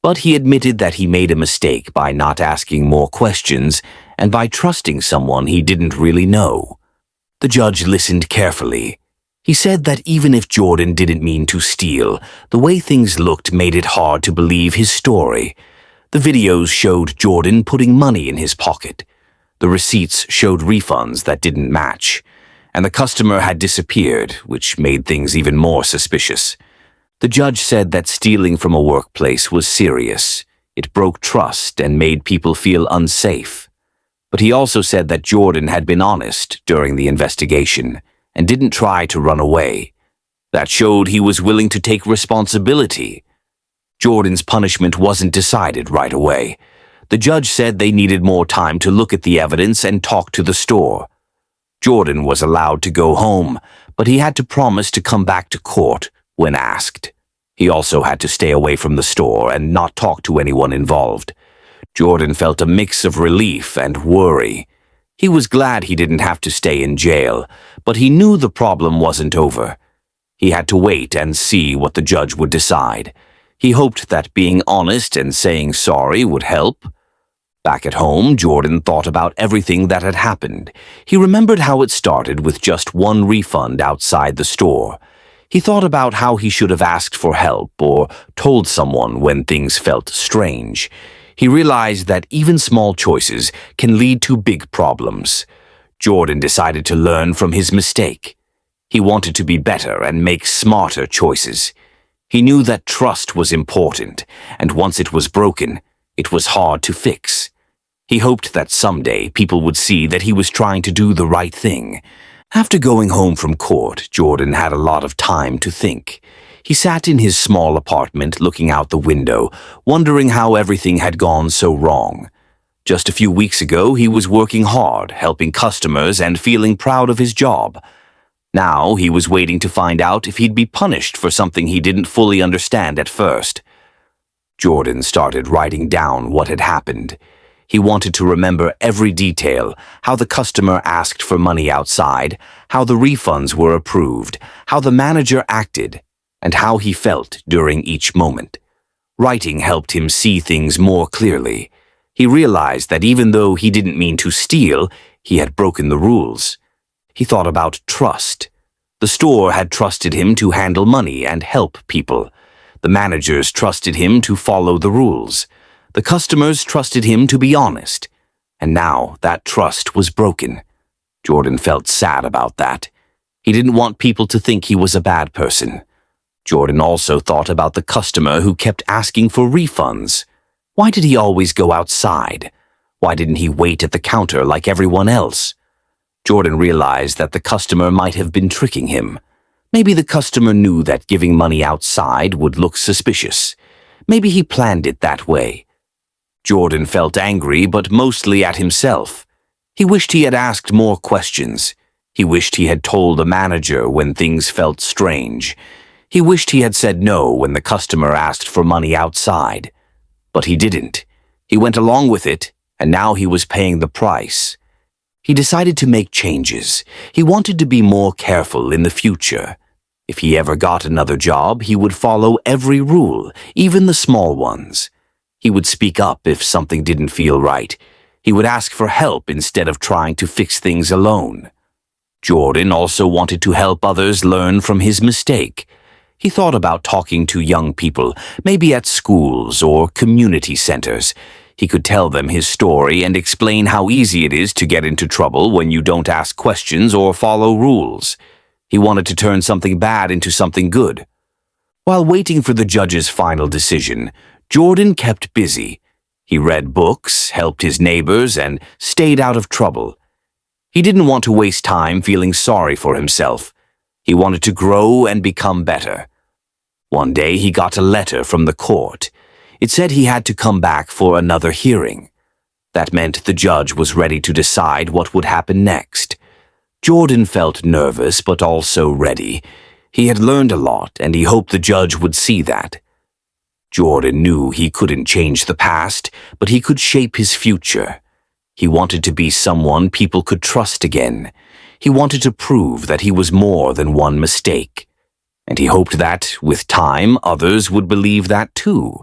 But he admitted that he made a mistake by not asking more questions and by trusting someone he didn't really know. The judge listened carefully. He said that even if Jordan didn't mean to steal, the way things looked made it hard to believe his story. The videos showed Jordan putting money in his pocket. The receipts showed refunds that didn't match. And the customer had disappeared, which made things even more suspicious. The judge said that stealing from a workplace was serious. It broke trust and made people feel unsafe. But he also said that Jordan had been honest during the investigation and didn't try to run away. That showed he was willing to take responsibility. Jordan's punishment wasn't decided right away. The judge said they needed more time to look at the evidence and talk to the store. Jordan was allowed to go home, but he had to promise to come back to court when asked. He also had to stay away from the store and not talk to anyone involved. Jordan felt a mix of relief and worry. He was glad he didn't have to stay in jail, but he knew the problem wasn't over. He had to wait and see what the judge would decide. He hoped that being honest and saying sorry would help. Back at home, Jordan thought about everything that had happened. He remembered how it started with just one refund outside the store. He thought about how he should have asked for help or told someone when things felt strange. He realized that even small choices can lead to big problems. Jordan decided to learn from his mistake. He wanted to be better and make smarter choices. He knew that trust was important, and once it was broken, it was hard to fix. He hoped that someday people would see that he was trying to do the right thing. After going home from court, Jordan had a lot of time to think. He sat in his small apartment looking out the window, wondering how everything had gone so wrong. Just a few weeks ago, he was working hard, helping customers and feeling proud of his job. Now he was waiting to find out if he'd be punished for something he didn't fully understand at first. Jordan started writing down what had happened. He wanted to remember every detail, how the customer asked for money outside, how the refunds were approved, how the manager acted, and how he felt during each moment. Writing helped him see things more clearly. He realized that even though he didn't mean to steal, he had broken the rules. He thought about trust. The store had trusted him to handle money and help people. The managers trusted him to follow the rules. The customers trusted him to be honest. And now that trust was broken. Jordan felt sad about that. He didn't want people to think he was a bad person. Jordan also thought about the customer who kept asking for refunds. Why did he always go outside? Why didn't he wait at the counter like everyone else? Jordan realized that the customer might have been tricking him. Maybe the customer knew that giving money outside would look suspicious. Maybe he planned it that way. Jordan felt angry, but mostly at himself. He wished he had asked more questions. He wished he had told the manager when things felt strange. He wished he had said no when the customer asked for money outside. But he didn't. He went along with it, and now he was paying the price. He decided to make changes. He wanted to be more careful in the future. If he ever got another job, he would follow every rule, even the small ones. He would speak up if something didn't feel right. He would ask for help instead of trying to fix things alone. Jordan also wanted to help others learn from his mistake. He thought about talking to young people, maybe at schools or community centers. He could tell them his story and explain how easy it is to get into trouble when you don't ask questions or follow rules. He wanted to turn something bad into something good. While waiting for the judge's final decision, Jordan kept busy. He read books, helped his neighbors, and stayed out of trouble. He didn't want to waste time feeling sorry for himself. He wanted to grow and become better. One day he got a letter from the court. It said he had to come back for another hearing. That meant the judge was ready to decide what would happen next. Jordan felt nervous but also ready. He had learned a lot, and he hoped the judge would see that. Jordan knew he couldn't change the past, but he could shape his future. He wanted to be someone people could trust again. He wanted to prove that he was more than one mistake. And he hoped that, with time, others would believe that too.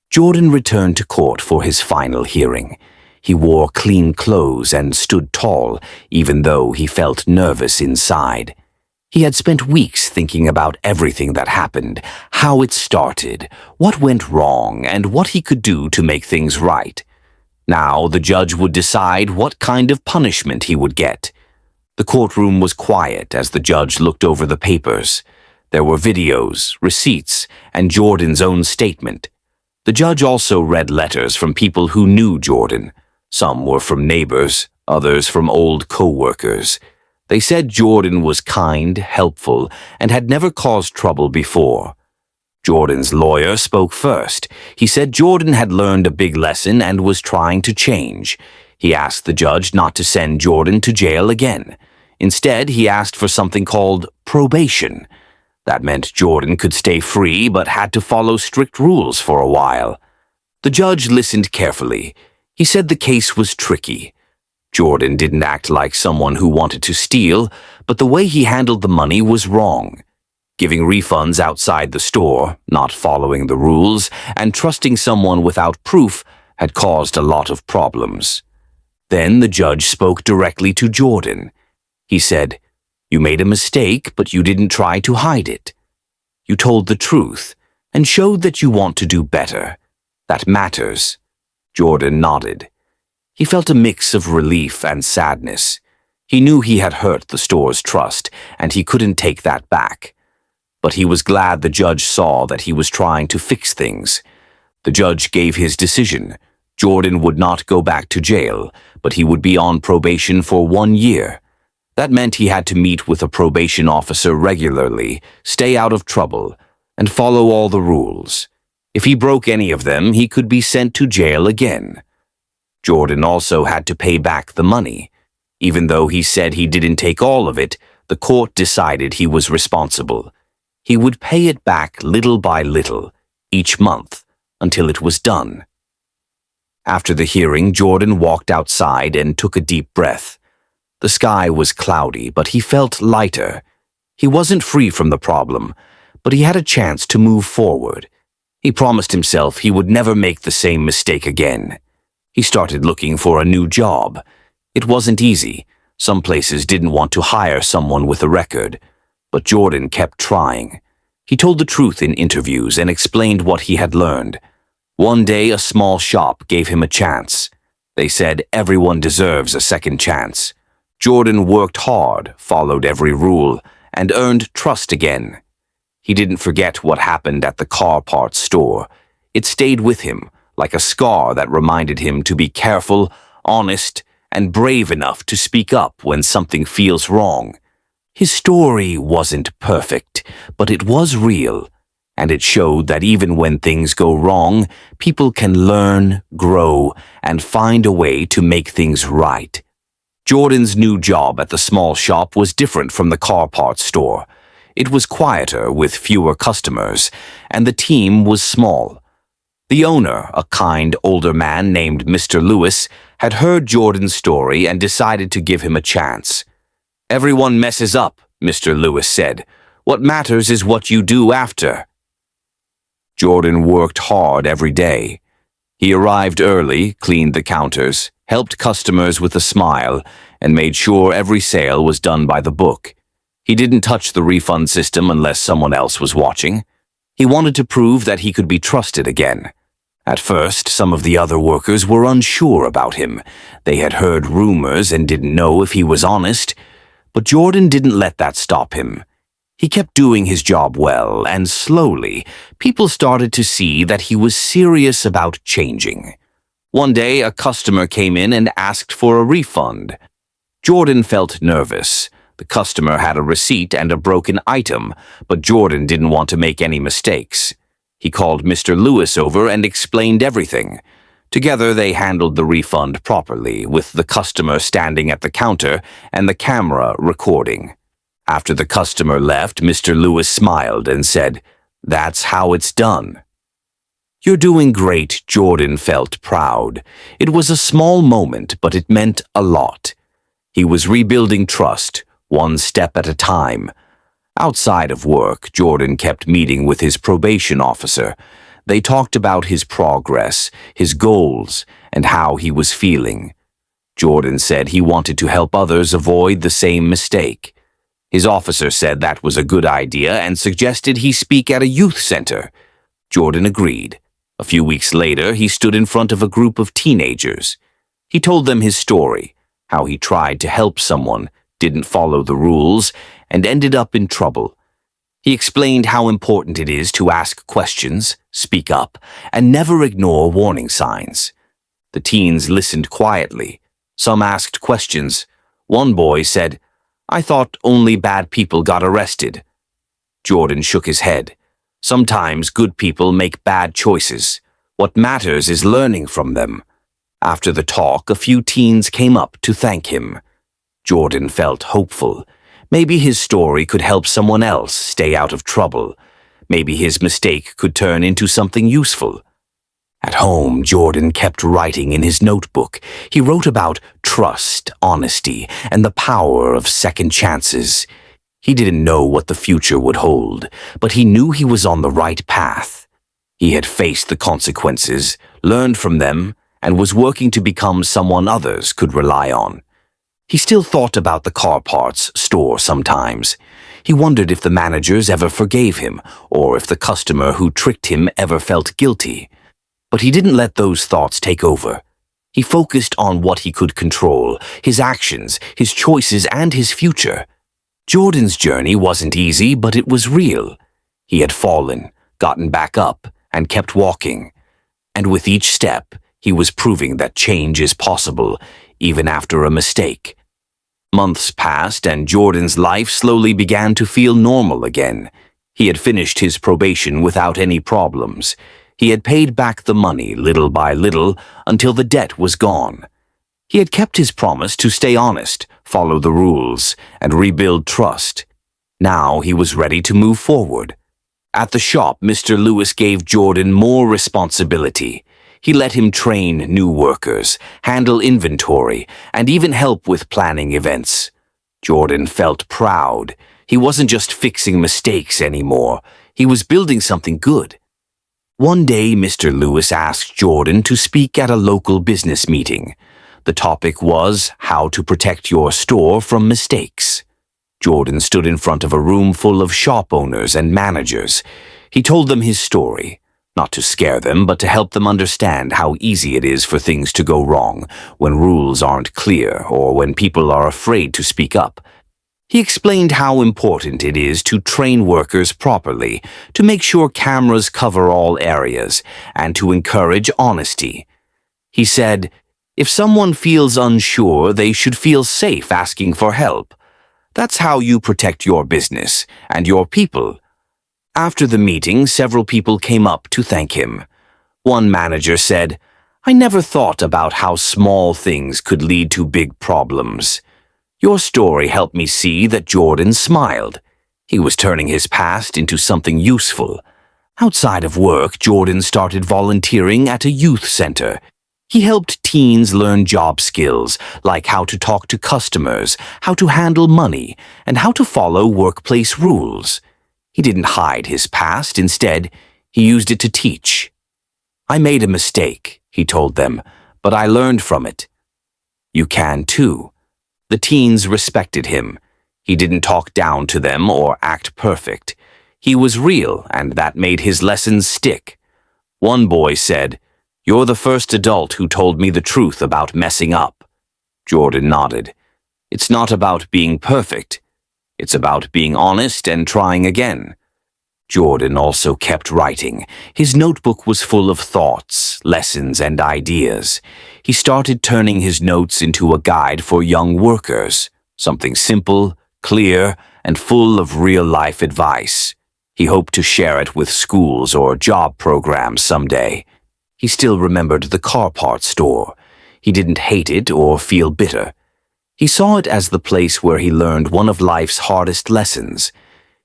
Jordan returned to court for his final hearing. He wore clean clothes and stood tall, even though he felt nervous inside. He had spent weeks thinking about everything that happened, how it started, what went wrong, and what he could do to make things right. Now the judge would decide what kind of punishment he would get. The courtroom was quiet as the judge looked over the papers. There were videos, receipts, and Jordan's own statement. The judge also read letters from people who knew Jordan. Some were from neighbors, others from old co-workers. They said Jordan was kind, helpful, and had never caused trouble before. Jordan's lawyer spoke first. He said Jordan had learned a big lesson and was trying to change. He asked the judge not to send Jordan to jail again. Instead, he asked for something called probation. That meant Jordan could stay free but had to follow strict rules for a while. The judge listened carefully. He said the case was tricky. Jordan didn't act like someone who wanted to steal, but the way he handled the money was wrong. Giving refunds outside the store, not following the rules, and trusting someone without proof had caused a lot of problems. Then the judge spoke directly to Jordan. He said, "You made a mistake, but you didn't try to hide it. You told the truth and showed that you want to do better. That matters." Jordan nodded. He felt a mix of relief and sadness. He knew he had hurt the store's trust, and he couldn't take that back. But he was glad the judge saw that he was trying to fix things. The judge gave his decision. Jordan would not go back to jail, but he would be on probation for 1 year. That meant he had to meet with a probation officer regularly, stay out of trouble, and follow all the rules. If he broke any of them, he could be sent to jail again. Jordan also had to pay back the money. Even though he said he didn't take all of it, the court decided he was responsible. He would pay it back little by little, each month, until it was done. After the hearing, Jordan walked outside and took a deep breath. The sky was cloudy, but he felt lighter. He wasn't free from the problem, but he had a chance to move forward. He promised himself he would never make the same mistake again. He started looking for a new job. It wasn't easy. Some places didn't want to hire someone with a record. But Jordan kept trying. He told the truth in interviews and explained what he had learned. One day, a small shop gave him a chance. They said everyone deserves a second chance. Jordan worked hard, followed every rule, and earned trust again. He didn't forget what happened at the car parts store. It stayed with him, like a scar that reminded him to be careful, honest, and brave enough to speak up when something feels wrong. His story wasn't perfect, but it was real, and it showed that even when things go wrong, people can learn, grow, and find a way to make things right. Jordan's new job at the small shop was different from the car parts store. It was quieter with fewer customers, and the team was small. The owner, a kind older man named Mr. Lewis, had heard Jordan's story and decided to give him a chance. "Everyone messes up," Mr. Lewis said. "What matters is what you do after." Jordan worked hard every day. He arrived early, cleaned the counters, helped customers with a smile, and made sure every sale was done by the book. He didn't touch the refund system unless someone else was watching. He wanted to prove that he could be trusted again. At first, some of the other workers were unsure about him. They had heard rumors and didn't know if he was honest. But Jordan didn't let that stop him. He kept doing his job well, and slowly, people started to see that he was serious about changing. One day, a customer came in and asked for a refund. Jordan felt nervous. The customer had a receipt and a broken item, but Jordan didn't want to make any mistakes. He called Mr. Lewis over and explained everything. Together, they handled the refund properly, with the customer standing at the counter and the camera recording. After the customer left, Mr. Lewis smiled and said, "That's how it's done." "You're doing great," Jordan felt proud. It was a small moment, but it meant a lot. He was rebuilding trust, one step at a time. Outside of work, Jordan kept meeting with his probation officer. They talked about his progress, his goals, and how he was feeling. Jordan said he wanted to help others avoid the same mistake. His officer said that was a good idea and suggested he speak at a youth center. Jordan agreed. A few weeks later, he stood in front of a group of teenagers. He told them his story, how he tried to help someone, didn't follow the rules, and ended up in trouble. He explained how important it is to ask questions, speak up, and never ignore warning signs. The teens listened quietly. Some asked questions. One boy said, "I thought only bad people got arrested." Jordan shook his head. Sometimes good people make bad choices. What matters is learning from them. After the talk, a few teens came up to thank him. Jordan felt hopeful. Maybe his story could help someone else stay out of trouble. Maybe his mistake could turn into something useful. At home, Jordan kept writing in his notebook. He wrote about trust, honesty, and the power of second chances. He didn't know what the future would hold, but he knew he was on the right path. He had faced the consequences, learned from them, and was working to become someone others could rely on. He still thought about the car parts store sometimes. He wondered if the managers ever forgave him, or if the customer who tricked him ever felt guilty. But he didn't let those thoughts take over. He focused on what he could control, his actions, his choices, and his future. Jordan's journey wasn't easy, but it was real. He had fallen, gotten back up, and kept walking. And with each step, he was proving that change is possible, even after a mistake. Months passed, and Jordan's life slowly began to feel normal again. He had finished his probation without any problems. He had paid back the money little by little until the debt was gone. He had kept his promise to stay honest, follow the rules, and rebuild trust. Now he was ready to move forward. At the shop, Mr. Lewis gave Jordan more responsibility. He let him train new workers, handle inventory, and even help with planning events. Jordan felt proud. He wasn't just fixing mistakes anymore. He was building something good. One day, Mr. Lewis asked Jordan to speak at a local business meeting. The topic was how to protect your store from mistakes. Jordan stood in front of a room full of shop owners and managers. He told them his story. Not to scare them, but to help them understand how easy it is for things to go wrong when rules aren't clear or when people are afraid to speak up. He explained how important it is to train workers properly, to make sure cameras cover all areas, and to encourage honesty. He said, "If someone feels unsure, they should feel safe asking for help. That's how you protect your business and your people." After the meeting, several people came up to thank him. One manager said, "I never thought about how small things could lead to big problems. Your story helped me see that Jordan smiled. He was turning his past into something useful." Outside of work, Jordan started volunteering at a youth center. He helped teens learn job skills, like how to talk to customers, how to handle money, and how to follow workplace rules. He didn't hide his past. Instead, he used it to teach. "I made a mistake," he told them, "but I learned from it. You can too." The teens respected him. He didn't talk down to them or act perfect. He was real, and that made his lessons stick. One boy said, "You're the first adult who told me the truth about messing up." Jordan nodded. "It's not about being perfect. It's about being honest and trying again." Jordan also kept writing. His notebook was full of thoughts, lessons, and ideas. He started turning his notes into a guide for young workers, something simple, clear, and full of real-life advice. He hoped to share it with schools or job programs someday. He still remembered the car parts store. He didn't hate it or feel bitter. He saw it as the place where he learned one of life's hardest lessons.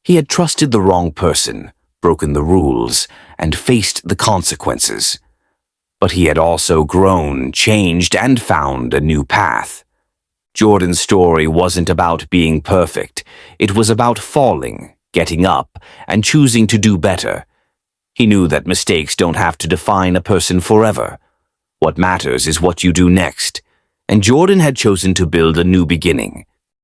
He had trusted the wrong person, broken the rules, and faced the consequences. But he had also grown, changed, and found a new path. Jordan's story wasn't about being perfect. It was about falling, getting up, and choosing to do better. He knew that mistakes don't have to define a person forever. What matters is what you do next. And Jordan had chosen to build a new beginning.